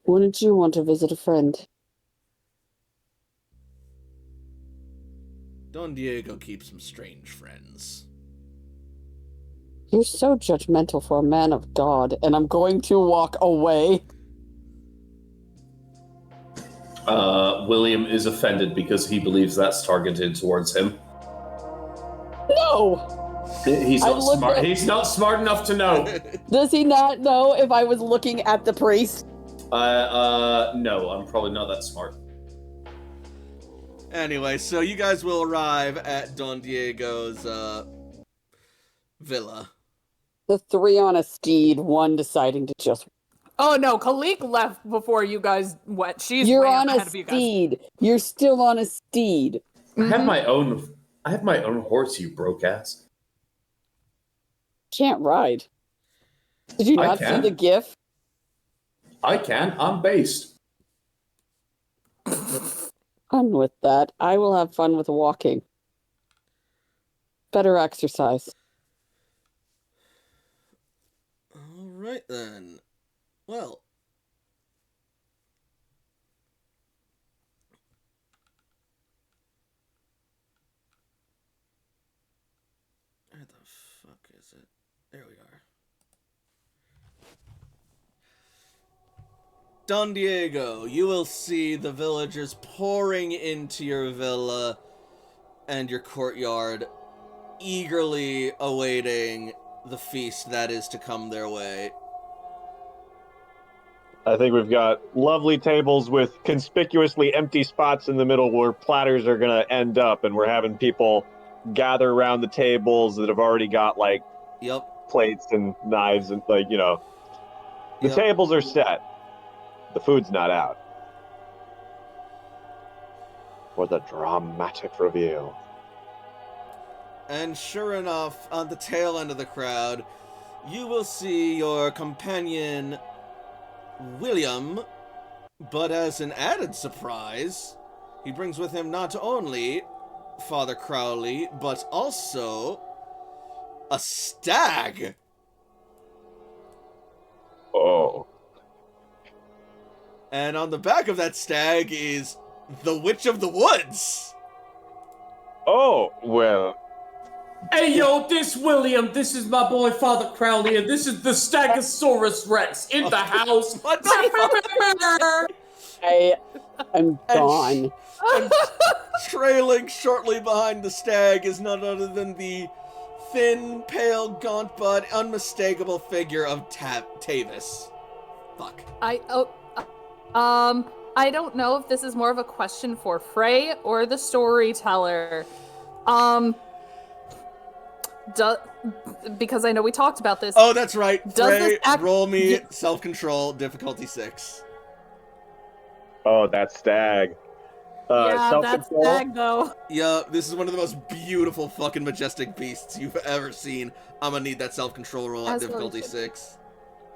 Wouldn't you want to visit a friend? Don Diego keeps some strange friends. You're so judgmental for a man of God, and I'm going to walk away. William is offended because he believes that's targeted towards him. No! He's I not looked smart. at- He's not smart enough to know. Does he not know if I was looking at the priest? No, I'm probably not that smart. Anyway, so you guys will arrive at Don Diego's, villa. The 3 on a steed, one deciding to just... Oh no, Kalik left before you guys went. She's You're way on up a ahead of you guys. steed. You're still on a steed. I have my own horse, you broke ass. Can't ride. Did you I not see can. the gif? I can. I'm based. I'm with that. I will have fun with walking. Better exercise. Alright then. Well. Where the fuck is it? There we are. Don Diego, you will see the villagers pouring into your villa and your courtyard, eagerly awaiting the feast that is to come their way. I think we've got lovely tables with conspicuously empty spots in the middle where platters are going to end up, and we're having people gather around the tables that have already got, like, Yep. plates and knives and, like, you know. The Yep. tables are set. The food's not out. For the dramatic reveal. And sure enough, on the tail end of the crowd, you will see your companion, William, but as an added surprise, he brings with him not only Father Crowley, but also a stag. Oh. And on the back of that stag is the Witch of the Woods. Oh, well. Hey, yo, this William. This is my boy, Father Crowley, and this is the Stegosaurus Rex in the house. What the I'm gone. And trailing shortly behind the stag is none other than the thin, pale, gaunt, but unmistakable figure of Tavis. Fuck. I don't know if this is more of a question for Frey or the storyteller. Because I know we talked about this. Oh, that's right. Does Frey, this roll me self-control, difficulty 6. Oh, that stag. Yeah, that's self-control. stag though. Yeah, this is one of the most beautiful fucking majestic beasts you've ever seen. I'm gonna need that self-control roll at As well difficulty you should. 6.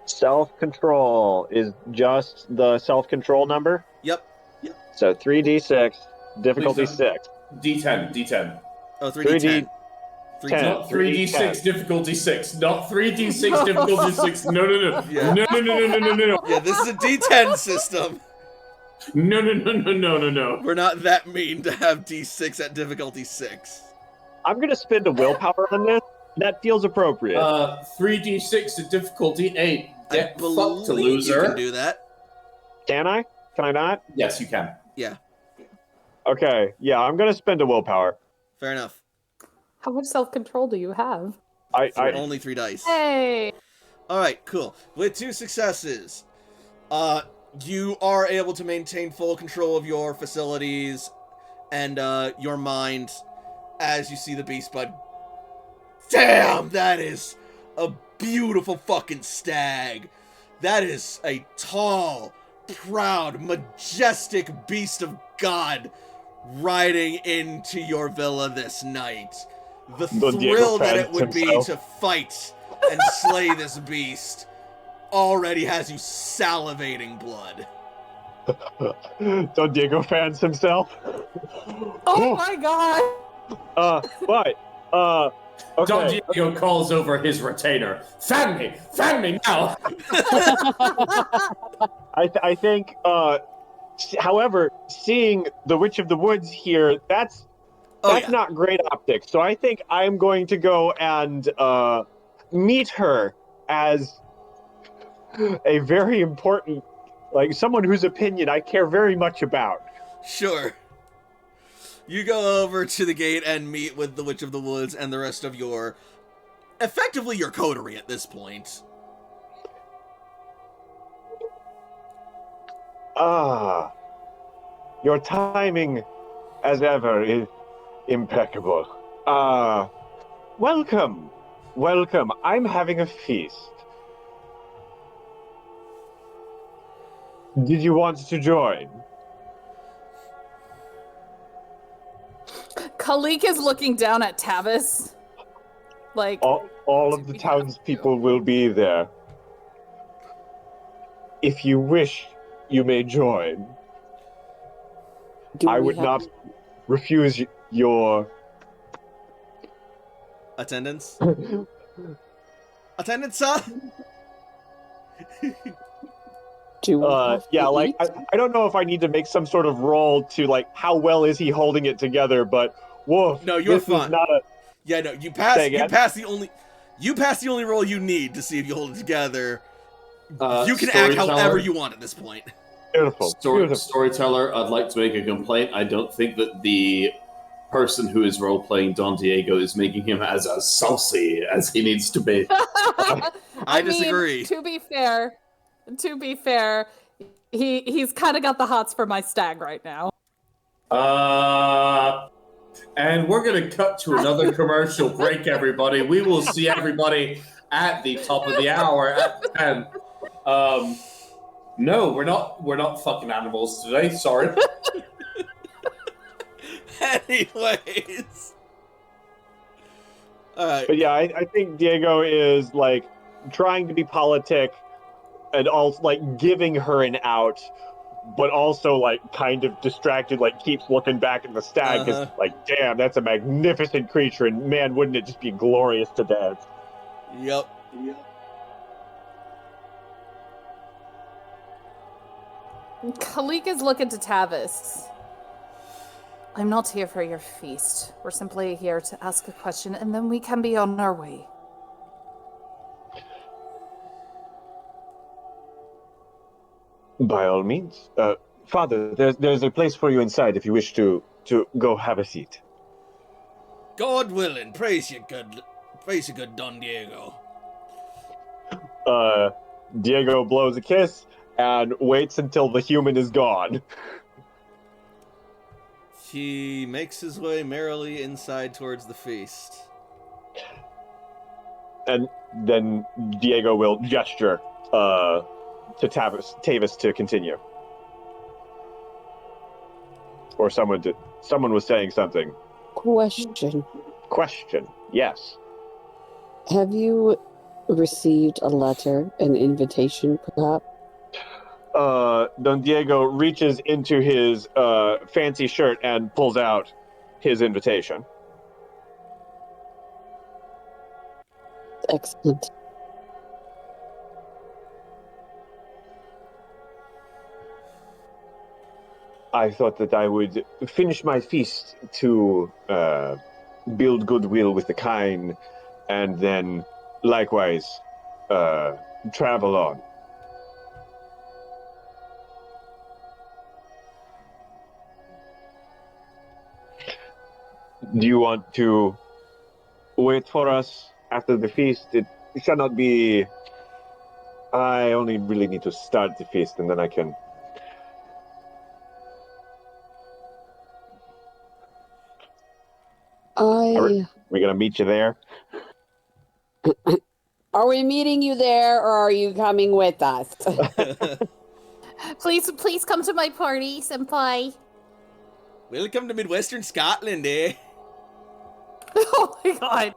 Self-control is just the self-control number. Yep. So 3d6, difficulty Please 6. D10. Oh, 3d10. 10. Not 3d6 difficulty 6. Not 3d6 difficulty 6. No. Yeah. No. Yeah, this is a d10 system. No. We're not that mean to have d6 at difficulty 6. I'm going to spend a willpower on this. That feels appropriate. 3d6 to difficulty 8. I Get fucked, believe loser. you can do that. Can I? Can I not? Yes, you can. Yeah, Okay, yeah, I'm going to spend a willpower. fair enough. How much self-control do you have? I Only 3 dice. Hey! Alright, cool. With 2 successes, you are able to maintain full control of your facilities and your mind as you see the beast, but damn, that is a beautiful fucking stag. That is a tall, proud, majestic beast of God riding into your villa this night. The Don Diego thrill that it fans would be himself. to fight and slay this beast already has you salivating blood. Don Diego fans himself. Oh my god! But Don okay. Diego calls over his retainer. Fan me now. I think. However, seeing the Witch of the Woods here, that's not great optics. So I think I'm going to go and meet her as a very important, like someone whose opinion I care very much about. Sure. You go over to the gate and meet with the Witch of the Woods and the rest of your, effectively your coterie at this point. Ah, your timing, as ever, is impeccable. Welcome. Welcome. I'm having a feast. Did you want to join? Kalik is looking down at Tavis. Like, All of the townspeople will be there. If you wish, you may join. I would not refuse your attendance. Attendance, sir. Yeah, like I don't know if I need to make some sort of roll to like how well is he holding it together, but woof. No, you're this fine. Is not a... Yeah, no, you pass the only roll you need to see if you hold it together. You can act however you want at this point. Beautiful. Storyteller, I'd like to make a complaint. I don't think that the person who is role-playing Don Diego is making him as saucy as he needs to be. I disagree. Mean, to be fair, he's kind of got the hots for my stag right now. And we're going to cut to another commercial break, everybody. We will see everybody at the top of the hour at 10. No, we're not fucking animals today. Sorry. Anyways. But yeah, I think Diego is like trying to be politic and also like giving her an out, but also like kind of distracted, like keeps looking back at the stag because like, damn, that's a magnificent creature, and man, wouldn't it just be glorious to dance? Yep. Kalik is looking to Tavis. I'm not here for your feast. We're simply here to ask a question, and then we can be on our way. By all means. Father, there's a place for you inside if you wish to go have a seat. God willing, praise you good Don Diego. Diego blows a kiss and waits until the human is gone. He makes his way merrily inside towards the feast. And then Diego will gesture to Tavis to continue. Or someone was saying something. Question, yes. Have you received a letter, an invitation, perhaps? Don Diego reaches into his fancy shirt and pulls out his invitation. Excellent. I thought that I would finish my feast to build goodwill with the kind, and then likewise travel on. Do you want to wait for us after the feast? It shall not be... I only really need to start the feast, and then I can... Are we going to meet you there? Are we meeting you there, or are you coming with us? Please come to my party, senpai. Welcome to Midwestern Scotland, eh? Oh my god.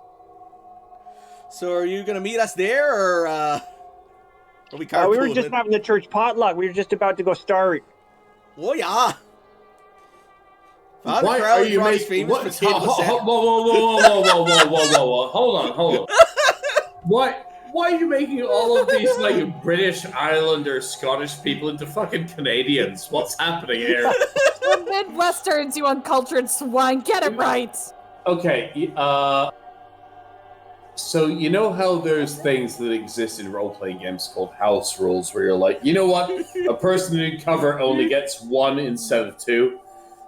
So are you gonna meet us there, or are we carpooling? We were just having the church potluck. We were just about to go start. Oh yeah. The Why crowd are you brought his making famous what? potato salad. Whoa! Hold on. Why are you making all of these like British, Islander, Scottish people into fucking Canadians? What's happening here? We're Midwesterns, you uncultured swine. Get it right. Okay, so you know how there's things that exist in role-playing games called house rules, where you're like, you know what, a person in cover only gets 1 instead of 2.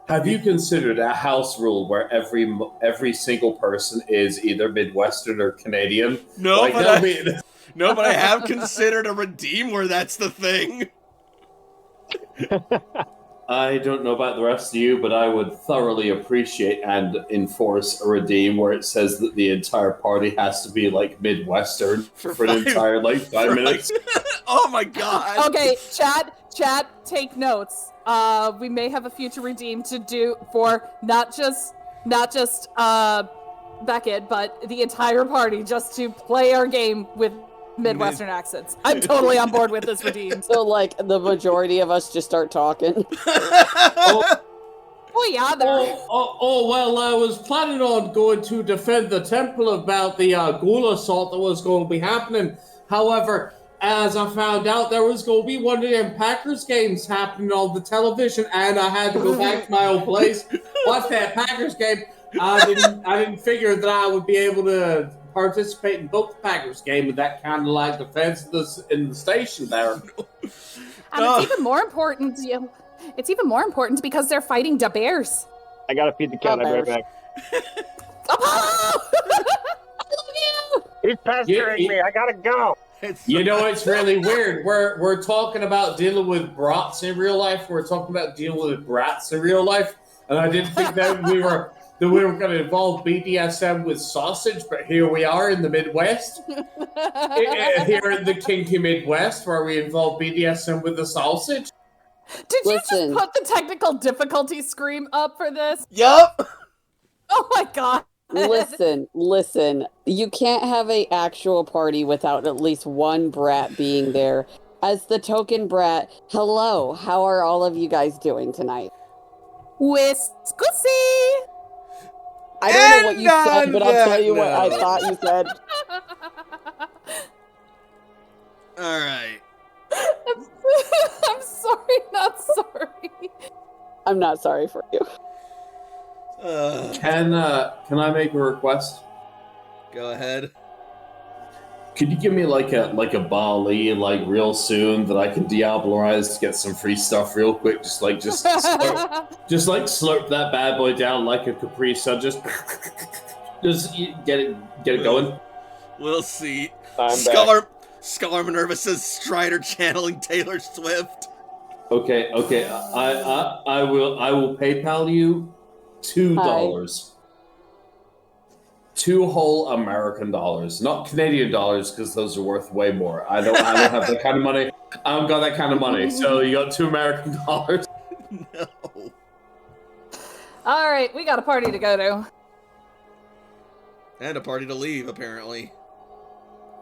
Have you considered a house rule where every single person is either Midwestern or Canadian? No, Like, but that'll I, be- no, but I have considered a redeem where that's the thing. I don't know about the rest of you, but I would thoroughly appreciate and enforce a redeem where it says that the entire party has to be like Midwestern for an entire like 5 minutes. Oh my god. Okay, chat, take notes. We may have a future redeem to do for not just Beckett, but the entire party, just to play our game with Midwestern accents. I'm totally on board with this redeem. So, like, the majority of us just start talking. Oh yeah, Well, I was planning on going to defend the temple about the ghoul assault that was going to be happening. However, as I found out, there was going to be one of them Packers games happening on the television, and I had to go back to my old place, watch that Packers game. I didn't figure that I would be able to participate in both the Packers game with that kind of like defense in the station there. and it's even more important. It's even more important because they're fighting the bears. I gotta feed the cat. I'll be right back. Apollo! I love you. He's pestering me. I gotta go. You know, it's really weird. We're talking about dealing with brats in real life. We're talking about dealing with brats in real life, and I didn't think that we were going to involve BDSM with sausage, but here we are in the Midwest. Here in the kinky Midwest, where we involve BDSM with the sausage. Did you just put the technical difficulty scream up for this? Yup. Oh my god. Listen. You can't have a actual party without at least one brat being there. As the token brat, hello, how are all of you guys doing tonight? Whiskussy! I don't know what you said, but I'll tell you what I thought you said. Alright. I'm sorry, not sorry. I'm not sorry for you. Can I make a request? Go ahead. Could you give me like a Bali like real soon that I can Diablerize to get some free stuff real quick? Just slurp that bad boy down like a Capri Sun. Just get it going. We'll see. Scholar Minerva says Strider channeling Taylor Swift. Okay. I will PayPal you $2. 2 whole American dollars, not Canadian dollars, because those are worth way more. I don't have that kind of money. I don't got that kind of money. So you got 2 American dollars. No. All right, we got a party to go to. And a party to leave, apparently.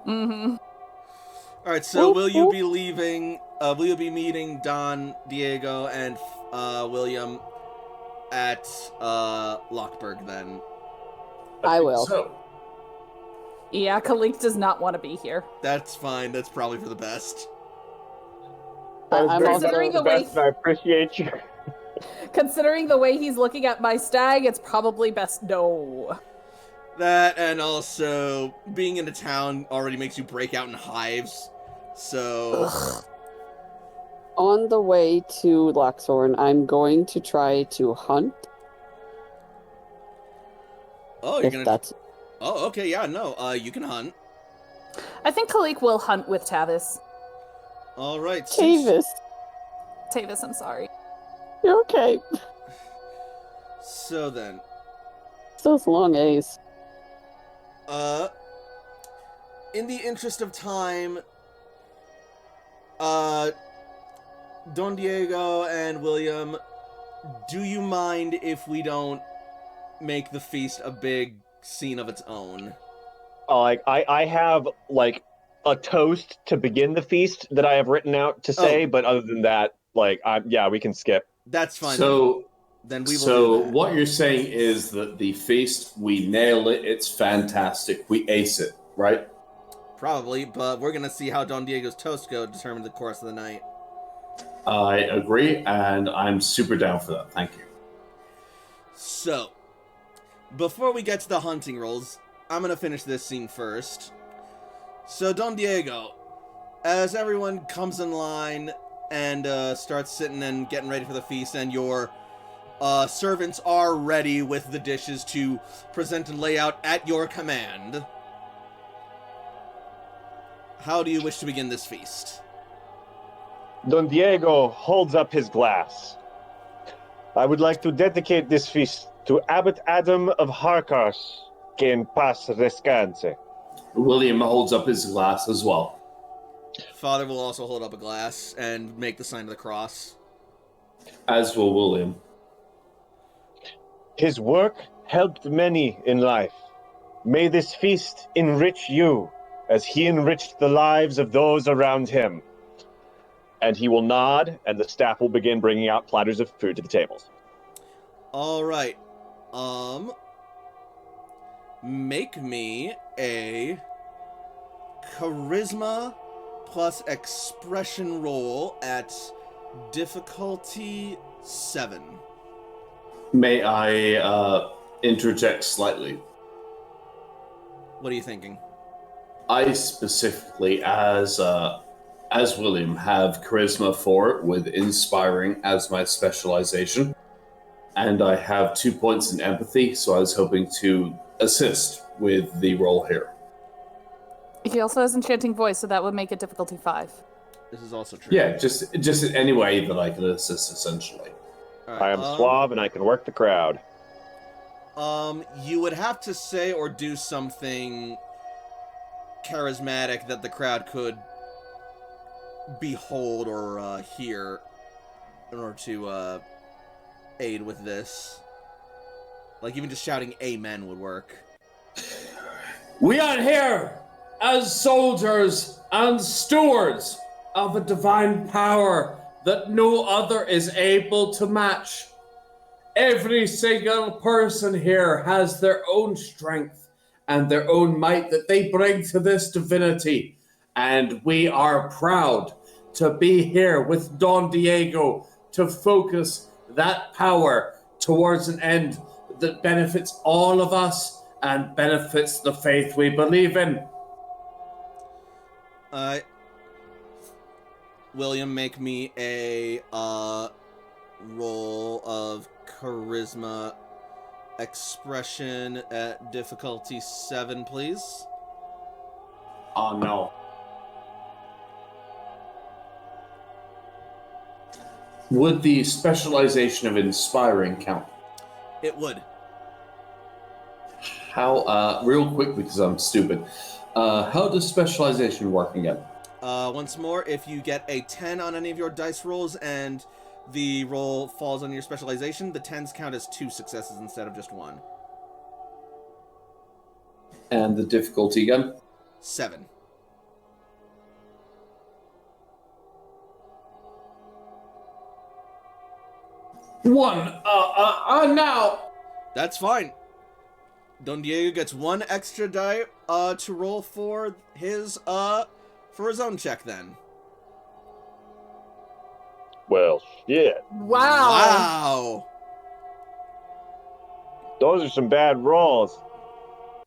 Mm-hmm. All right, so will you be leaving? Will you be meeting Don, Diego, and William at Lockberg then? I will. So, Yeah, Khalik does not want to be here. That's fine. That's probably for the best. I'm also Considering the the way- best, and I appreciate you. Considering the way he's looking at my stag, it's probably best no. That, and also being in a town already makes you break out in hives. So on the way to Loxhorn, I'm going to try to hunt. oh, you're If gonna. that's Oh, okay, yeah, no. You can hunt. I think Khalik will hunt with Tavis. All right. Tavis. Tavis, I'm sorry. You're okay. So then, Those long A's. in the interest of time, Don Diego and William, do you mind if we don't make the feast a big scene of its own? Like I have like a toast to begin the feast that I have written out to say, but other than that, like we can skip. That's fine. So then we will So do that. what you're saying is that the feast, we nail it, it's fantastic, we ace it, right? Probably, but we're going to see how Don Diego's toast go to determine the course of the night. I agree, and I'm super down for that. Thank you. So, before we get to the hunting rolls, I'm going to finish this scene first. So, Don Diego, as everyone comes in line and starts sitting and getting ready for the feast, and your servants are ready with the dishes to present and lay out at your command, how do you wish to begin this feast? Don Diego holds up his glass. I would like to dedicate this feast to Abbot Adam of Harkars, que en paz descanse. William holds up his glass as well. Father will also hold up a glass and make the sign of the cross. As will William. His work helped many in life. May this feast enrich you as he enriched the lives of those around him. And he will nod, and the staff will begin bringing out platters of food to the tables. All right. Make me a charisma plus expression roll at difficulty 7. May I interject slightly? What are you thinking? I specifically, as William, have charisma 4 with inspiring as my specialization, and I have 2 points in empathy, so I was hoping to assist with the role here. He also has enchanting voice, so that would make it difficulty 5. This is also true. Yeah, just in any way that I can assist, essentially. All right, I am suave, and I can work the crowd. You would have to say or do something charismatic that the crowd could behold or hear in order to aid with this. Like, even just shouting amen would work. We are here as soldiers and stewards of a divine power that no other is able to match. Every single person here has their own strength and their own might that they bring to this divinity. And we are proud to be here with Don Diego to focus that power towards an end that benefits all of us and benefits the faith we believe in. William, make me a roll of charisma expression at difficulty 7, please. Oh no. Would the specialization of inspiring count? It would. How, real quick because I'm stupid, how does specialization work again? Once more, if you get a 10 on any of your dice rolls and the roll falls on your specialization, the 10s count as 2 successes instead of just 1. And the difficulty again? 7. One, now. That's fine. Don Diego gets 1 extra die to roll for his own check then. Well, shit. Wow. Wow. Those are some bad rolls.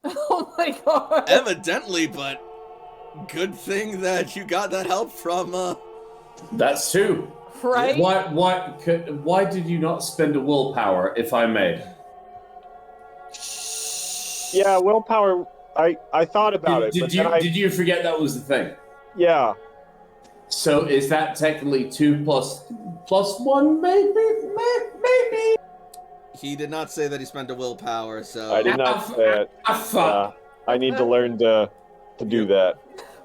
Oh my god. Evidently, but good thing that you got that help from That's 2. Right? Why did you not spend a willpower, if I may? Yeah, willpower, I thought about it. Did you forget that was the thing? Yeah. So is that technically 2 plus 1, maybe? he did not say that he spent a willpower, so I did not say it. Fuck. I need to learn to do that.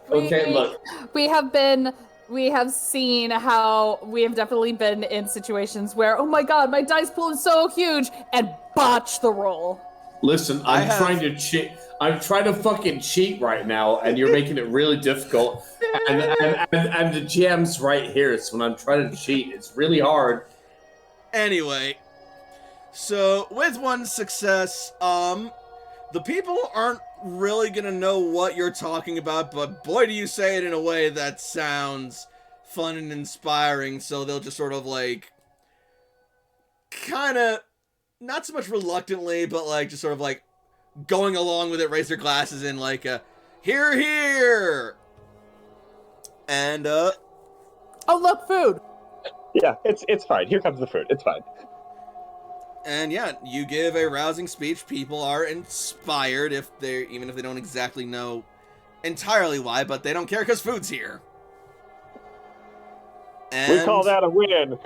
Okay, look. We have seen how we have definitely been in situations where, oh my god, my dice pool is so huge, and botch the roll. Listen, I'm trying to cheat. I'm trying to fucking cheat right now, and you're making it really difficult. And the GM's right here, so when I'm trying to cheat, it's really hard. Anyway, So, with one success, the people aren't really gonna know what you're talking about, but boy do you say it in a way that sounds fun and inspiring, so they'll just sort of, like, kinda, not so much reluctantly, but, like, just sort of, like, going along with it, raise their glasses in, like, here, here! And, Oh, look, food! Yeah, it's fine. Here comes the food. It's fine. And yeah, you give a rousing speech. People are inspired even if they don't exactly know entirely why, but they don't care because food's here. And We call that a win.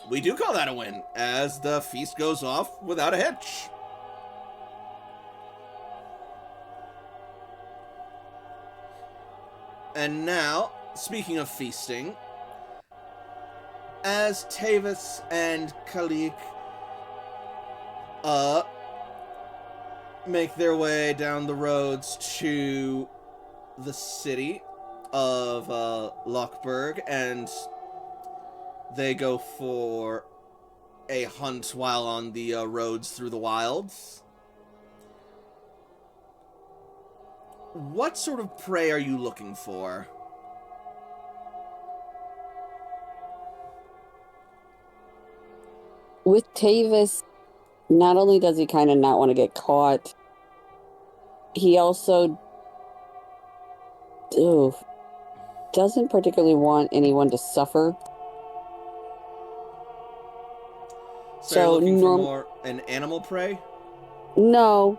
we do call that a win, as the feast goes off without a hitch. And now, speaking of feasting, as Tavis and Kalik make their way down the roads to the city of Lockburg, and they go for a hunt while on the roads through the wilds. What sort of prey are you looking for? With Tavis, not only does he kind of not want to get caught, he also doesn't particularly want anyone to suffer. So you're looking for more an animal prey? No,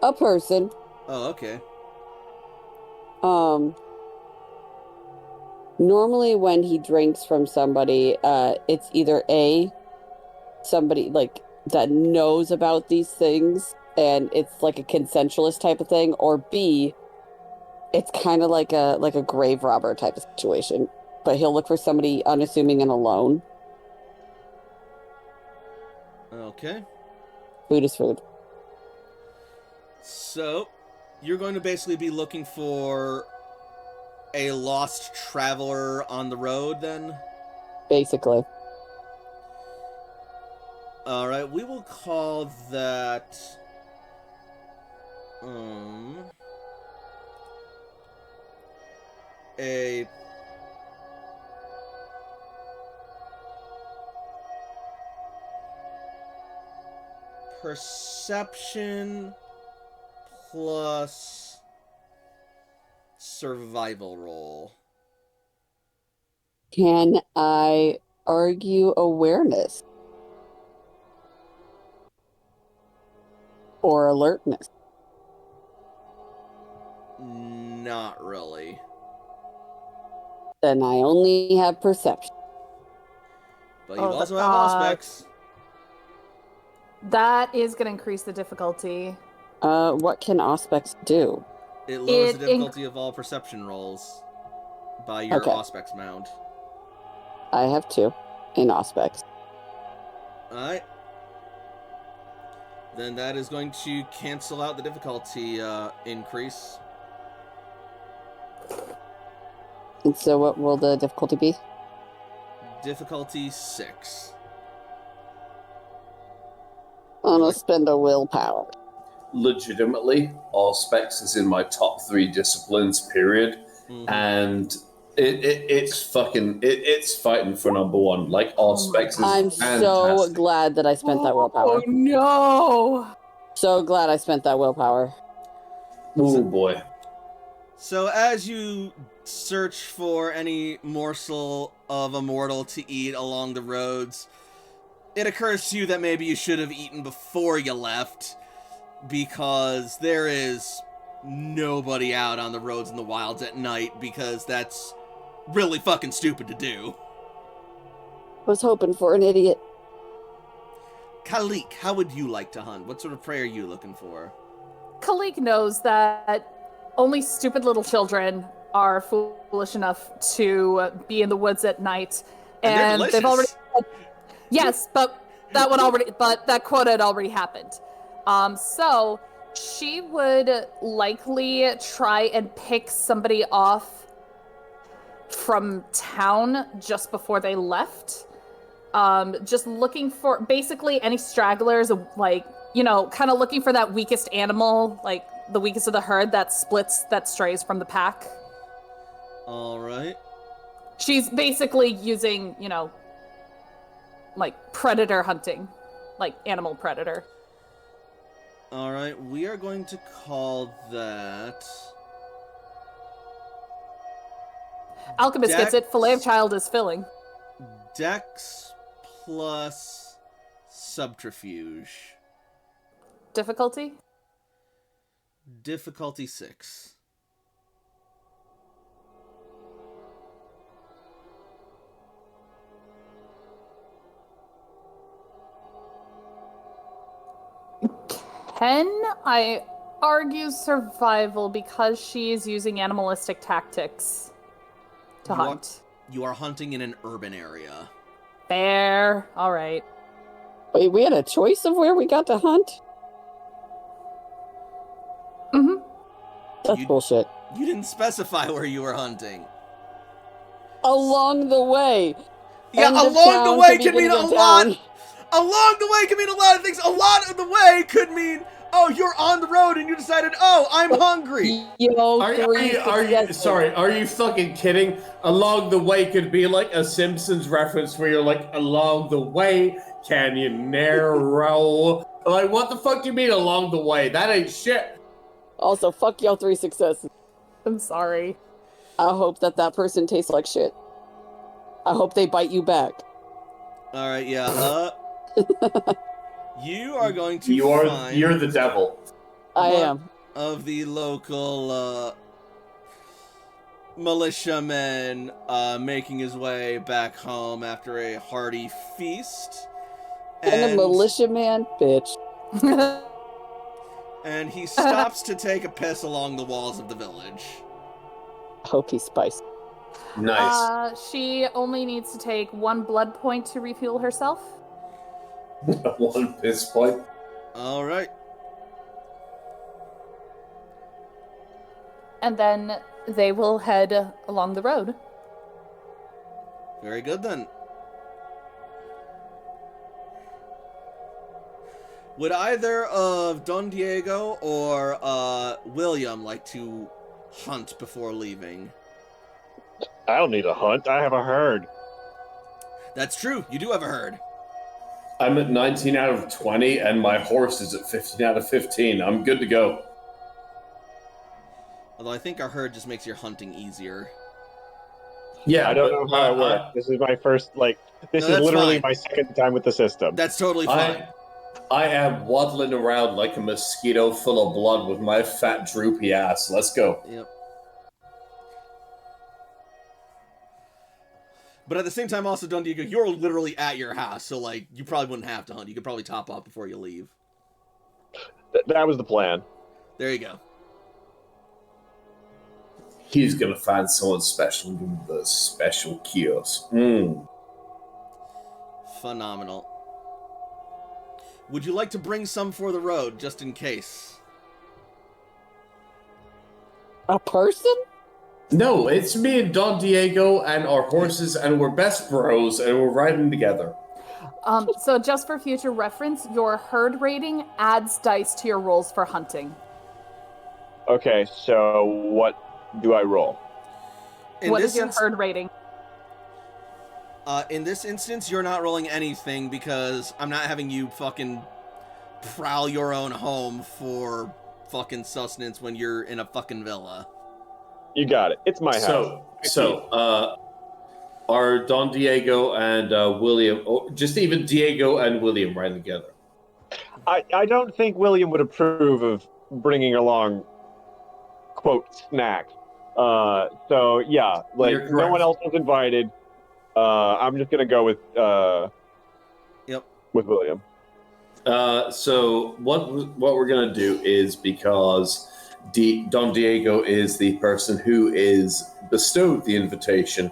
a person. Oh, okay. Normally when he drinks from somebody, it's either somebody like that knows about these things and it's like a consensualist type of thing, or B, it's kind of like a grave robber type of situation. But he'll look for somebody unassuming and alone. Okay. Food is food. So, you're going to basically be looking for a lost traveler on the road, then? Basically. Alright, we will call that... a... perception plus survival roll. Can I argue awareness? Or alertness? Not really. Then I only have perception. But you also have aspects. That is going to increase the difficulty. What can aspects do? It lowers the difficulty of all perception rolls by your aspects mount. I have 2 in aspects. Alright. Then that is going to cancel out the difficulty increase. And so what will the difficulty be? Difficulty 6. I'm gonna spend a willpower. Legitimately, Auspex is in my top 3 disciplines, period. Mm-hmm. And it's fighting for number 1. Like, Auspex is I'm fantastic. so glad that I spent that willpower. Oh, no! So glad I spent that willpower. Oh, boy. So as you search for any morsel of a mortal to eat along the roads, it occurs to you that maybe you should have eaten before you left, because there is nobody out on the roads in the wilds at night, because that's really fucking stupid to do. Was hoping for an idiot. Kalik, how would you like to hunt? What sort of prey are you looking for? Kalik knows that only stupid little children are foolish enough to be in the woods at night, and they've already. Yes, but that quota had already happened. So she would likely try and pick somebody off from town just before they left. just looking for basically any stragglers, like, kind of looking for that weakest animal, like the weakest of the herd that strays from the pack. All right. She's basically using, like predator hunting, like animal predator. All right, we are going to call that... Alchemist gets it. Fillet of child is filling. Dex plus subterfuge. Difficulty? Difficulty 6. Can I argue survival because she's using animalistic tactics to hunt? You are hunting in an urban area. Fair. All right. Wait, we had a choice of where we got to hunt? Mm-hmm. That's bullshit. You didn't specify where you were hunting. Along the way. Yeah, End of along town the way to can mean beginning a of lot. town. Along the way can mean a lot of things. A lot of the way could mean, oh, you're on the road and you decided, oh, I'm hungry. Yo, Are you fucking kidding? Along the way could be like a Simpsons reference where you're like, along the way, can you narrow? Like, what the fuck do you mean along the way? That ain't shit. Also, fuck y'all 3 successes. I'm sorry. I hope that person tastes like shit. I hope they bite you back. All right, yeah. You are going to find You're the devil. I one am. of the local militiamen making his way back home after a hearty feast. And a militiaman, bitch. And he stops to take a piss along the walls of the village. I hope he's spicy. Nice. She only needs to take 1 blood point to refuel herself. 1 piss point. All right. And then they will head along the road. Very good then. Would either of Don Diego or William like to hunt before leaving? I don't need a hunt. I have a herd. That's true. You do have a herd. I'm at 19 out of 20, and my horse is at 15 out of 15. I'm good to go. Although I think our herd just makes your hunting easier. Yeah, I don't know how it works. This is my first, this is literally my second time with the system. That's totally fine. I am waddling around like a mosquito full of blood with my fat, droopy ass. Let's go. Yep. But at the same time, also, Don Diego, you're literally at your house, so, you probably wouldn't have to hunt. You could probably top off before you leave. That was the plan. There you go. He's gonna find someone special and give him the special kiosk. Phenomenal. Would you like to bring some for the road, just in case? A person? No, it's me and Don Diego and our horses, and we're best bros, and we're riding together. So just for future reference, your herd rating adds dice to your rolls for hunting. Okay, so what do I roll? What is your herd rating? In this instance, you're not rolling anything because I'm not having you fucking prowl your own home for fucking sustenance when you're in a fucking villa. You got it. It's my house. Are Don Diego and William, or just even Diego and William riding together? I don't think William would approve of bringing along, quote, snacks. So, yeah, no one else was invited. I'm just going to go with with William. So what we're going to do is, because Don Diego is the person who is bestowed the invitation,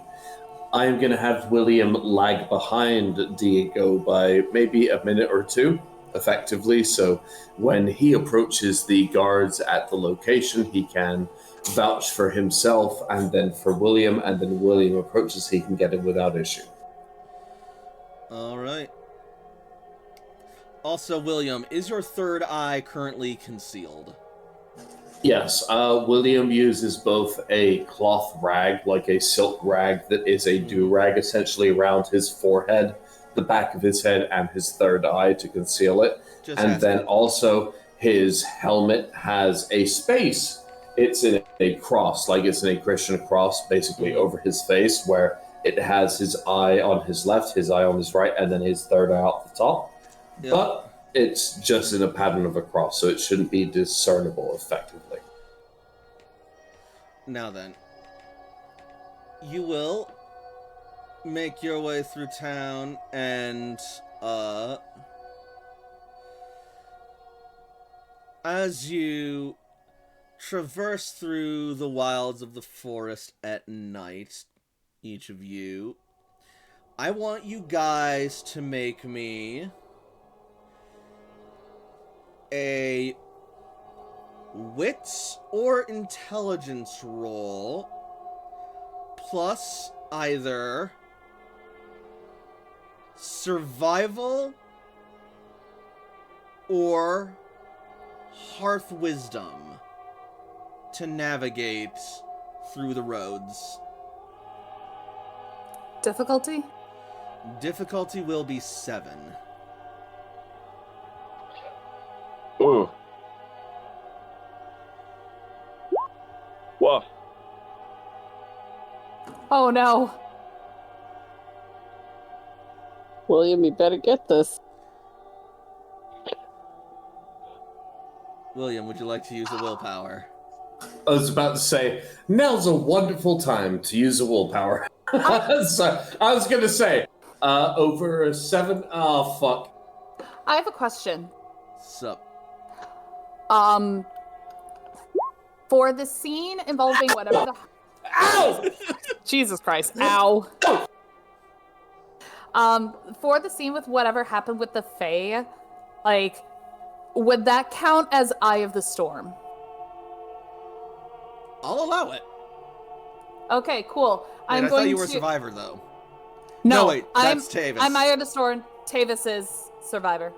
I'm going to have William lag behind Diego by maybe a minute or two, effectively. So when he approaches the guards at the location, he can vouch for himself and then for William, and then William approaches, he can get him without issue. All right. Also, William, is your third eye currently concealed? Yes, William uses both a cloth rag, like a silk rag that is a do-rag essentially around his forehead, the back of his head, and his third eye to conceal it. Just And asking. then also his helmet has a space. It's in a cross, like it's in a Christian cross, basically over his face, where it has his eye on his left, his eye on his right, and then his third eye out the top. Yep. But it's just in a pattern of a cross, so it shouldn't be discernible effectively. Now then, you will make your way through town and, as you traverse through the wilds of the forest at night, each of you, I want you guys to make me a wits or intelligence roll plus either survival or hearth wisdom to navigate through the roads. Difficulty? Difficulty will be 7. Ooh. Woof. Oh no. William, you better get this. William, would you like to use a willpower? I was about to say, now's a wonderful time to use a willpower. So, I was going to say, over a 7, oh, fuck. I have a question. Sup? For the scene involving whatever the... Ow! Jesus Christ. Ow. For the scene with whatever happened with the Fae, like, would that count as Eye of the Storm? I'll allow it. Okay, cool. Wait, I thought you were a survivor, though. No, wait, that's Tavis. I'm Eye of the Storm. Tavis is Survivor.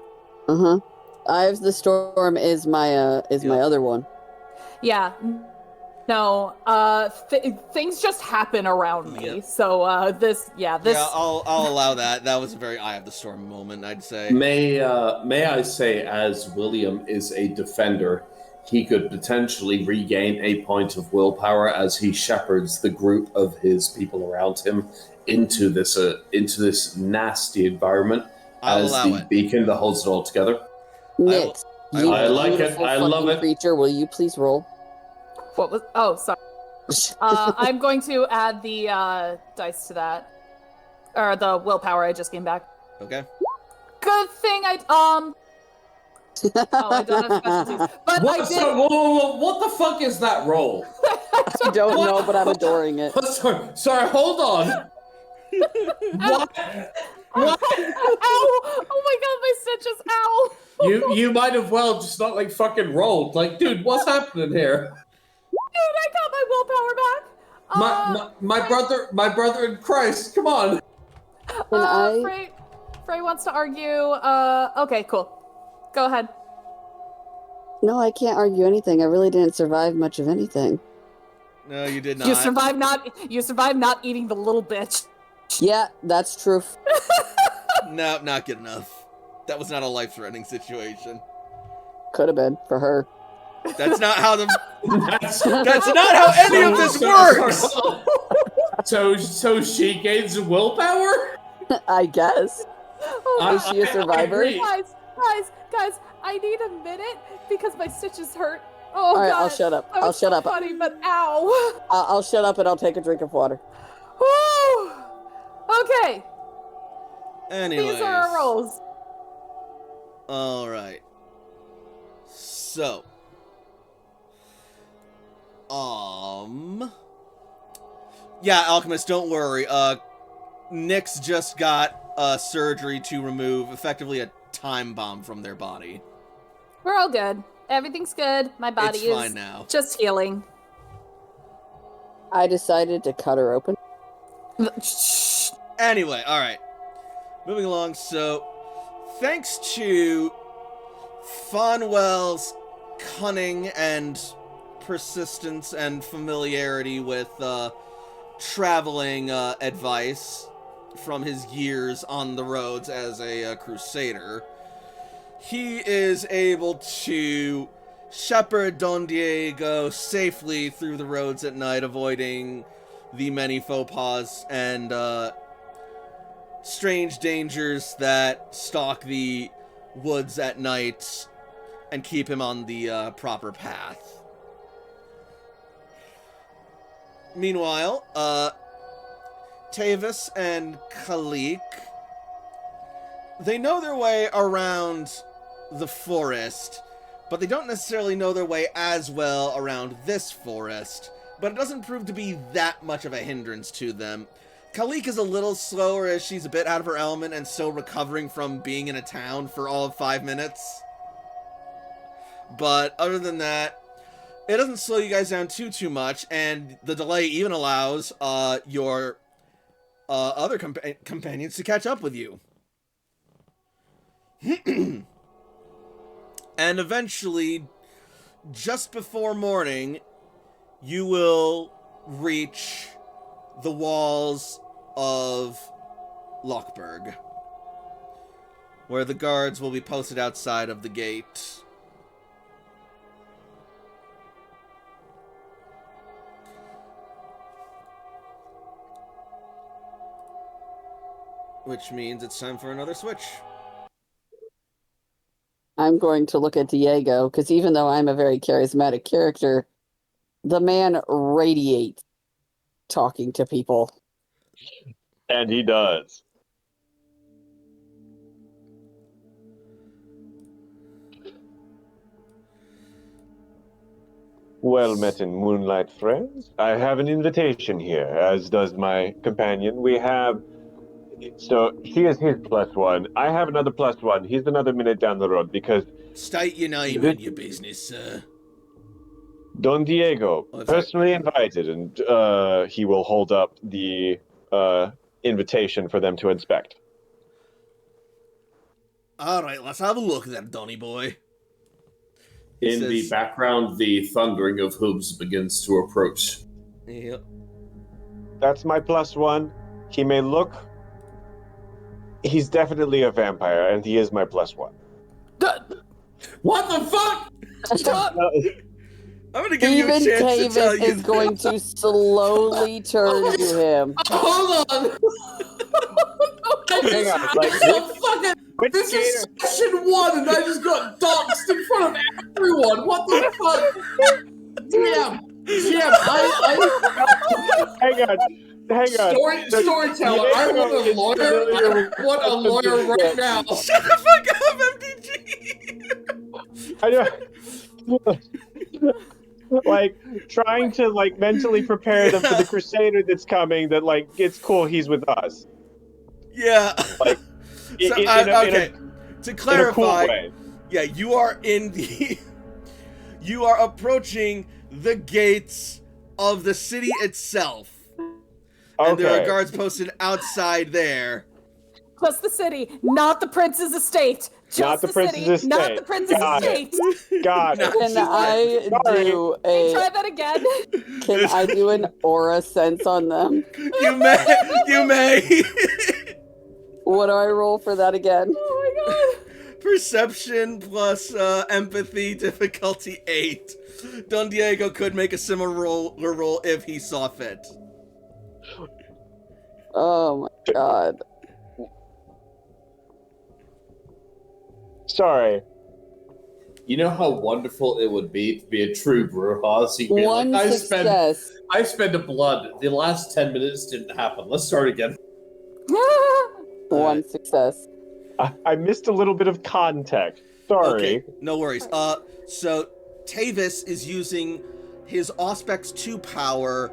Uh-huh. Eye of the Storm is my other one. Yeah. No, things just happen around me. Yep. So, this... Yeah, I'll allow that. That was a very Eye of the Storm moment, I'd say. May I say, as William is a defender, he could potentially regain a point of willpower as he shepherds the group of his people around him into this nasty environment I'll as allow the it. beacon that holds it all together. Nix, you I like it. beautiful I love fucking it. creature, will you please roll? What was... Oh, sorry. I'm going to add the dice to that. Or the willpower I just came back. Okay. Good thing Oh, I don't have specialties. But I did... What the fuck is that roll? I don't know, but I'm adoring it. Sorry, hold on. What? What? Ow! Oh my god, my stitches! Ow! You might have well just not like fucking rolled. Like, dude, what's happening here? Dude, I got my willpower back! My brother in Christ, come on. Frey wants to argue. Okay, cool. Go ahead. No, I can't argue anything. I really didn't survive much of anything. No, you did not. You survived not eating the little bitch. Yeah, that's true. No, not good enough. That was not a life-threatening situation. Could have been for her. That's not how that's not how any of this works. So she gains willpower? I guess. Oh, Is she a survivor? I agree. Guys, I need a minute because my stitches hurt. Oh, All right, God. I'll shut up. That I'll was shut so up. funny, but ow. I'll shut up and I'll take a drink of water. Whew. Okay, Anyways. these are our rolls. All right. So. Yeah, Alchemist, don't worry. Nyx just got surgery to remove effectively a time bomb from their body. We're all good. Everything's good. My body It's fine now. just healing. I decided to cut her open. Anyway, all right. moving along, so thanks to Fonwell's cunning and persistence and familiarity with traveling advice from his years on the roads as a crusader, he is able to shepherd Don Diego safely through the roads at night, avoiding the many faux pas and strange dangers that stalk the woods at night and keep him on the proper path. Meanwhile, Tavis and Khalik, they know their way around the forest, but they don't necessarily know their way as well around this forest, but it doesn't prove to be that much of a hindrance to them. Khalik is a little slower as she's a bit out of her element and still recovering from being in a town for all of 5 minutes. But other than that, it doesn't slow you guys down too much, and the delay even allows your other companions to catch up with you. And eventually, just before morning, you will reach the walls of Lockberg, where the guards will be posted outside of the gate. Which means it's time for another switch. I'm going to look at Diego, because even though I'm a very charismatic character, the man radiates talking to people. And he does. Well met in moonlight, friends. I have an invitation here, as does my companion. We have... So, she is his +1. I have another +1. He's another minute down the road, because... State your name and your business, sir. Don Diego, personally invited, and he will hold up the invitation for them to inspect. Alright, let's have a look then, Donny boy. In the background, the thundering of hooves begins to approach. Yep. That's my +1. He may look... He's definitely a vampire, and he is my +1. What the fuck? I'm gonna give you a Even chance to tell Tavis you is going to slowly turn to him. Hold on. Hang on, like, This is session 1, and I just got doxed in front of everyone. What the fuck? Damn. Hang on. Storyteller. I want a lawyer. I want a lawyer right now. Shut the fuck up, MDG! I know. Like, trying to, like, mentally prepare them for the Crusader that's coming, that, like, it's cool, he's with us. Yeah. Like, okay. To clarify, in a cool way. Yeah, you are in the... You are approaching the gates of the city itself. Okay. And there are guards posted outside there. Just the city, not the prince's estate. Just Not the prince's city, estate. not the prince's Got estate. God. Can I do Try a... that again. Can I do an aura sense on them? You may. What do I roll for that again? Oh my god. Perception plus empathy, difficulty 8. Don Diego could make a similar roll if he saw fit. Oh my god. Sorry. You know how wonderful it would be to be a true Brujas? You could be One like, success. I spent a blood. The last 10 minutes didn't happen. Let's start again. One success. I missed a little bit of context. Sorry. Okay, no worries. So Tavis is using his Auspex 2 power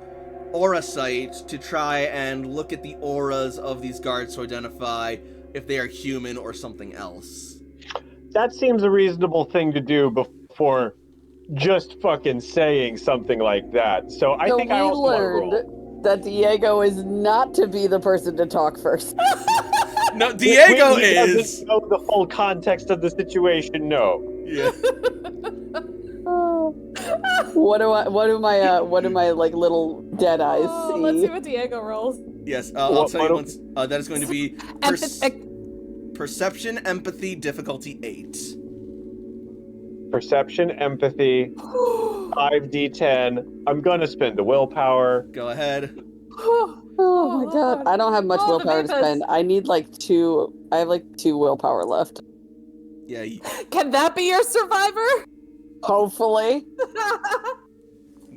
aura sight to try and look at the auras of these guards to identify if they are human or something else. That seems a reasonable thing to do before just fucking saying something like that. So I think I also want to roll. That Diego is not to be the person to talk first. No, Diego When he is. doesn't know the full context of the situation. No. Yeah. What do my like little dead eyes Oh, see? let's see what Diego rolls. Yes, I'll What- tell you what- once. That is going to be perception, empathy, difficulty 8. Perception, empathy, 5d10. I'm gonna spend the willpower. Go ahead. Oh my god, I don't have much Oh, the willpower to Vapors. spend. I need like 2. I have like 2 willpower left. Yeah. Can that be your survivor? Hopefully.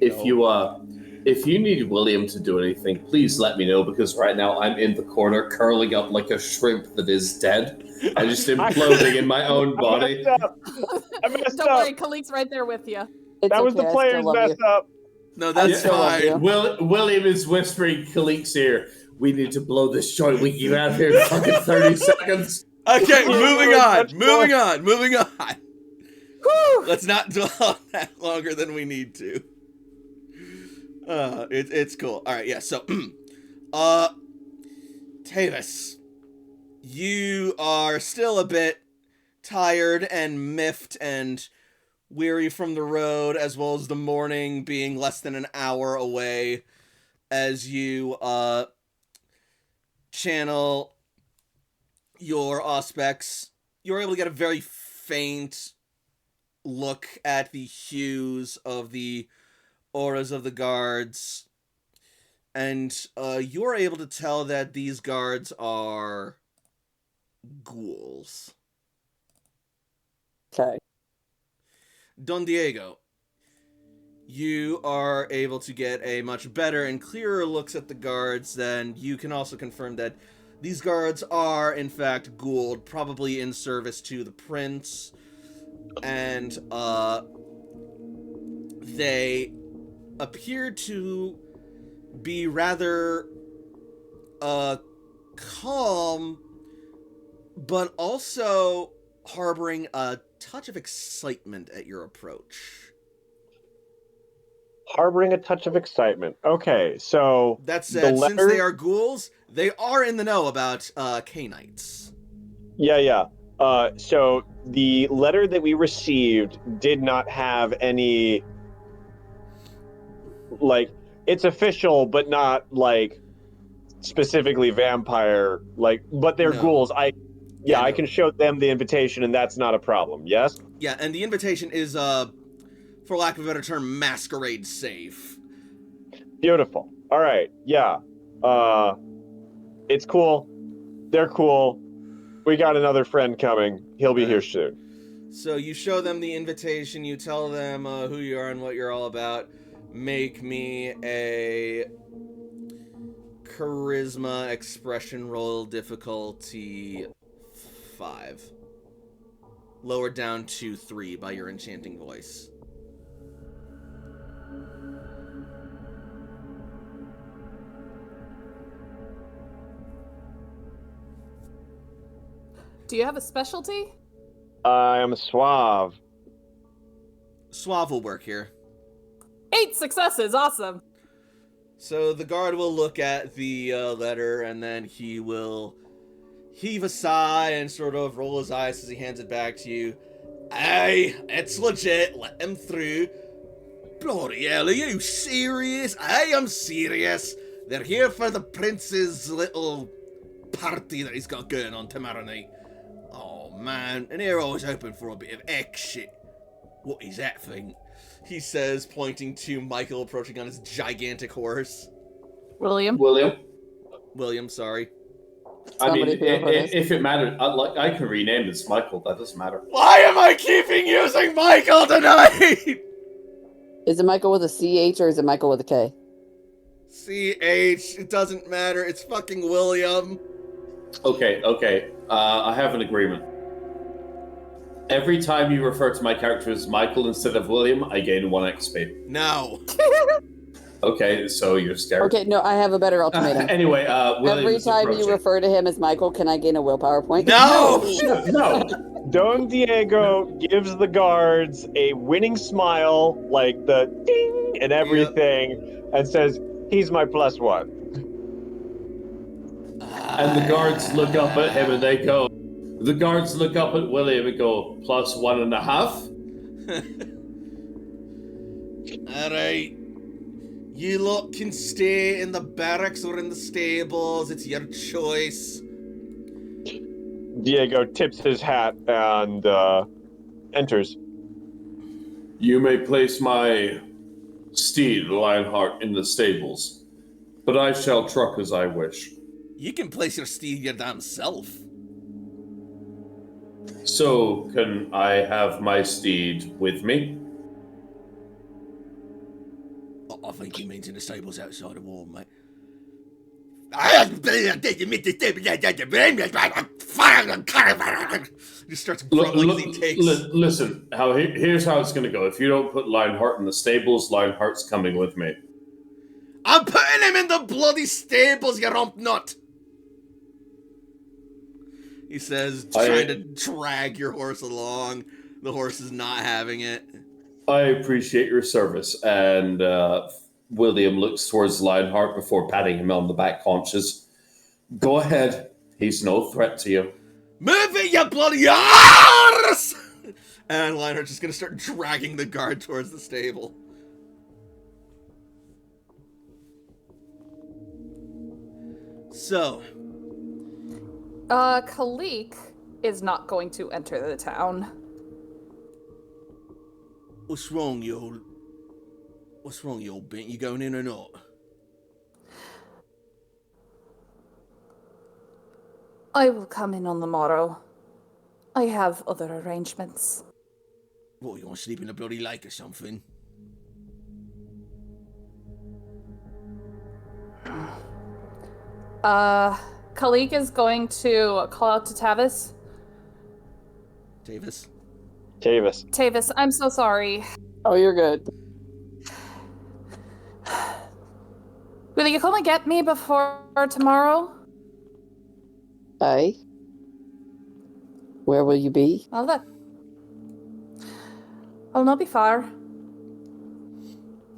If you need William to do anything, please let me know, because right now I'm in the corner curling up like a shrimp that is dead. I'm just imploding in my own body. I messed Don't up. worry, Kalik's right there with you. It's That was okay, the I player's still love mess you. up. No, I that's still love you. fine. William is whispering Kalik's ear. We need to blow this joint. We can get out of here in fucking 30 seconds. Okay, Yeah, moving we're on. much Moving more- on. Moving on. Whew. Let's not dwell on that longer than we need to. It's cool. All right, yeah. So, Tavis, you are still a bit tired and miffed and weary from the road, as well as the morning being less than an hour away, as you channel your auspex. You're able to get a very faint look at the hues of the auras of the guards, and you're able to tell that these guards are ghouls. Okay. Don Diego, you are able to get a much better and clearer looks at the guards. Then you can also confirm that these guards are in fact ghouled, probably in service to the prince, and they appear to be rather calm, but also harboring a touch of excitement at your approach. Harboring a touch of excitement. Okay, so That the said, since letter- they are ghouls, they are in the know about Canaanites. Yeah. So the letter that we received did not have any, like, it's official, but not like specifically vampire. Like, but they're No. ghouls. I no. can show them the invitation, and that's not a problem. Yes. Yeah, and the invitation is, for lack of a better term, masquerade safe. Beautiful. All right. Yeah. It's cool. They're cool. We got another friend coming. He'll be here soon. So you show them the invitation, you tell them who you are and what you're all about. Make me a charisma expression roll, difficulty 5. Lowered down to 3 by your enchanting voice. Do you have a specialty? I am suave. Suave will work here. 8 successes, awesome. So the guard will look at the letter, and then he will heave a sigh and sort of roll his eyes as he hands it back to you. Aye, it's legit. Let him through. Bloody hell, are you serious? I am serious. They're here for the prince's little party that he's got going on tomorrow night. Oh man, and here I was hoping for a bit of action. What is that thing? He says, pointing to Michael approaching on his gigantic horse. William? William, sorry. I mean, Somebody who overheard us. if it mattered, I can rename this Michael. That doesn't matter. Why am I keeping using Michael tonight? Is it Michael with a CH or is it Michael with a K? CH, it doesn't matter. It's fucking William. Okay. I have an agreement. Every time you refer to my character as Michael instead of William, I gain 1 XP. No. Okay, so you're scared. Okay, no, I have a better ultimatum. Anyway, William Every is time you approaching. refer to him as Michael, can I gain a willpower point? No! No! Don Diego gives the guards a winning smile, like the ding and everything, and says, "He's my +1." And the guards look up at him and they go, the guards look up at William and go, +1.5? Alright. You lot can stay in the barracks or in the stables. It's your choice. Diego tips his hat and enters. You may place my steed, Lionheart, in the stables, but I shall truck as I wish. You can place your steed your damn self. So, can I have my steed with me? I think he means in the stables outside the wall, mate. He starts grumbling as he takes. Listen, here's how it's gonna go. If you don't put Lionheart in the stables, Lionheart's coming with me. I'm putting him in the bloody stables, you rump nut! He says, trying to drag your horse along. The horse is not having it. I appreciate your service, and William looks towards Lionheart before patting him on the back haunches. Go ahead, he's no threat to you. Move it, you bloody arse! And Lionheart's just gonna start dragging the guard towards the stable. So. Khalik is not going to enter the town. What's wrong, you old bint? You going in or not? I will come in on the morrow. I have other arrangements. What, you want to sleep in a bloody lake or something? Khalik is going to call out to Tavis. Tavis? Tavis, I'm so sorry. Oh, you're good. Will you come and get me before tomorrow? Aye. Where will you be? I'll not be far.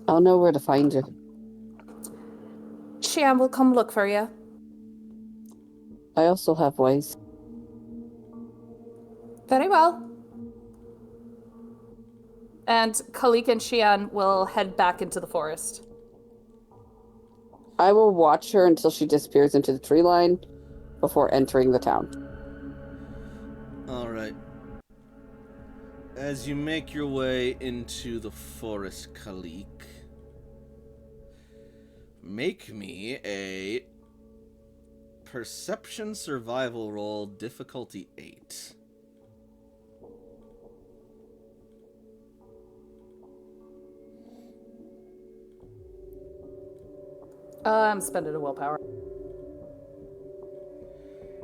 I'll know where to find you. Shian will come look for you. I also have ways. Very well. And Khalik and Shian will head back into the forest. I will watch her until she disappears into the tree line before entering the town. Alright. As you make your way into the forest, Khalik, make me a perception survival roll, difficulty 8. I'm spending a willpower.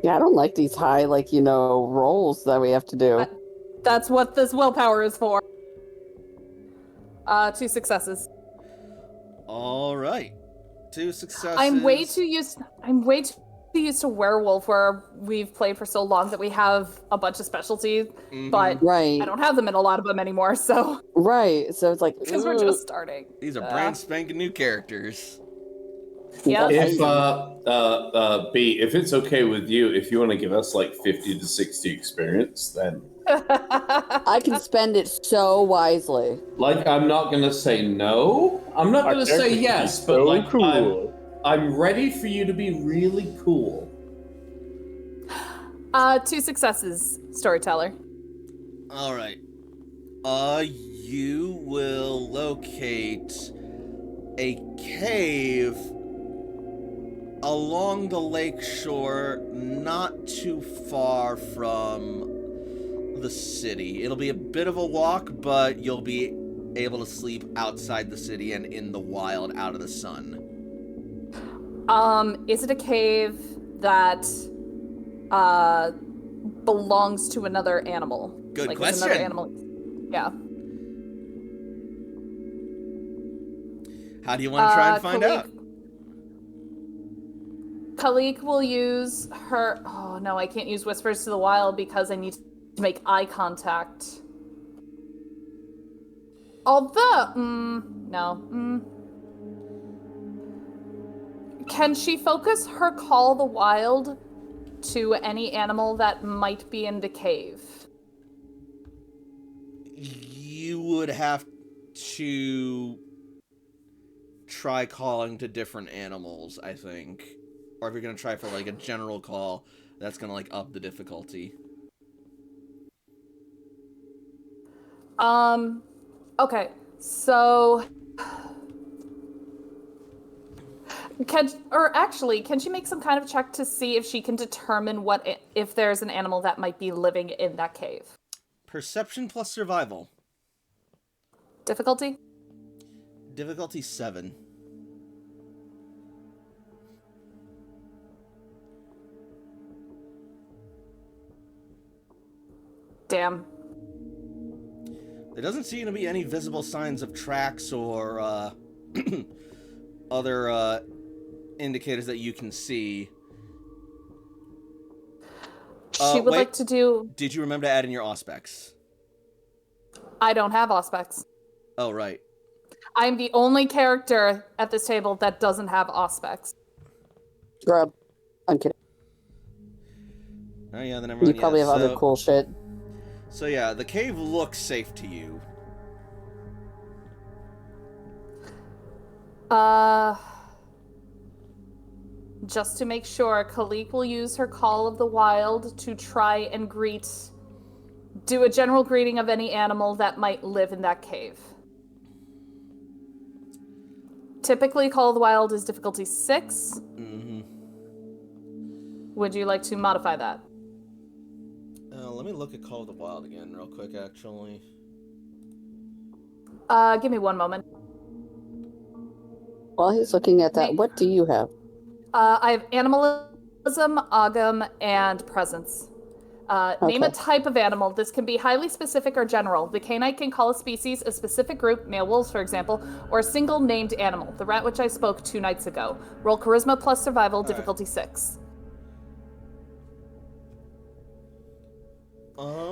Yeah, I don't like these high, rolls that we have to do. That's what this willpower is for. 2 successes. All right, 2 successes. I'm way too used to werewolf, where we've played for so long that we have a bunch of specialties, but right. I don't have them in a lot of them anymore. So right, so it's like because we're just starting. These are brand spanking new characters. Yeah. If B, if it's okay with you, if you want to give us 50 to 60 experience, then I can spend it so wisely. I'm not gonna say no. I'm not gonna say yes, but so cool. I'm ready for you to be really cool. 2 successes, storyteller. All right. You will locate a cave along the lake shore, not too far from the city. It'll be a bit of a walk, but you'll be able to sleep outside the city and in the wild, out of the sun. Is it a cave that belongs to another animal? Good question. Is another animal? Yeah. How do you want to try and find out? Khalik will use her... Oh, no, I can't use Whispers to the Wild because I need to make eye contact. Although... no. Can she focus her Call the Wild to any animal that might be in the cave? You would have to try calling to different animals, I think. Or if you're gonna try for like a general call, that's gonna like up the difficulty. Okay, so can she make some kind of check to see if she can determine if there's an animal that might be living in that cave? Perception plus survival. Difficulty? Difficulty 7. Damn. There doesn't seem to be any visible signs of tracks or other indicators that you can see. She would like to do... Did you remember to add in your auspex? I don't have auspex. Oh, right. I'm the only character at this table that doesn't have auspex. Scrub. I'm kidding. Oh, yeah, then never mind. You probably have other cool shit. So, yeah, the cave looks safe to you. Just to make sure, Khalik will use her Call of the Wild to try and do a general greeting of any animal that might live in that cave. Typically, Call of the Wild is difficulty 6. Mm-hmm. Would you like to modify that? Let me look at Call of the Wild again real quick, actually. Give me one moment. While he's looking at that, what do you have? I have Animalism, Agam, and Presence. Name a type of animal. This can be highly specific or general. The canine can call a species, a specific group, male wolves, for example, or a single named animal. The rat which I spoke 2 nights ago. Roll Charisma plus Survival, difficulty 6.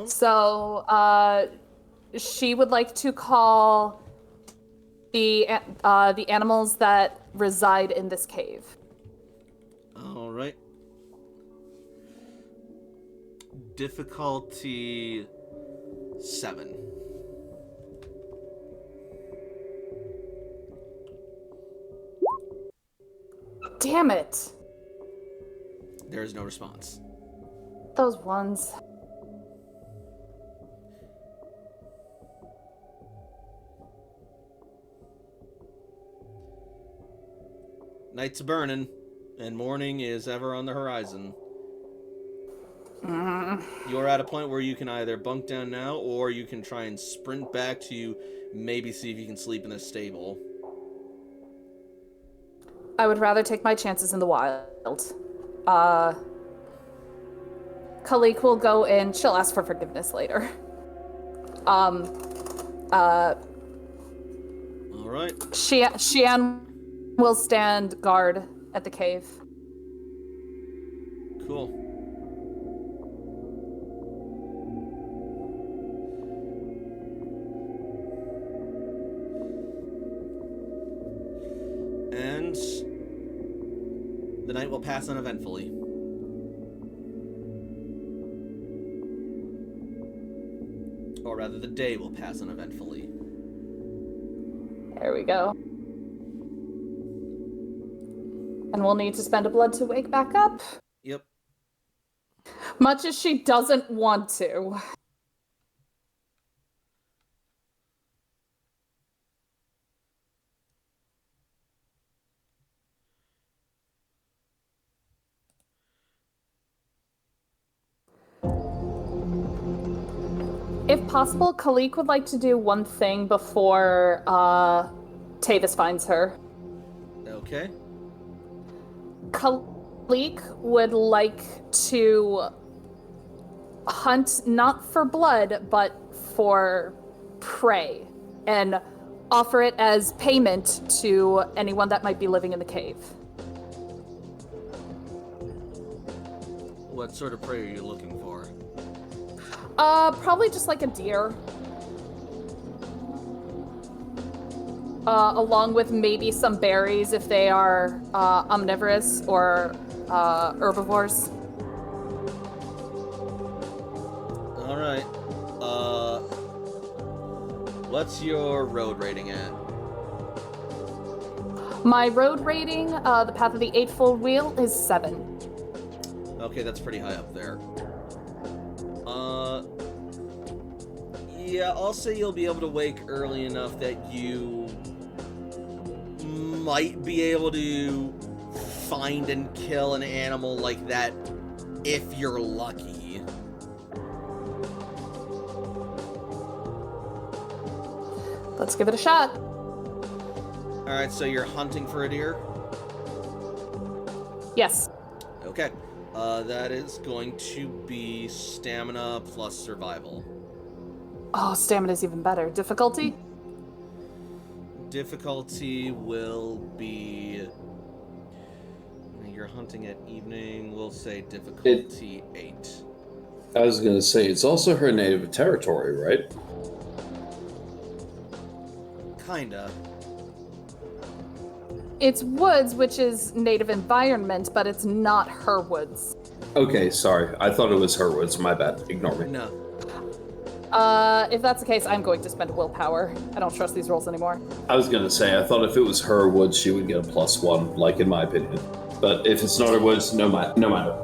So, she would like to call the animals that reside in this cave. All right. Difficulty 7. Damn it. There is no response. Those ones. Night's burning, and morning is ever on the horizon. You're at a point where you can either bunk down now, or you can try and sprint back to maybe see if you can sleep in a stable. I would rather take my chances in the wild. Khalik will go in. She'll ask for forgiveness later. All right. Xian will stand guard at the cave. Cool. And the night will pass uneventfully. Or rather, the day will pass uneventfully. There we go. And we'll need to spend a blood to wake back up. Yep. Much as she doesn't want to. If possible, Khalik would like to do one thing before Tavis finds her. Okay. Khalik would like to hunt not for blood, but for prey, and offer it as payment to anyone that might be living in the cave. What sort of prey are you looking for? Probably just like a deer. Along with maybe some berries if they are omnivorous or herbivores. What's your road rating at? My road rating, the Path of the Eightfold Wheel, is 7. Okay, that's pretty high up there. Yeah, I'll say you'll be able to wake early enough that you might be able to find and kill an animal like that if you're lucky. Let's give it a shot. Alright, so you're hunting for a deer? Yes. Okay. That is going to be stamina plus survival. Oh, stamina's even better. Difficulty? Difficulty will be... You're hunting at evening, we'll say difficulty 8. I was going to say, it's also her native territory, right? Kinda. It's woods, which is native environment, but it's not her woods. Okay, sorry. I thought it was her woods. My bad. Ignore me. No. If that's the case, I'm going to spend willpower. I don't trust these rolls anymore. I was going to say, I thought if it was her woods, she would get a +1, like in my opinion. But if it's not her woods, no matter.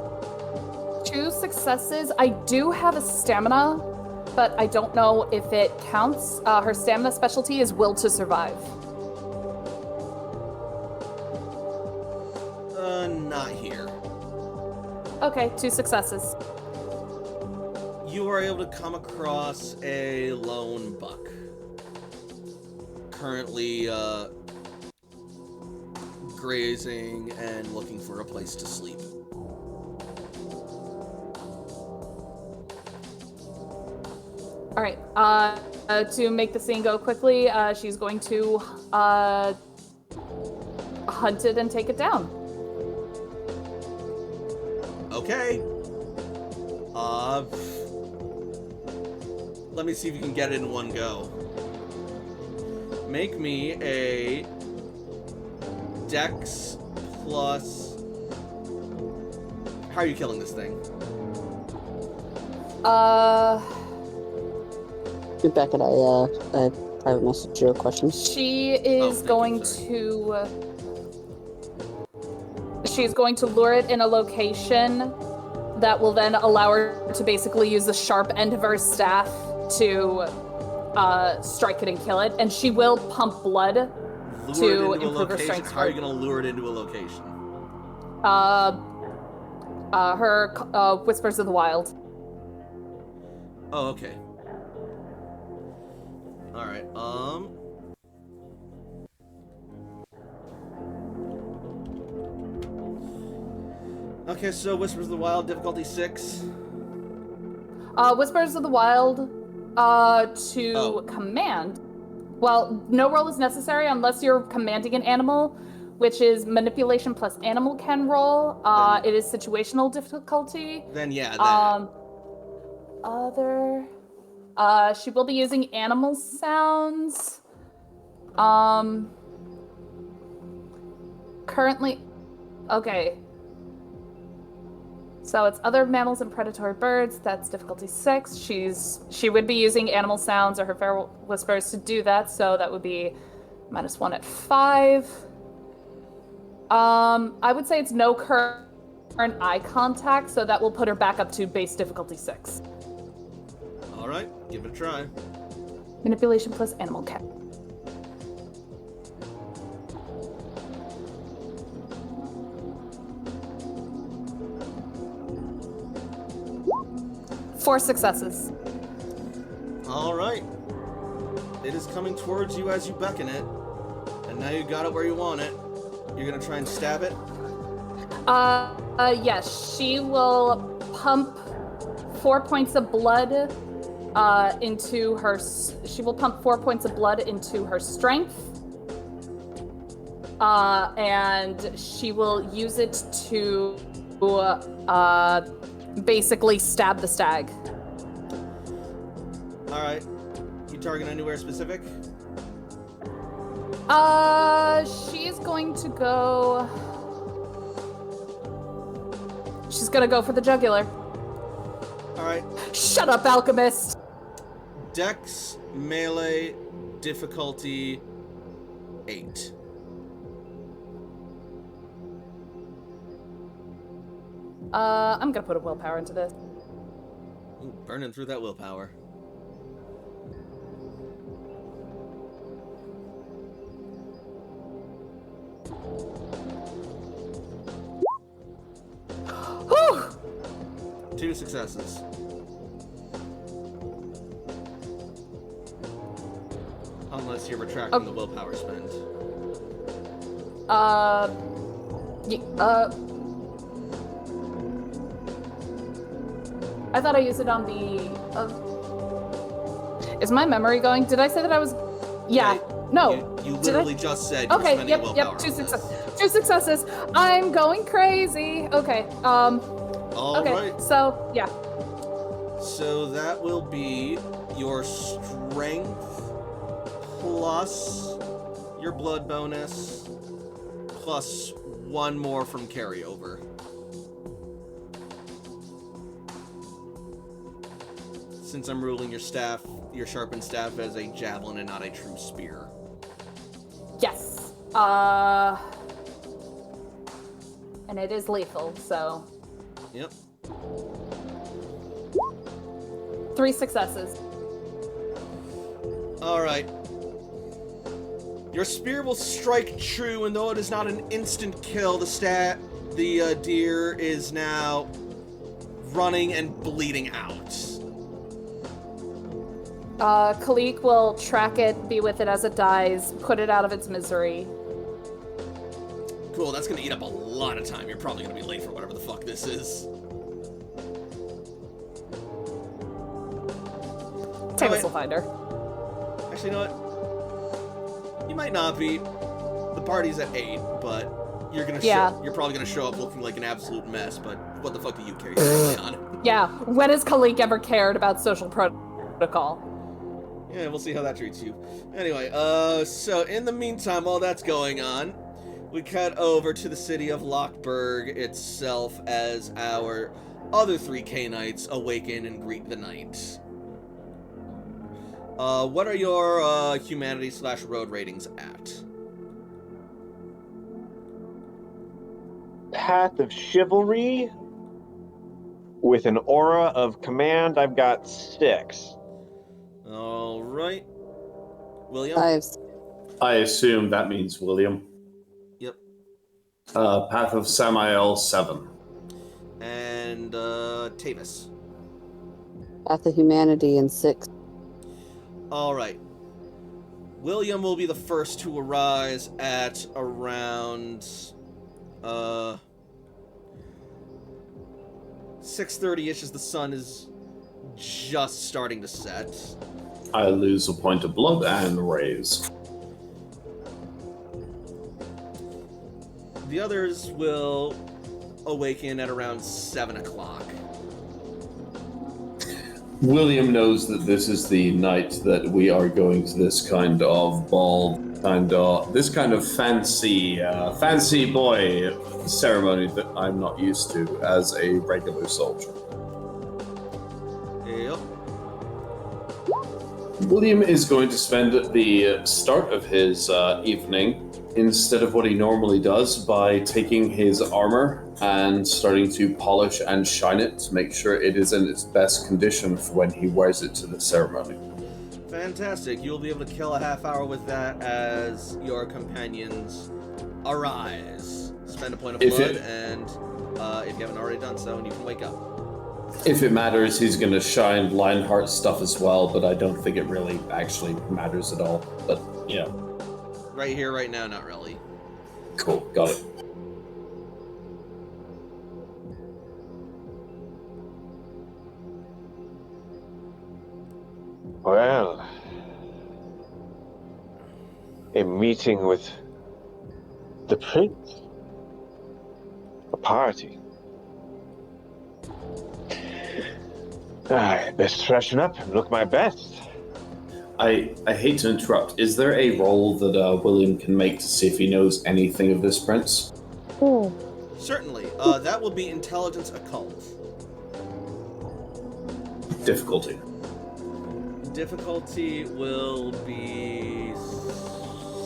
2 successes. I do have a stamina, but I don't know if it counts. Her stamina specialty is will to survive. Not here. Okay, 2 successes. You are able to come across a lone buck. Currently, grazing and looking for a place to sleep. All right. To make the scene go quickly, she's going to hunt it and take it down. Okay. Let me see if you can get it in one go. Make me a Dex plus... How are you killing this thing? Rebecca, I private message you a question. She is going to... She's going to lure it in a location that will then allow her to basically use the sharp end of her staff to strike it and kill it. And she will pump blood to improve her strength. How are you going to lure it into a location? Her Whispers of the Wild. Oh, okay. Alright, Okay, so Whispers of the Wild, difficulty 6. Whispers of the Wild, to command. Well, no roll is necessary unless you're commanding an animal, which is manipulation plus animal can roll. It is situational difficulty. Then yeah, that. She will be using animal sounds. Currently, okay. So it's other mammals and predatory birds. That's difficulty 6. She would be using animal sounds or her feral whispers to do that. So that would be -1 at 5. I would say it's no current eye contact, so that will put her back up to base difficulty 6. All right, give it a try. Manipulation plus animal cat. Four successes. All right. It is coming towards you as you beckon it, and now you got it where you want it. You're gonna try and stab it? Yes. She will pump 4 points of blood into her. She will pump 4 points of blood into her strength, and she will use it to basically stab the stag. All right. You target anywhere specific? She's going to go. She's gonna go for the jugular. All right. Shut up, alchemist. Dex, melee, difficulty 8. I'm gonna put a willpower into this. Ooh, burning through that willpower. Whew! 2 successes. Unless you're retracting the willpower spend. I thought I used it on the. Is my memory going? Did I say that I was? Yeah. No. You literally just said Okay. you're spending willpower. Yep. 2 successes. I'm going crazy. Okay. All okay. right. So yeah. So that will be your strength plus your blood bonus plus 1 more from carryover. Since I'm ruling your staff, your sharpened staff, as a javelin and not a true spear. Yes. And it is lethal, so. Yep. 3 successes. Alright. Your spear will strike true, and though it is not an instant kill, the deer is now running and bleeding out. Kalik will track it, be with it as it dies, put it out of its misery. Cool, that's gonna eat up a lot of time. You're probably gonna be late for whatever the fuck this is. Tavis will find her. Actually, you know what? You might not be. The party's at 8, but you're gonna you're probably gonna show up looking like an absolute mess, but what the fuck do you care? You're on. Yeah, when has Kalik ever cared about social protocol? Yeah, we'll see how that treats you. Anyway, so in the meantime, while that's going on, we cut over to the city of Lockburg itself as our other 3 K-Knights awaken and greet the night. What are your humanity/road ratings at? Path of Chivalry with an aura of command, I've got 6. All right. William? 5. I assume that means William. Yep. Path of Samael, 7. And Tavis? Path of Humanity in 6. All right. William will be the first to arise at around 6:30ish, as the sun is just starting to set. I lose a point of blood and raise. The others will awaken at around 7 o'clock. William knows that this is the night that we are going to this kind of ball, this kind of fancy boy ceremony that I'm not used to as a regular soldier. Yep. William is going to spend the start of his evening, instead of what he normally does, by taking his armor and starting to polish and shine it to make sure it is in its best condition for when he wears it to the ceremony. Fantastic. You'll be able to kill a half hour with that as your companions arise. Spend a point of blood, and if you haven't already done so, and you can wake up. If it matters, he's going to shine Lionheart stuff as well, but I don't think it really actually matters at all. But, you know. Right here, right now, not really. Cool, got it. Well, a meeting with the prince. A party. I best freshen up and look my best. I hate to interrupt. Is there a roll that William can make to see if he knows anything of this prince? Certainly. That will be Intelligence Occult. Difficulty. The difficulty will be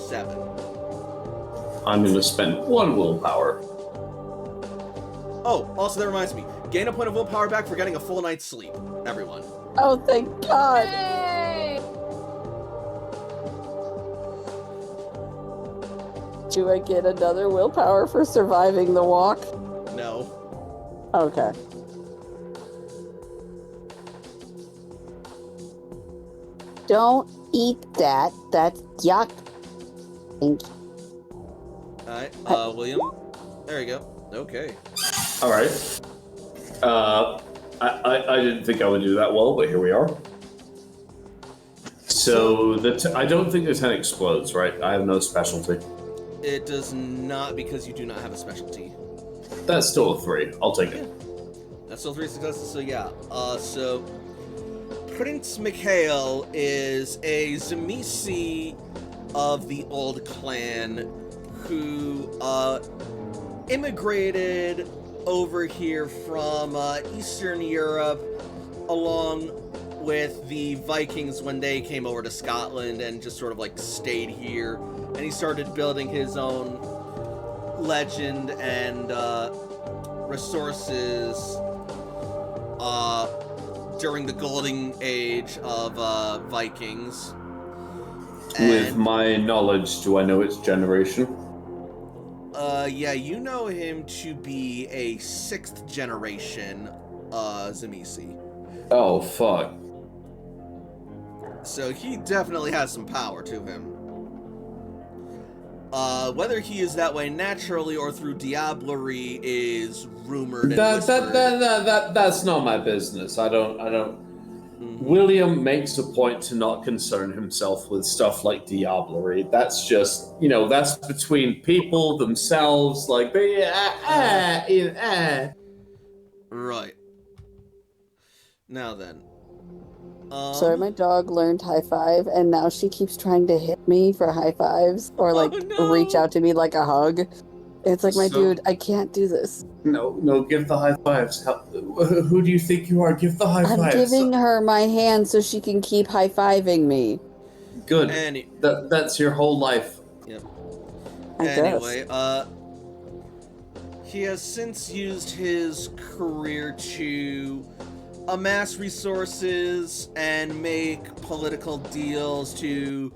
7. I'm going to spend 1 willpower. Oh, also that reminds me. Gain a point of willpower back for getting a full night's sleep. Everyone. Oh, thank God. Yay! Do I get another willpower for surviving the walk? No. Okay. Don't eat that. That's yuck. Thank you. Alright, William. There you go. Okay. All right. I didn't think I would do that well, but here we are. So I don't think the 10 explodes, right? I have no specialty. It does not, because you do not have a specialty. That's still a 3. I'll take it. That's still 3 successes, so yeah. So Prince Mikhail is a Zemisi of the old clan who immigrated over here from Eastern Europe along with the Vikings when they came over to Scotland and just sort of like stayed here. And he started building his own legend and resources during the golden age of Vikings. With my knowledge, do I know its generation? Yeah, you know him to be a 6th generation Zemisi. Oh, fuck. So he definitely has some power to him. Whether he is that way naturally or through diablerie is rumored and whispered. That's not my business. I don't. Mm-hmm. William makes a point to not concern himself with stuff like diablerie. That's just, that's between people themselves. Like, Right. Now then. Sorry, my dog learned high five, and now she keeps trying to hit me for high fives or like no. reach out to me like a hug. It's like, my dude, I can't do this. No, give the high fives. Who do you think you are? Give the high I'm fives. giving her my hand so she can keep high fiving me. Good. That's your whole life. Yep. I Anyway, guess. he has since used his career to amass resources and make political deals to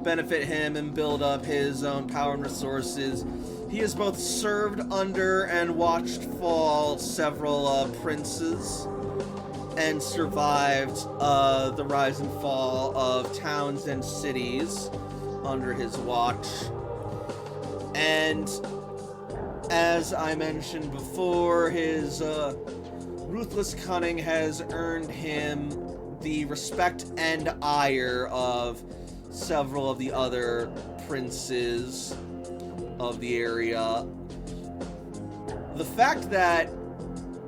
benefit him and build up his own power and resources. He has both served under and watched fall several princes and survived the rise and fall of towns and cities under his watch. And as I mentioned before, his ruthless cunning has earned him the respect and ire of several of the other princes of the area. The fact that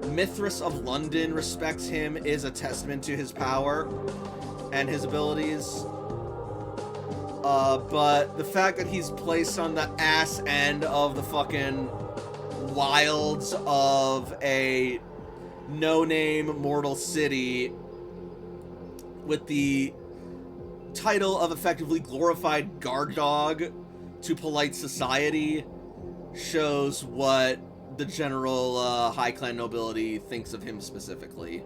Mithras of London respects him is a testament to his power and his abilities. But the fact that he's placed on the ass end of the fucking wilds of a no-name mortal city with the title of effectively glorified guard dog to polite society shows what the general high clan nobility thinks of him specifically.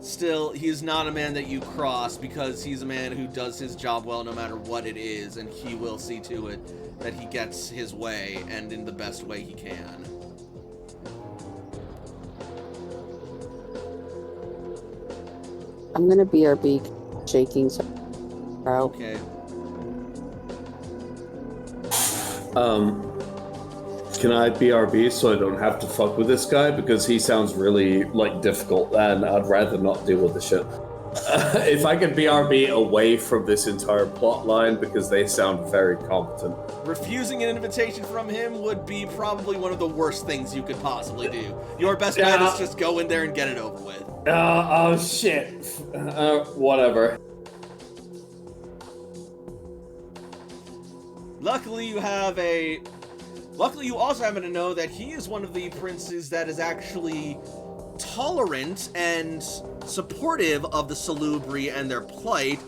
Still, he's not a man that you cross because he's a man who does his job well no matter what it is, and he will see to it that he gets his way and in the best way he can. I'm gonna BRB shaking. So Okay. Can I BRB so I don't have to fuck with this guy? Because he sounds really, difficult, and I'd rather not deal with the shit. If I could BRB away from this entire plot line, because they sound very competent. Refusing an invitation from him would be probably one of the worst things you could possibly do. Your best bet is just go in there and get it over with. Oh, shit. Whatever. Luckily, you also happen to know that he is one of the princes that is actually tolerant and supportive of the Salubri and their plight,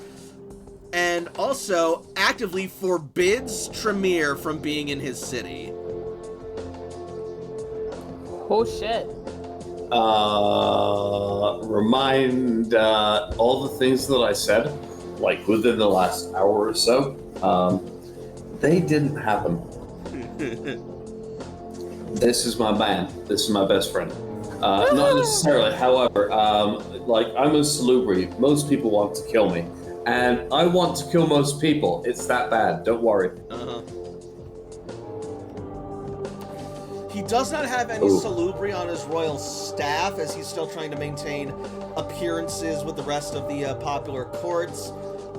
and also actively forbids Tremere from being in his city. Oh shit. Remind all the things that I said, like within the last hour or so, they didn't happen. This is my man. This is my best friend. Not necessarily, however, like I'm a Salubri. Most people want to kill me. And I want to kill most people. It's that bad. Don't worry. Uh-huh. He does not have any Salubri on his royal staff, as he's still trying to maintain appearances with the rest of the popular courts,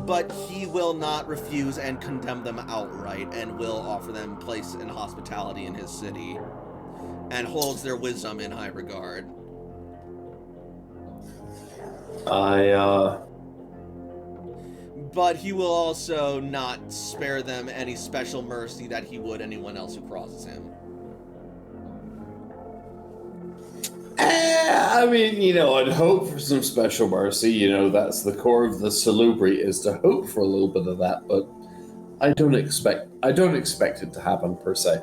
but he will not refuse and condemn them outright, and will offer them place and hospitality in his city, and holds their wisdom in high regard. But he will also not spare them any special mercy that he would anyone else who crosses him. I mean, you know, I'd hope for some special mercy. You know, that's the core of the Salubri, is to hope for a little bit of that, but I don't expect it to happen per se.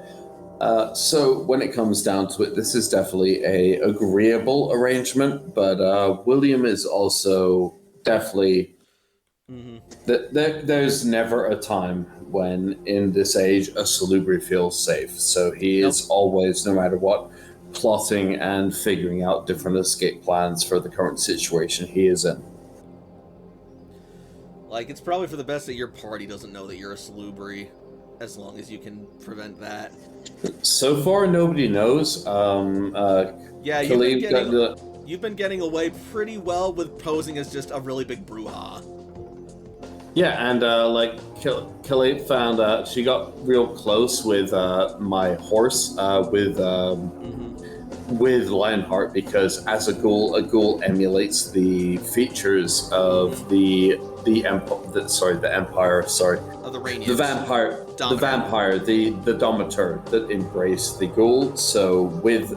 So when it comes down to it, this is definitely a agreeable arrangement, but William is also definitely... There's never a time when, in this age, a Salubri feels safe. So he is always, no matter what, plotting and figuring out different escape plans for the current situation he is in. Like, it's probably for the best that your party doesn't know that you're a Salubri, as long as you can prevent that. So far, nobody knows. Yeah, you've been getting away pretty well with posing as just a really big brouhaha. Yeah, and Khalid found she got real close with my horse, with Lionheart, because as a ghoul emulates the features of the Empire. Sorry, of the Rainians. The vampire, the Domitor that embraced the ghoul. So with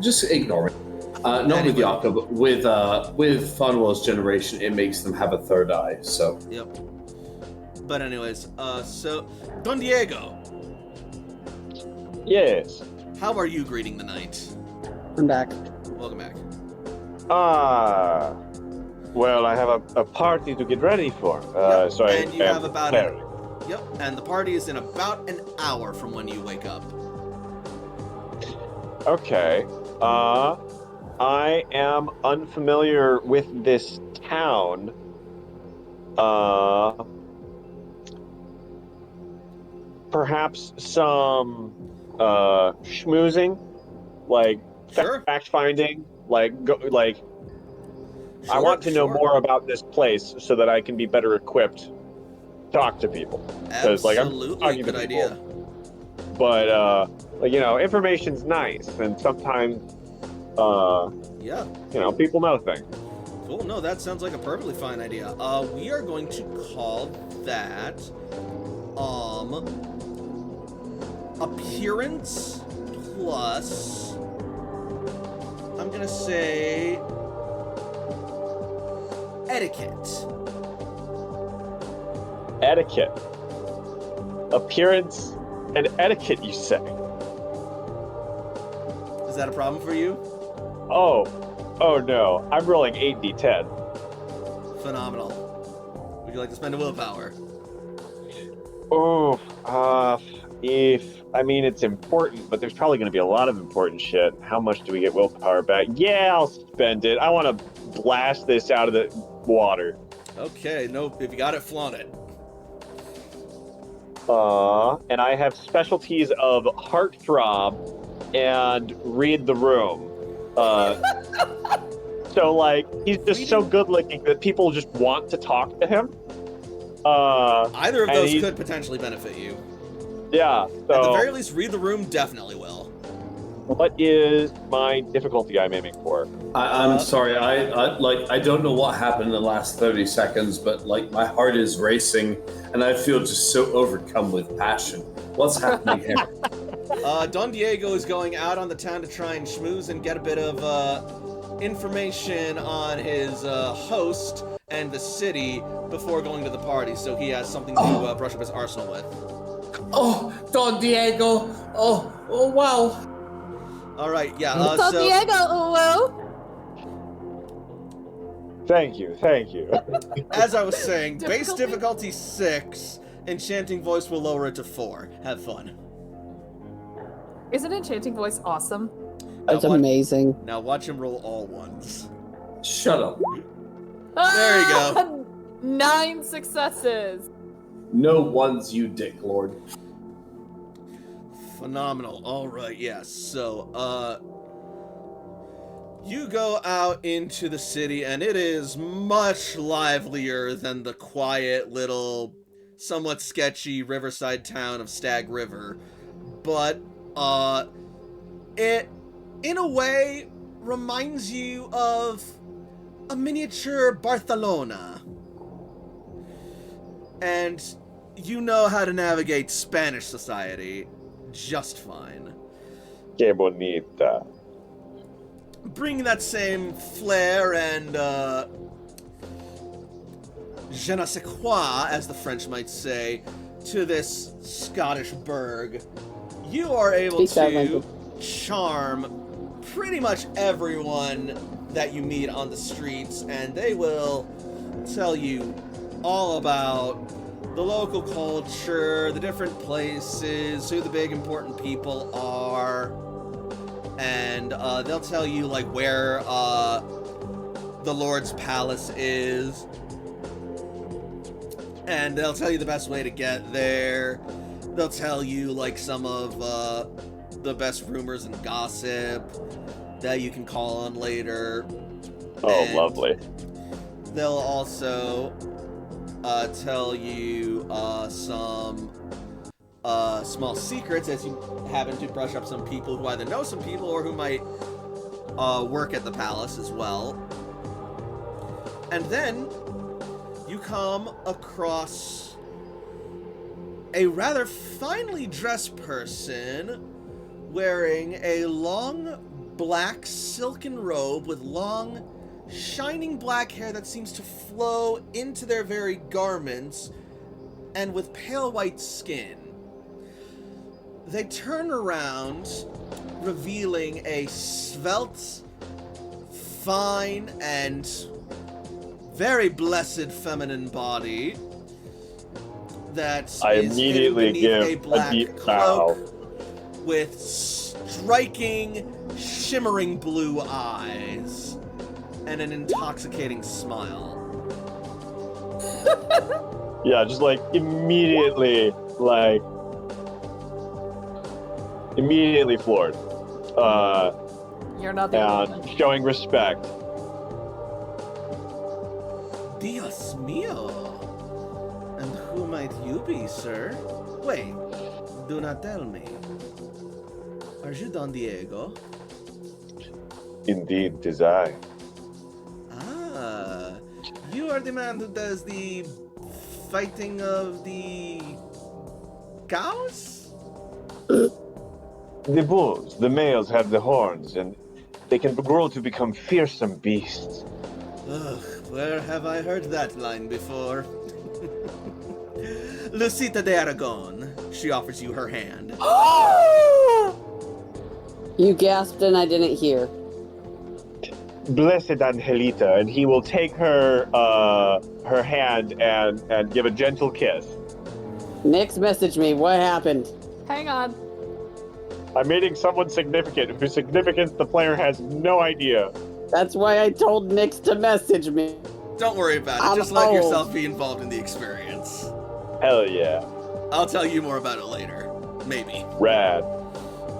just ignore it. Not with Yaakov, but with Fonwell's generation, it makes them have a third eye. So. Yep. But anyways, so Don Diego. Yes. How are you greeting the night? I'm back. Welcome back. Well, I have a party to get ready for. Yep. So and you have about preparing. Yep, and the party is in about an hour from when you wake up. Okay. I am unfamiliar with this town. Perhaps some schmoozing, like Sure. fact finding, I want to know more about this place so that I can be better equipped to talk to people. Absolutely, good idea. But information's nice, and sometimes people know things. Cool. No, that sounds like a perfectly fine idea. We are going to call that appearance plus, I'm gonna say, etiquette. Etiquette. Appearance and etiquette, you say? Is that a problem for you? Oh no. I'm rolling 8d10. Phenomenal. Would you like to spend a willpower? It's important, but there's probably going to be a lot of important shit. How much do we get willpower back? Yeah, I'll spend it. I want to blast this out of the water. Okay, no, if you got it, flaunt it. And I have specialties of heartthrob and read the room. So, he's just so good-looking that people just want to talk to him. Either of those could potentially benefit you. Yeah, so... At the very least, read the room definitely will. What is my difficulty I'm aiming for? I'm sorry, I don't know what happened in the last 30 seconds, but, my heart is racing, and I feel just so overcome with passion. What's happening here? Don Diego is going out on the town to try and schmooze and get a bit of information on his host and the city before going to the party, so he has something to brush up his arsenal with. Oh, Don Diego. Oh, wow. All right, yeah. Don Diego, well. Thank you. As I was saying, base difficulty 6, enchanting voice will lower it to 4. Have fun. Isn't enchanting voice awesome? That's amazing. Now watch him roll all ones. Shut up. There you go. 9 successes. No ones, you dick lord. Phenomenal. All right, yes. So, you go out into the city, and it is much livelier than the quiet little, somewhat sketchy riverside town of Stag River. But, it, in a way, reminds you of a miniature Barcelona. And you know how to navigate Spanish society just fine. Que bonita. Bring that same flair and, je ne sais quoi, as the French might say, to this Scottish burg. You are able to charm pretty much everyone that you meet on the streets, and they will tell you all about the local culture, the different places, who the big important people are, and they'll tell you like where the Lord's Palace is, and they'll tell you the best way to get there. They'll tell you like some of the best rumors and gossip that you can call on later. Oh, And lovely. they'll also tell you some small secrets as you happen to brush up some people who either know some people or who might work at the palace as well. And then you come across a rather finely dressed person wearing a long black silken robe with long shining black hair that seems to flow into their very garments, and with pale white skin. They turn around, revealing a svelte, fine, and very blessed feminine body that I is immediately hidden give beneath a black deep cloak bow. with striking, shimmering blue eyes and an intoxicating smile. Yeah, just like immediately floored. You're not the only And one. showing respect. Dios mío! And who might you be, sir? Wait, do not tell me. Are you Don Diego? Indeed, 'tis I. Ah, you are the man who does the fighting of the cows? The bulls, the males have the horns, and they can grow to become fearsome beasts. Ugh, where have I heard that line before? Lucita de Aragon. She offers you her hand. You gasped and I didn't hear. Blessed Angelita, and he will take her her hand and give a gentle kiss. Nix messaged me. What happened? Hang on. I'm meeting someone significant, whose significance the player has no idea. That's why I told Nix to message me. Don't worry about it. I'm Just let old. yourself be involved in the experience. Hell yeah. I'll tell you more about it later. Maybe. Rad.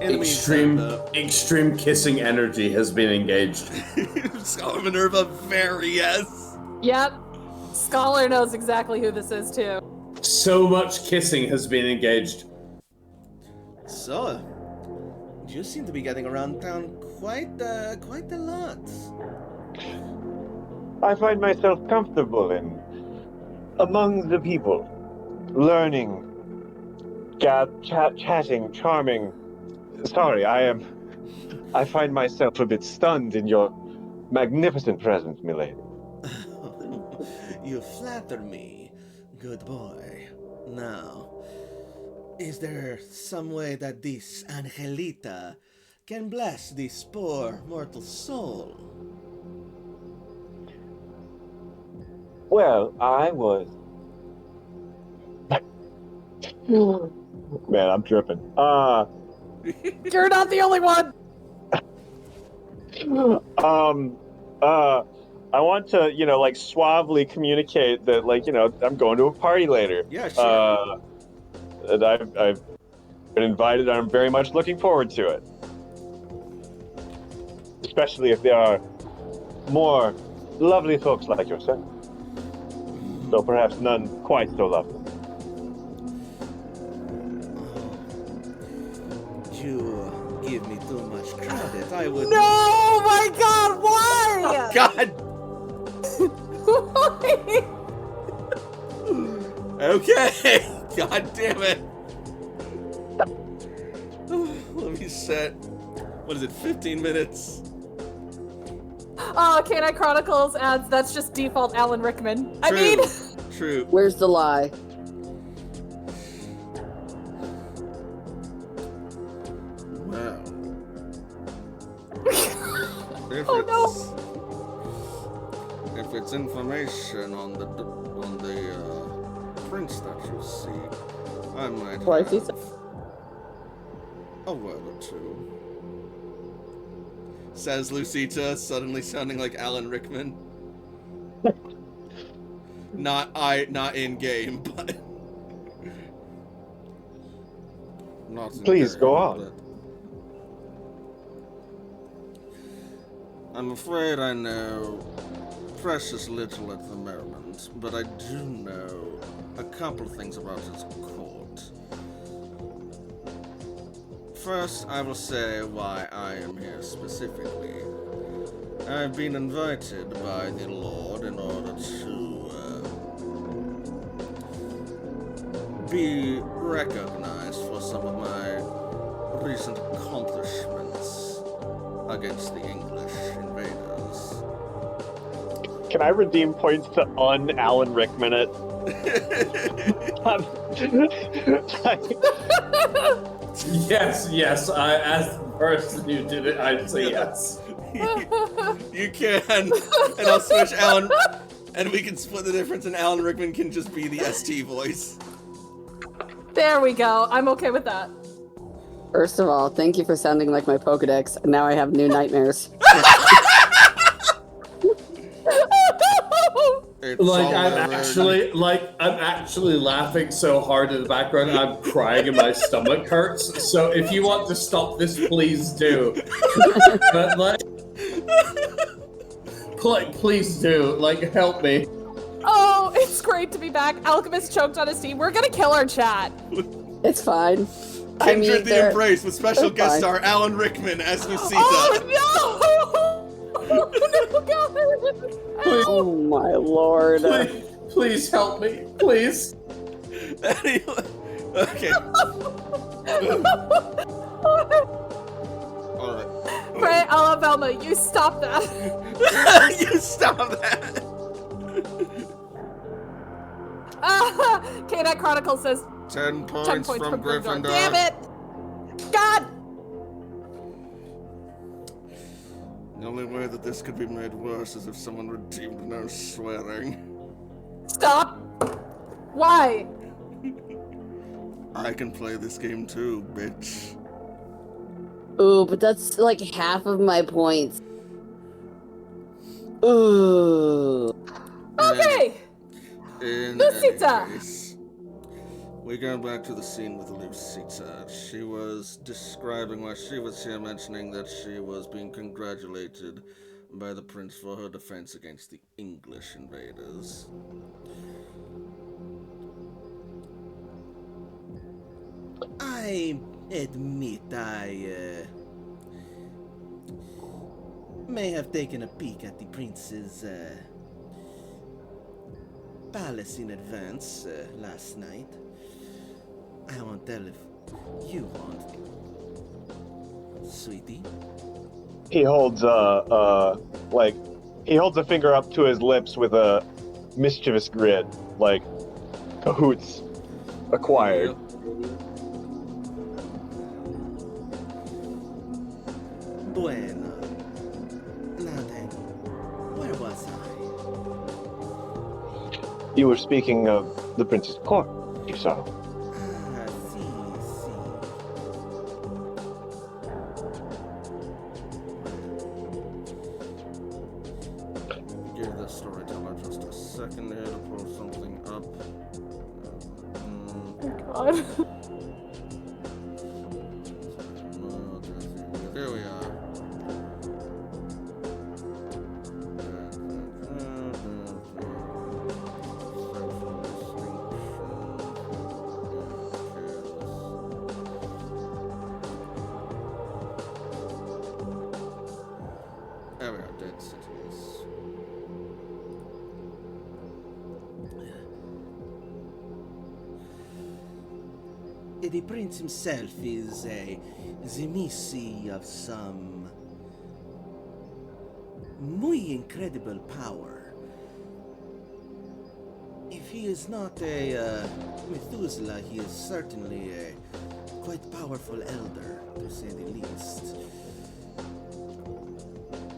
In the meantime, though, Extreme kissing energy has been engaged. Scholar Minerva, very yes. Yep. Scholar knows exactly who this is, too. So much kissing has been engaged. So, you seem to be getting around town quite a lot. I find myself comfortable among the people, learning, chatting, charming, Sorry, I find myself a bit stunned in your magnificent presence, milady. You flatter me, good boy. Now, is there some way that this Angelita can bless this poor mortal soul? Well, I was. Man, I'm tripping. You're not the only one. I want to, like suavely communicate that, like, I'm going to a party later. Yeah, sure. And I've been invited, and I'm very much looking forward to it. Especially if there are more lovely folks like yourself. Though perhaps none quite so lovely. You give me too much credit. I would. No, my God, why? God. Why? Okay. God damn it. Let me set. What is it? 15 minutes. Oh, Canine Chronicles adds that's just default Alan Rickman. I mean, True. Where's the lie? Wow. If it's information on the prints that you see, I might Why have is he a word or two. Says Lucita, suddenly sounding like Alan Rickman. Not in game, but not in Please, game, go on. but I'm afraid I know precious little at the moment, but I do know a couple of things about his court. First, I will say why I am here specifically. I've been invited by the Lord in order to be recognized for some of my recent accomplishments against the English invaders. Can I redeem points to un-Alan Rickman it? Yes. As the person who did it, I'd say yes. You can, and I'll switch Alan, and we can split the difference, and Alan Rickman can just be the ST voice. there we go. I'm okay with that. First of all, thank you for sounding like my Pokedex. Now I have new nightmares. It's Like all I'm actually laughing so hard in the background, I'm crying and my stomach hurts. So if you want to stop this, please do. But please do. Like, help me. Oh, it's great to be back. Alchemist choked on his tea. We're gonna kill our chat. It's fine. Kindred the they're- Embrace with special they're guest fine. star Alan Rickman as Lucita. Oh no! No, God. Oh my lord. Please help me. Please. Anyway, okay. Alright. Pray, Alabama, you stop that. You stop that. Canine Chronicle says 10 10 points, points from Gryffindor. Damn it! God! The only way that this could be made worse is if someone redeemed no swearing. Stop! Why? I can play this game too, bitch. Ooh, but that's like half of my points. Ooh. Okay! In Lucita! any case, we go back to the scene with Lucita. She was describing why she was here, mentioning that she was being congratulated by the prince for her defense against the English invaders. I admit I may have taken a peek at the prince's palace in advance last night. I won't tell if you want. sweetie. He holds he holds a finger up to his lips with a mischievous grin, like cahoots acquired. Yep. Bueno. Now then, where was I? You were speaking of the prince's court, you saw. Ah, see. Give the storyteller just a second here to pull something up. God. There we are. There we are, dead cities. The prince himself is the missy of some muy incredible power. If he is not a Methuselah, he is certainly a quite powerful elder, to say the least.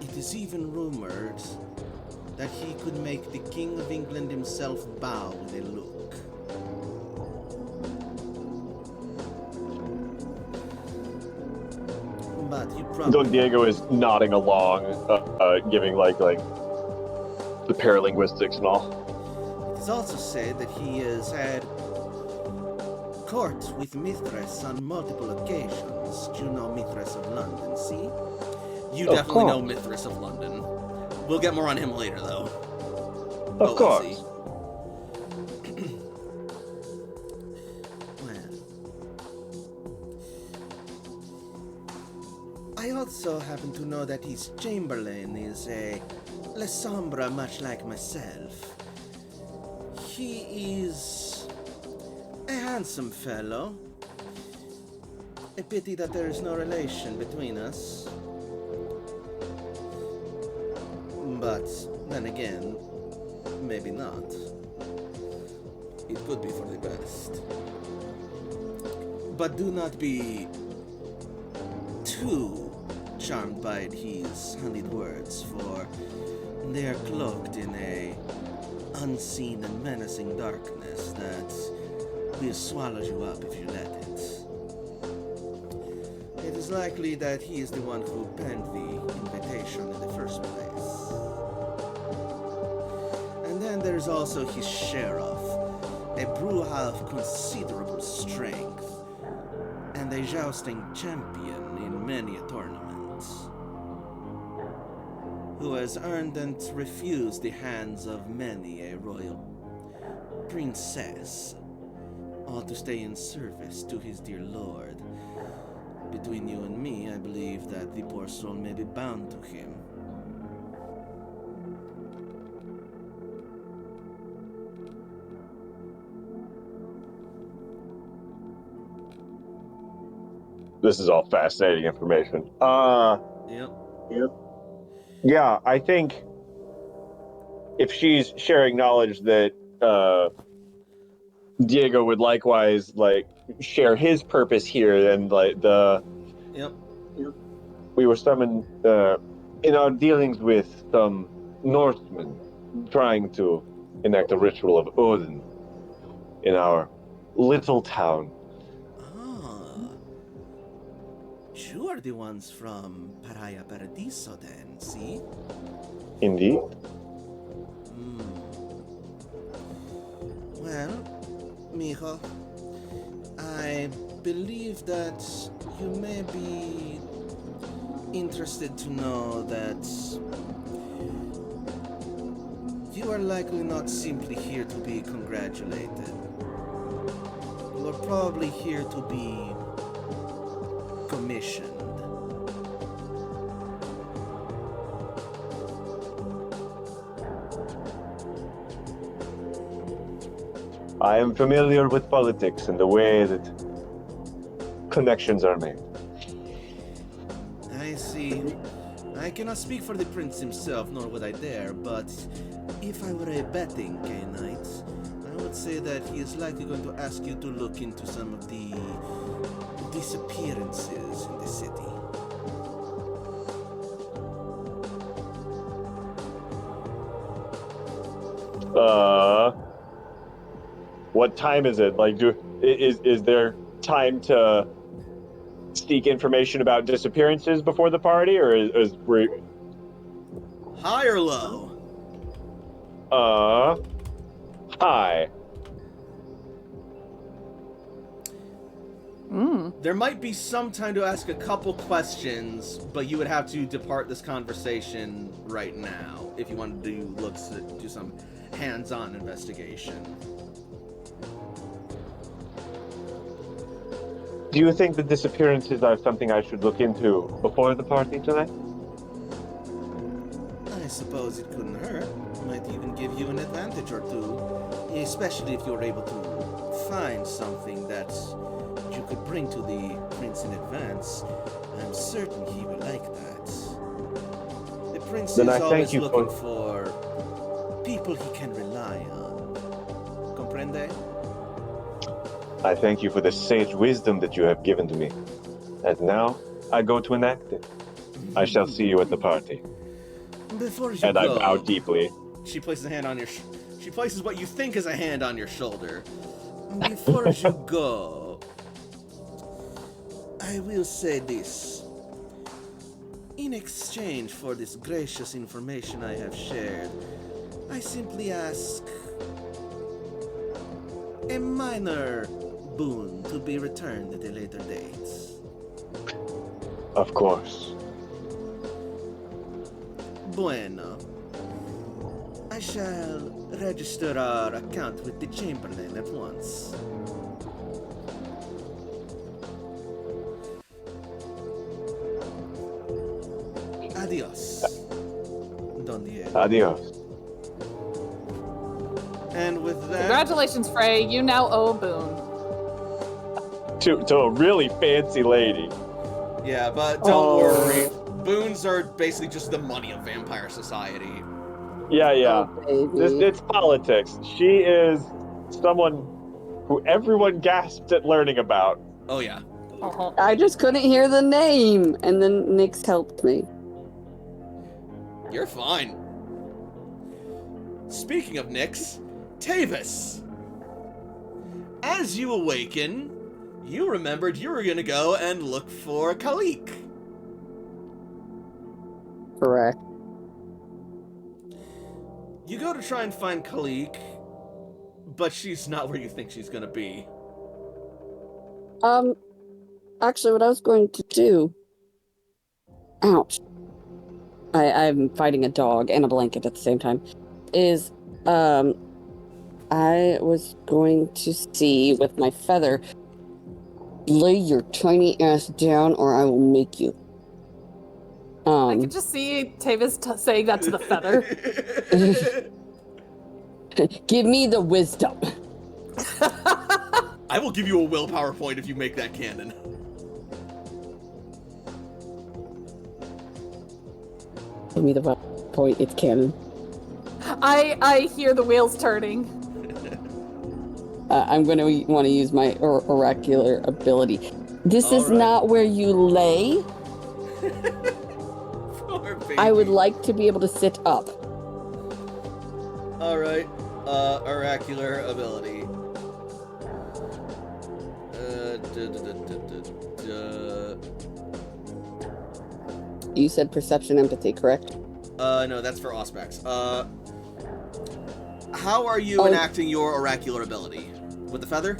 It is even rumored that he could make the King of England himself bow with a look. But you Don probably... Diego is nodding along, giving like the paralinguistics and all. It is also said that he has had court with Mithras on multiple occasions. Do you know Mithras of London, see? You Of definitely know course. Mithras of London. We'll get more on him later, though. Of course. I also happen to know that his chamberlain is a La Sombra, much like myself. He is a handsome fellow. A pity that there is no relation between us. But then again, maybe not. It could be for the best. But do not be too charmed by his honeyed words, for they are cloaked in a unseen and menacing darkness that will swallow you up if you let it. It is likely that he is the one who penned the invitation in the first place. And then there's also his sheriff, a Bruja of considerable strength, and a jousting champion in many a tournament, who has earned and refused the hands of many a royal princess, all to stay in service to his dear lord. Between you and me, I believe that the poor soul may be bound to him. This is all fascinating information. Yep. Yeah, I think if she's sharing knowledge that Diego would likewise share his purpose here, then Yep. we were summoned in our dealings with some Norsemen trying to enact a ritual of Odin in our little town. Ah. You are the ones from Paraya Paradiso then, see? Indeed. Well, mijo, I believe that you may be interested to know that you are likely not simply here to be congratulated. You are probably here to be commissioned. I am familiar with politics and the way that connections are made. see, I cannot speak for the prince himself, nor would I dare, but if I were a betting knight, I would say that he is likely going to ask you to look into some of the disappearances in the city. What time is it? Like, is there time to seek information about disappearances before the party, or is we? High or low? High. There might be some time to ask a couple questions, but you would have to depart this conversation right now if you wanted to do some hands-on investigation. Do you think the disappearances are something I should look into before the party tonight? I suppose it couldn't hurt. Might even give you an advantage or two, especially if you're able to find something that you could bring to the prince in advance. I'm certain he will like that. The prince Then is I thank always you looking for people he can rely on. Comprende? I thank you for the sage wisdom that you have given to me. And now I go to enact it. I shall see you at the party. Before you And go, I bow deeply. She places a hand on your. She places what you think is a hand on your shoulder. Before you go, I will say this. In exchange for this gracious information I have shared, I simply ask a minor boon to be returned at a later date. Of course. Bueno. I shall register our account with the Chamberlain at once. Adios, Don Diego. Adios. And with that, Congratulations, Frey. You now owe a boon. To a really fancy lady. yeah, but don't worry. Boons are basically just the money of Vampire Society. Yeah. Oh, baby. It's politics. She is someone who everyone gasped at learning about. Oh yeah. I just couldn't hear the name, and then Nyx helped me. You're fine. Speaking of Nyx, Tavis. As you awaken, you remembered you were gonna go and look for Kalik. Correct. You go to try and find Kalik, but she's not where you think she's gonna be. Actually, what I was going to do... Ouch. I'm fighting a dog and a blanket at the same time. Is, I was going to see with my feather, lay your tiny ass down or I will make you. I could just see Tavis saying that to the feather. Give me the wisdom. I will give you a willpower point if you make that canon. Give me the point. It's canon. I hear the wheels turning. I'm going to want to use my oracular ability. This All is right. not where you lay. Poor baby. I would like to be able to sit up. All right. Oracular ability. You said perception empathy, correct? No, that's for Auspex. How are you enacting your oracular ability? With the feather?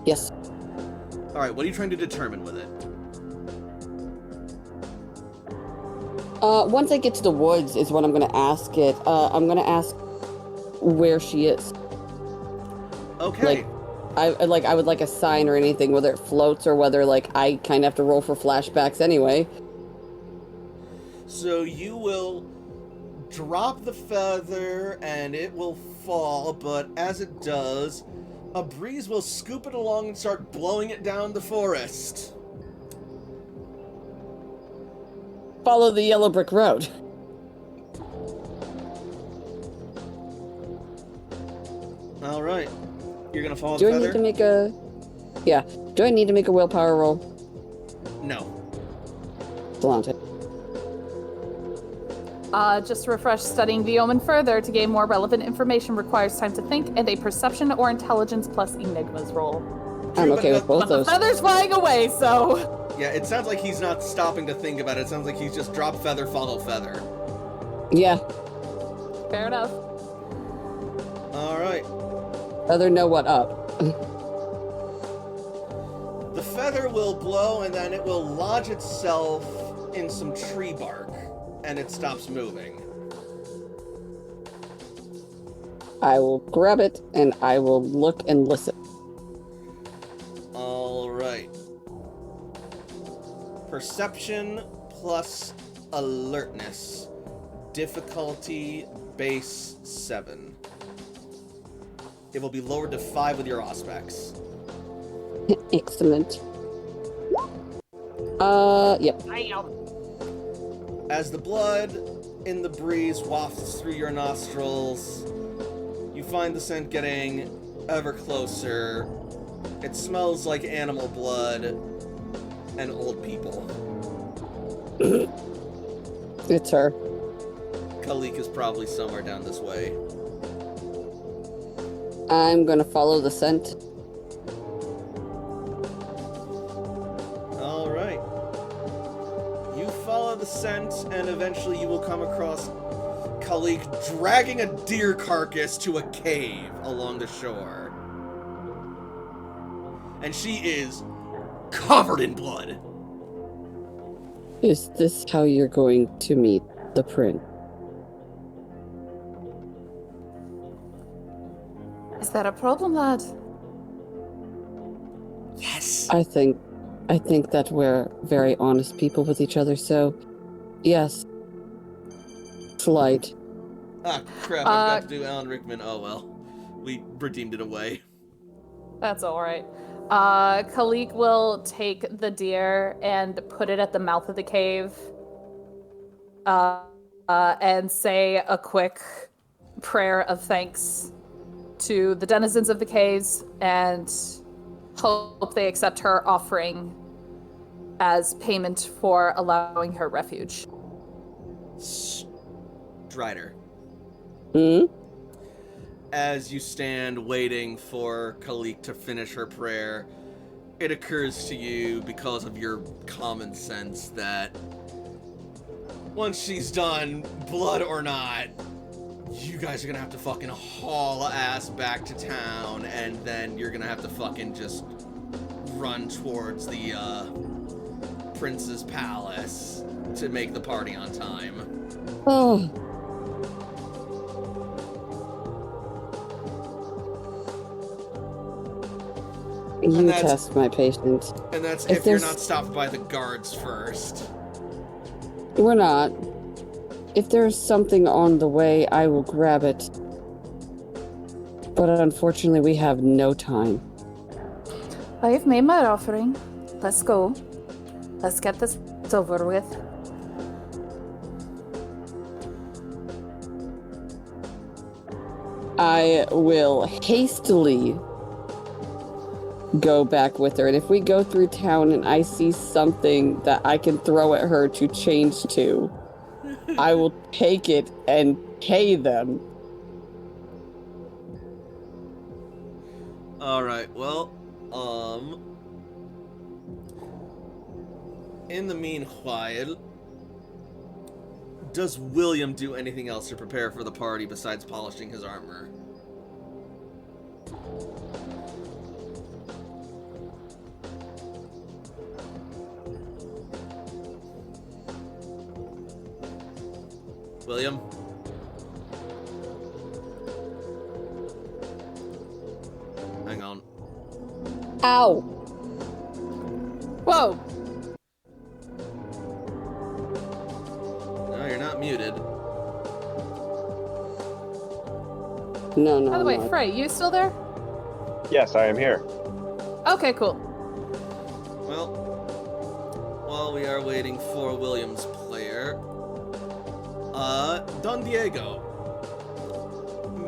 Yes. All right. What are you trying to determine with it? Once I get to the woods is when I'm going to ask it. I'm going to ask where she is. Okay. Like, I would like a sign or anything, whether it floats or whether, like, I kind of have to roll for flashbacks anyway. So you will drop the feather and it will fall, but as it does, a breeze will scoop it along and start blowing it down the forest. follow the yellow brick road. All right. You're gonna follow Do the I feather? need to make a... Yeah. Do I need to make a willpower roll? No. Delante. Just to refresh, studying the omen further to gain more relevant information requires time to think, and a perception or intelligence plus enigmas roll. I'm True, okay with both But the those. feather's flying away, so... Yeah, it sounds like he's not stopping to think about it. It sounds like he's just drop feather, follow feather. Yeah. Fair enough. All right. Feather know what up. The feather will blow and then it will lodge itself in some tree bark and it stops moving. I will grab it and I will look and listen. All right. Perception plus alertness. Difficulty base 7. It will be lowered to 5 with your auspex. Excellent. Yep. As the blood in the breeze wafts through your nostrils, you find the scent getting ever closer. It smells like animal blood and old people. It's her. Kalik is probably somewhere down this way. I'm gonna follow the scent. All right. You follow the scent, and eventually you will come across Kalik dragging a deer carcass to a cave along the shore. And she is covered in blood. Is this how you're going to meet the prince? Is that a problem, lad? Yes. I think that we're very honest people with each other, so yes. Slight. Ah, crap, I forgot to do Alan Rickman. Oh well. We redeemed it away. That's alright. Kalik will take the deer and put it at the mouth of the cave. And say a quick prayer of thanks to the denizens of the caves and hope they accept her offering as payment for allowing her refuge. Strider. Hmm? As you stand waiting for Kalik to finish her prayer, it occurs to you, because of your common sense, that once she's done, blood or not, you guys are gonna have to fucking haul ass back to town, and then you're gonna have to fucking just run towards the prince's palace to make the party on time. Oh. You And that's- test my patience. And that's If if you're there's- not stopped by the guards first. We're not. If there's something on the way, I will grab it. But unfortunately, we have no time. I've made my offering. Let's go. Let's get this over with. I will hastily go back with her. And if we go through town and I see something that I can throw at her to change to, I will take it and pay them. Alright, well, in the meanwhile, does William do anything else to prepare for the party besides polishing his armor? William? Hang on. Ow! Whoa! No, you're not muted. No, no, By the way, no. Frey, you still there? Yes, I am here. Okay, cool. Well, while we are waiting for William's player, Don Diego,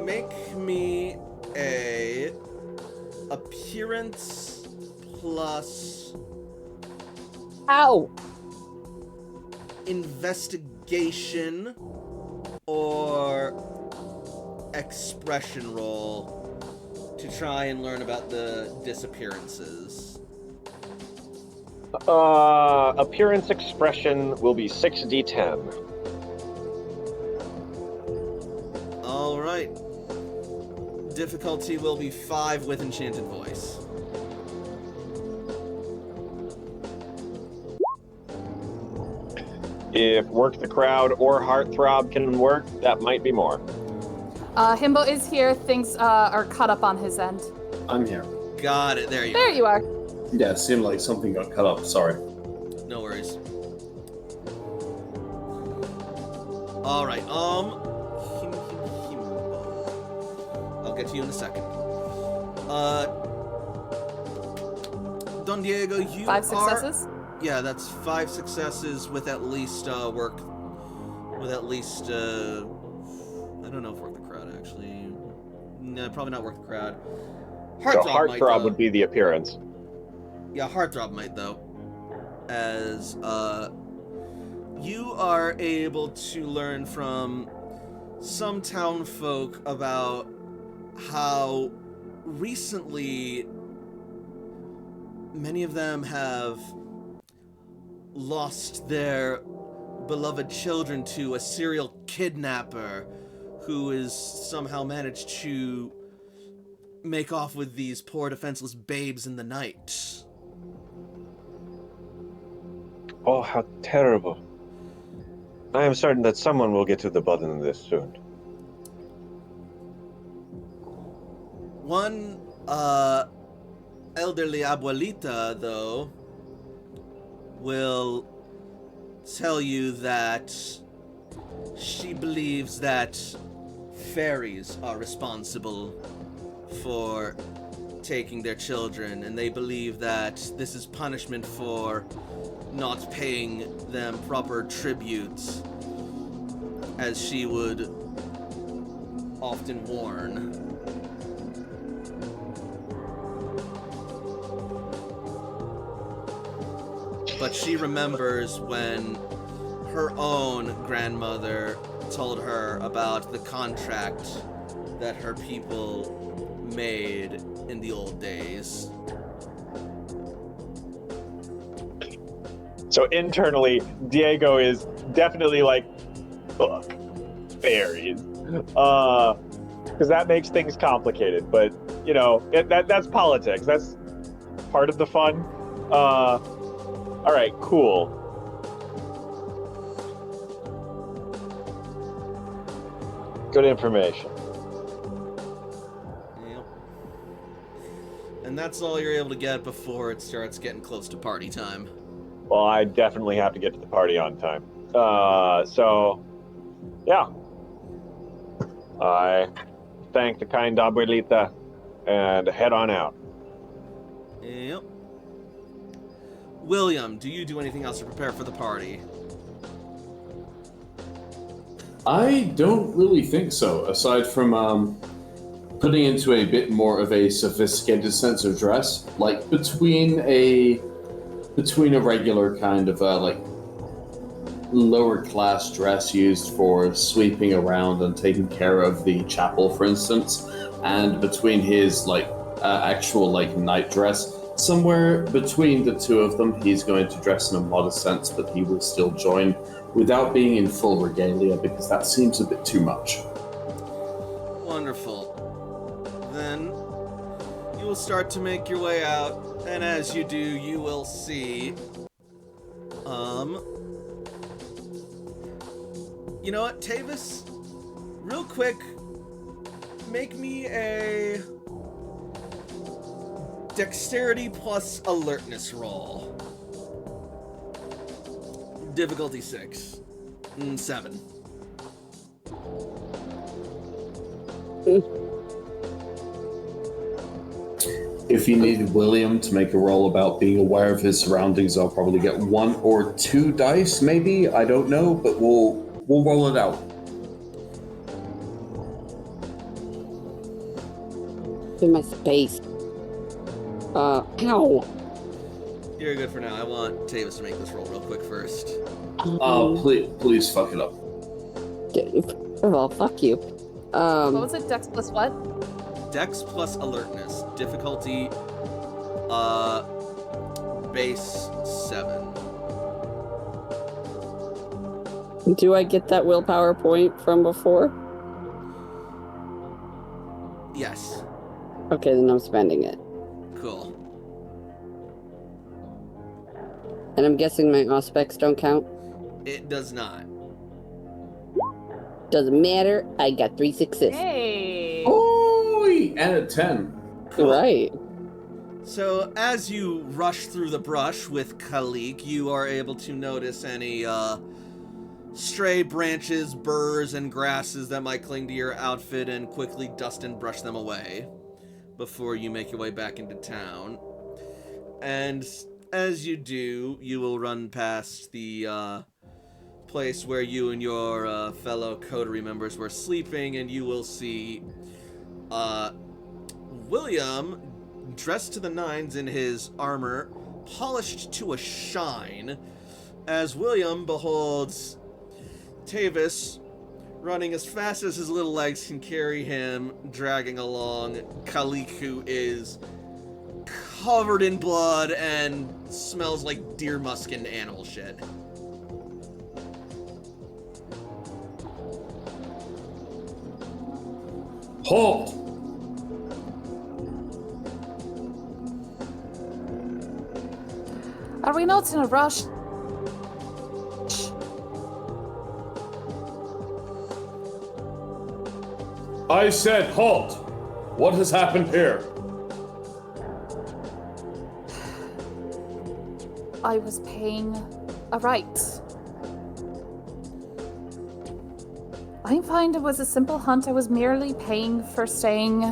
make me a appearance plus Ow! investigation or expression roll to try and learn about the disappearances. Appearance expression will be 6d10. All right. Difficulty will be 5 with Enchanted Voice. If Work the Crowd or Heartthrob can work, that might be more. Himbo is here. Things are caught up on his end. I'm here. Got it. There you There are. you are. Yeah, it seemed like something got cut up. Sorry. No worries. All right. I'll get to you in a second. Don Diego, you 5 successes. Yeah, that's 5 successes with at least work. With at least I don't know if Work the Crowd actually. No, probably not Work the Crowd. So Heartthrob might, Heartthrob would be the appearance. Yeah, Heartthrob might though, as you are able to learn from some town folk about how recently many of them have lost their beloved children to a serial kidnapper who has somehow managed to make off with these poor defenseless babes in the night. Oh, how terrible. I am certain that someone will get to the bottom of this soon. One elderly abuelita, though, will tell you that she believes that fairies are responsible for taking their children, and they believe that this is punishment for not paying them proper tribute, as she would often warn. But she remembers when her own grandmother told her about the contract that her people made in the old days. So internally, Diego is definitely like, fuck, fairies. Because that makes things complicated. But, you know, that's politics. That's part of the fun. All right, cool. Good information. Yep. And that's all you're able to get before it starts getting close to party time. Well, I definitely have to get to the party on time. So, yeah. I thank the kind abuelita and head on out. Yep. William, do you do anything else to prepare for the party? I don't really think so, aside from putting into a bit more of a sophisticated sense of dress, like between a regular kind of like lower class dress used for sweeping around and taking care of the chapel, for instance, and between his like actual like night dress. Somewhere between the two of them, he's going to dress in a modest sense, but he will still join without being in full regalia, because that seems a bit too much. Wonderful. Then you will start to make your way out, and as you do, you will see you know what, Tavis? Real quick, make me a dexterity plus alertness roll. Difficulty 6. 7. If you need William to make a roll about being aware of his surroundings, I'll probably get 1 or 2 dice, maybe. I don't know, but we'll We'll roll it out. In my space. Ow. You're good for now. I want Tavis to make this roll real quick first. Please fuck it up. First of all, fuck you. What was it? Dex plus what? Dex plus alertness. Difficulty, base 7. Do I get that willpower point from before? Yes. Okay, then I'm spending it. Cool. And I'm guessing my aspects don't count? It does not. Doesn't matter, I got 3 successes. Hey. Oh, and a 10. Cool. Right. So, as you rush through the brush with Khalik, you are able to notice any, stray branches, burrs, and grasses that might cling to your outfit and quickly dust and brush them away before you make your way back into town. And as you do, you will run past the, place where you and your fellow coterie members were sleeping, and you will see William, dressed to the nines in his armor, polished to a shine, as William beholds Tavis running as fast as his little legs can carry him, dragging along Khalik, who is covered in blood and smells like deer musk and animal shit. Halt! Are we not in a rush? I said halt! What has happened here? I was paying a right. I find it was a simple hunt. I was merely paying for staying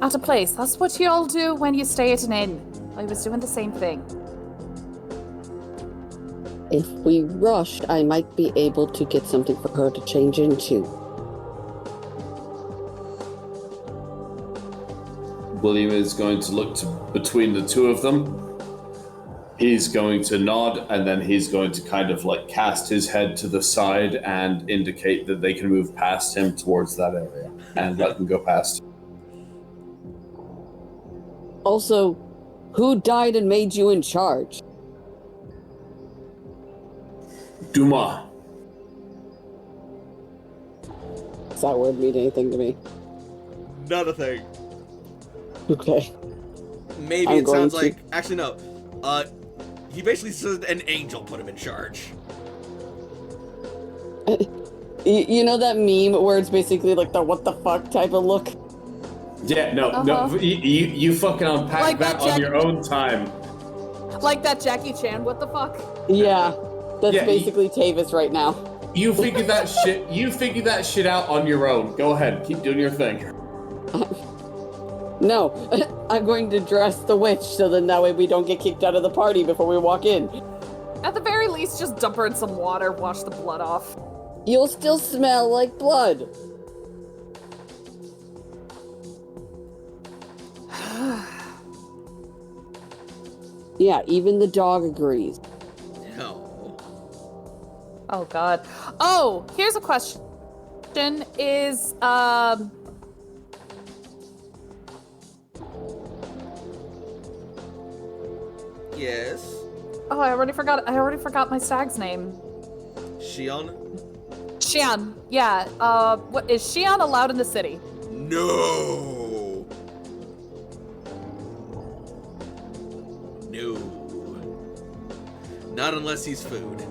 at a place. That's what you all do when you stay at an inn. I was doing the same thing. If we rushed, I might be able to get something for her to change into. William is going to look between the two of them. He's going to nod, and then he's going to kind of like cast his head to the side and indicate that they can move past him towards that area and let them go past. Also, who died and made you in charge? Duma. Does that word mean anything to me? Not a thing. Okay. Maybe I'm it sounds going like... Actually, no. He basically said an angel put him in charge. You know that meme where it's basically like the what the fuck type of look? Yeah, no, you fucking unpack Like that that on your own time. Like that Jackie Chan, what the fuck? Yeah, that's Yeah, basically Tavis right now. You figured that shit. You figured that shit out on your own. Go ahead, keep doing your thing. No, I'm going to dress the witch so then that way we don't get kicked out of the party before we walk in. At the very least, just dump her in some water, wash the blood off. You'll still smell like blood. Yeah, even the dog agrees. No. Oh god. Oh, here's a question. Is Yes. Oh, I already forgot my stag's name. Shion? Xian. Yeah. What is Xian allowed in the city? No. No. Not unless he's food.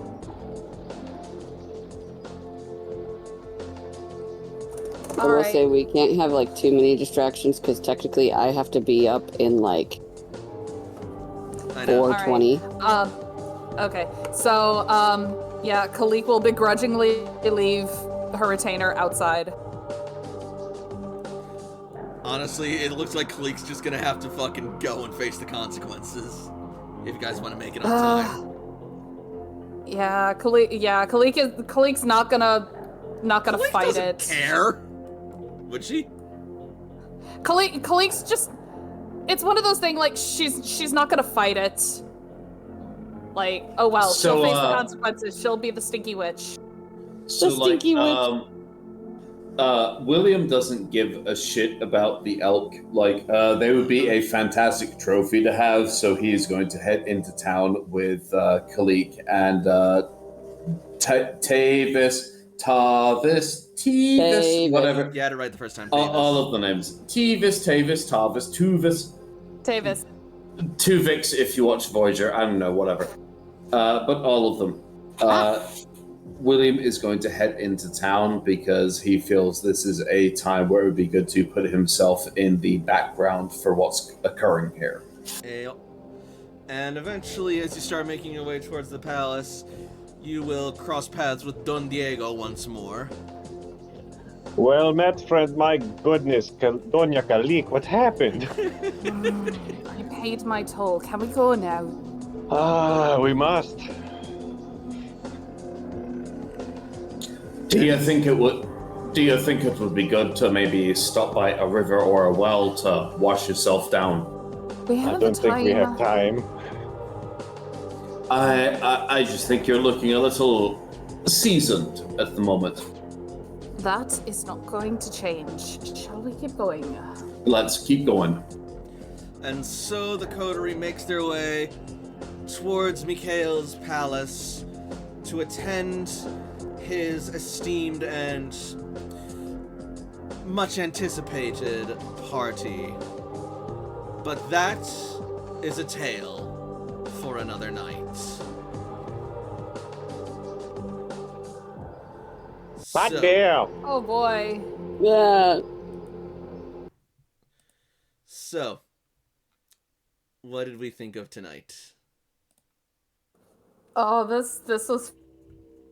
I will say we can't have like too many distractions because technically I have to be up in like I know. 4:20. Okay. So, yeah, Khalik will begrudgingly leave her retainer outside. Honestly, it looks like Khalik's just gonna have to fucking go and face the consequences. If you guys want to make it on time. Kalik's not gonna Kalik fight doesn't it. care. Would she? Kalik's just, it's one of those things, like, she's not gonna fight it. Like, oh well, So, she'll face the consequences. She'll be the stinky witch. So, The stinky witch. William doesn't give a shit about the elk. Like, they would be a fantastic trophy to have, so he's going to head into town with Kalik and Tavis, whatever. You had it right the first time. All of the names. Tavis, Tuvis. Tuvix if you watch Voyager. I don't know, whatever. But all of them. William is going to head into town because he feels this is a time where it would be good to put himself in the background for what's occurring here. Yep. And eventually, as you start making your way towards the palace, you will cross paths with Don Diego once more. Well met, friend. My goodness, Doña Kalik, what happened? I paid my toll. Can we go now? We must. Do you think it would be good to maybe stop by a river or a well to wash yourself down? We have I don't think we have time. I just think you're looking a little seasoned at the moment. That is not going to change. Shall we keep going? Let's keep going. And so the coterie makes their way towards Mikhail's palace to attend his esteemed and much anticipated party. But that is a tale for another night. Hot damn! Oh boy. Yeah. So, what did we think of tonight? Oh, this was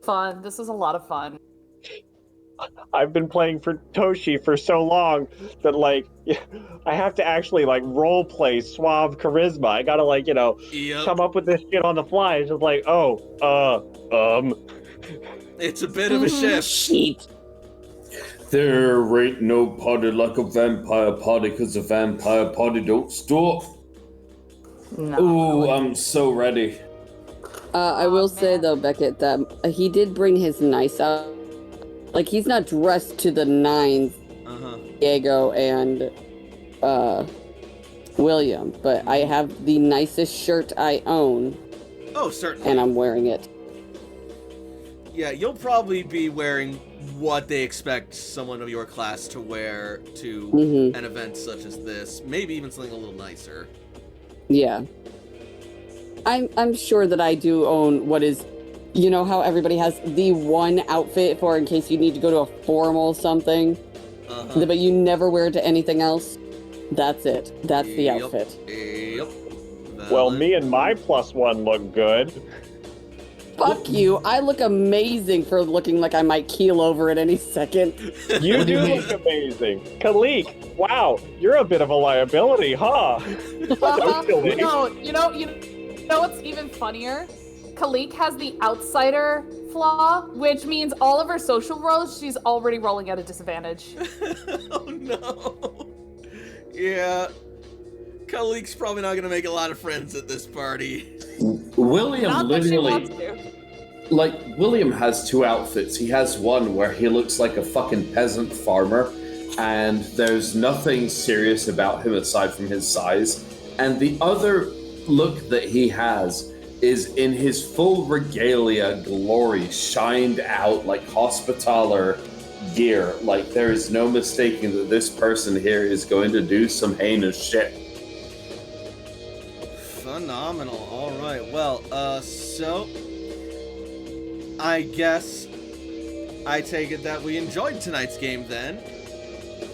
fun. This was a lot of fun. I've been playing for Toshi for so long that, like, I have to actually, like, role play suave charisma. I gotta, like, come up with this shit on the fly. It's just like, It's a bit of a shift. Sheet. There ain't no party like a vampire party, 'cause a vampire party don't stop. No. Ooh, I'm so ready. I will say though, Beckett, that he did bring his nice out. Like, he's not dressed to the nines, Diego and William, but I have the nicest shirt I own. Oh, certainly. And I'm wearing it. Yeah, you'll probably be wearing what they expect someone of your class to wear to an event such as this. Maybe even something a little nicer. Yeah. I'm sure that I do own what is, you know how everybody has the one outfit for in case you need to go to a formal something, but you never wear it to anything else? That's it. That's the outfit. Yep. well, me and my +1 look good. Fuck you. I look amazing for looking like I might keel over at any second. You do look amazing. Kalik, wow, you're a bit of a liability, huh? You know what's even funnier? Kalik has the outsider flaw, which means all of her social roles, she's already rolling at a disadvantage. Oh no. Yeah. Kalik's probably not gonna make a lot of friends at this party. William Not that she wants literally, to. like, William has two outfits. He has one where he looks like a fucking peasant farmer, and there's nothing serious about him aside from his size. And the other look that he has is in his full regalia glory, shined out like hospitaller gear. Like, there is no mistaking that this person here is going to do some heinous shit. Phenomenal. All right. Well, so I guess I take it that we enjoyed tonight's game then.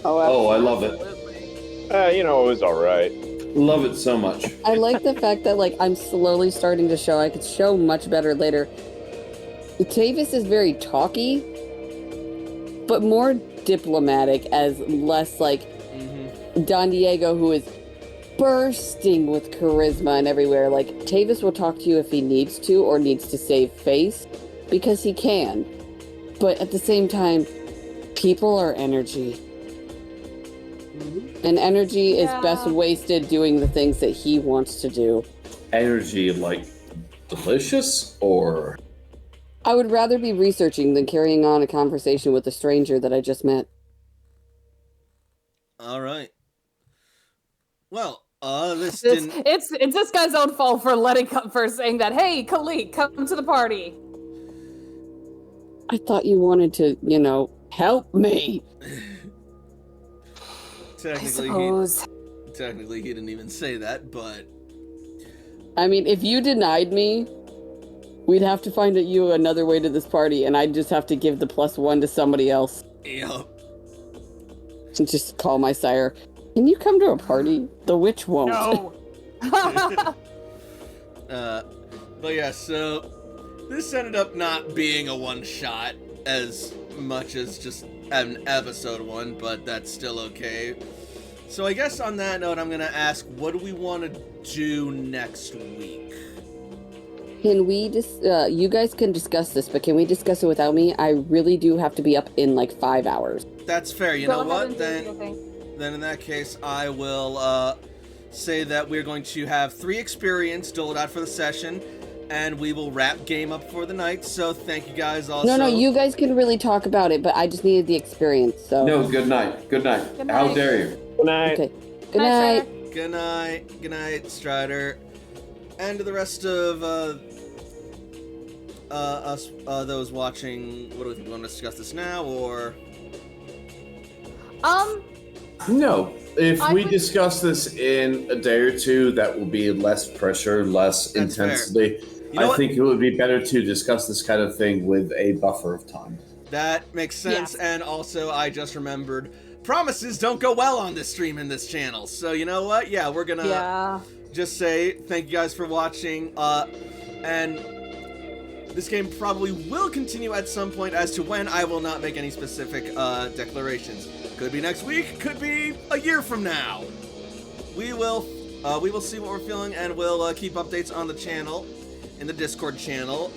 Oh, I love it. It was all right. Love it so much. I like the fact that, like, I'm slowly starting to show. I could show much better later. Tavis is very talky, but more diplomatic, as less like Don Diego, who is bursting with charisma and everywhere. Like, Tavis will talk to you if he needs to or needs to save face, because he can. But at the same time, people are energy. And energy is best wasted doing the things that he wants to do. Energy, like, delicious, or? I would rather be researching than carrying on a conversation with a stranger that I just met. All right. Well, this It's, didn't... it's this guy's own fault for saying that, hey, Kalik, come to the party. I thought you wanted to, help me. Technically, he didn't even say that, but... I mean, if you denied me, we'd have to find you another way to this party, and I'd just have to give the +1 to somebody else. Yep. And just call my sire. Can you come to a party? The witch won't. No. But yeah, so this ended up not being a one-shot as much as just an episode 1, but that's still okay. So I guess on that note, I'm gonna ask, what do we want to do next week? Can we just, you guys can discuss this, but can we discuss it without me? I really do have to be up in like 5 hours. That's fair. You Go know ahead what? and do your thing. Then in that case, I will say that we're going to have 3 experience doled out for the session, and we will wrap game up for the night. So thank you guys also. No, you guys can really talk about it, but I just needed the experience, so. No, good night. Good night. Good How night. dare you? Good night. Okay. Good night. Good night. Good night, Strider. And to the rest of us, those watching, what do we think? We want to discuss this now, or? No. If I we would- discuss this in a day or two, that will be less pressure, less That's fair. intensity. You know I what? think it would be better to discuss this kind of thing with a buffer of time. That makes sense, Yes. and also I just remembered, promises don't go well on this stream and this channel, so you know what? Yeah, we're gonna just say thank you guys for watching, and this game probably will continue at some point. As to when, I will not make any specific declarations. Could be next week, could be a year from now. We will see what we're feeling, and we'll keep updates on the channel, in the Discord channel.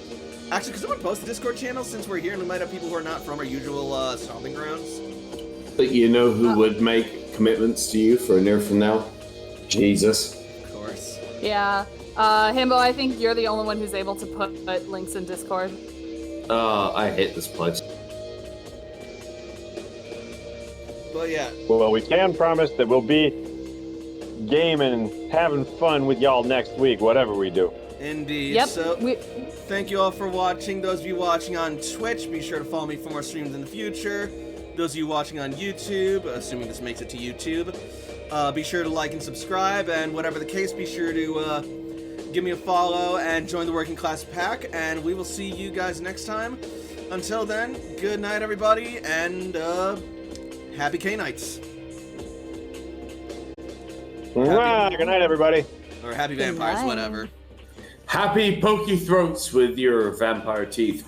Actually, could someone post the Discord channel since we're here, and we might have people who are not from our usual stomping grounds? But you know who would make commitments to you for a year from now? Jesus. Of course. Yeah. Himbo, I think you're the only one who's able to put links in Discord. I hate this place. But yeah, Well, we can promise that we'll be gaming, having fun with y'all next week, whatever we do. indeed. Yep. So, thank you all for watching. Those of you watching on Twitch, be sure to follow me for more streams in the future. Those of you watching on YouTube, assuming this makes it to YouTube, be sure to like and subscribe, and whatever the case, be sure to give me a follow and join the Working Class Pack, and we will see you guys next time. Until then, good night, everybody, and happy K-Nights. Good night, everybody. Or happy vampires, night. whatever. Happy pokey throats with your vampire teeth.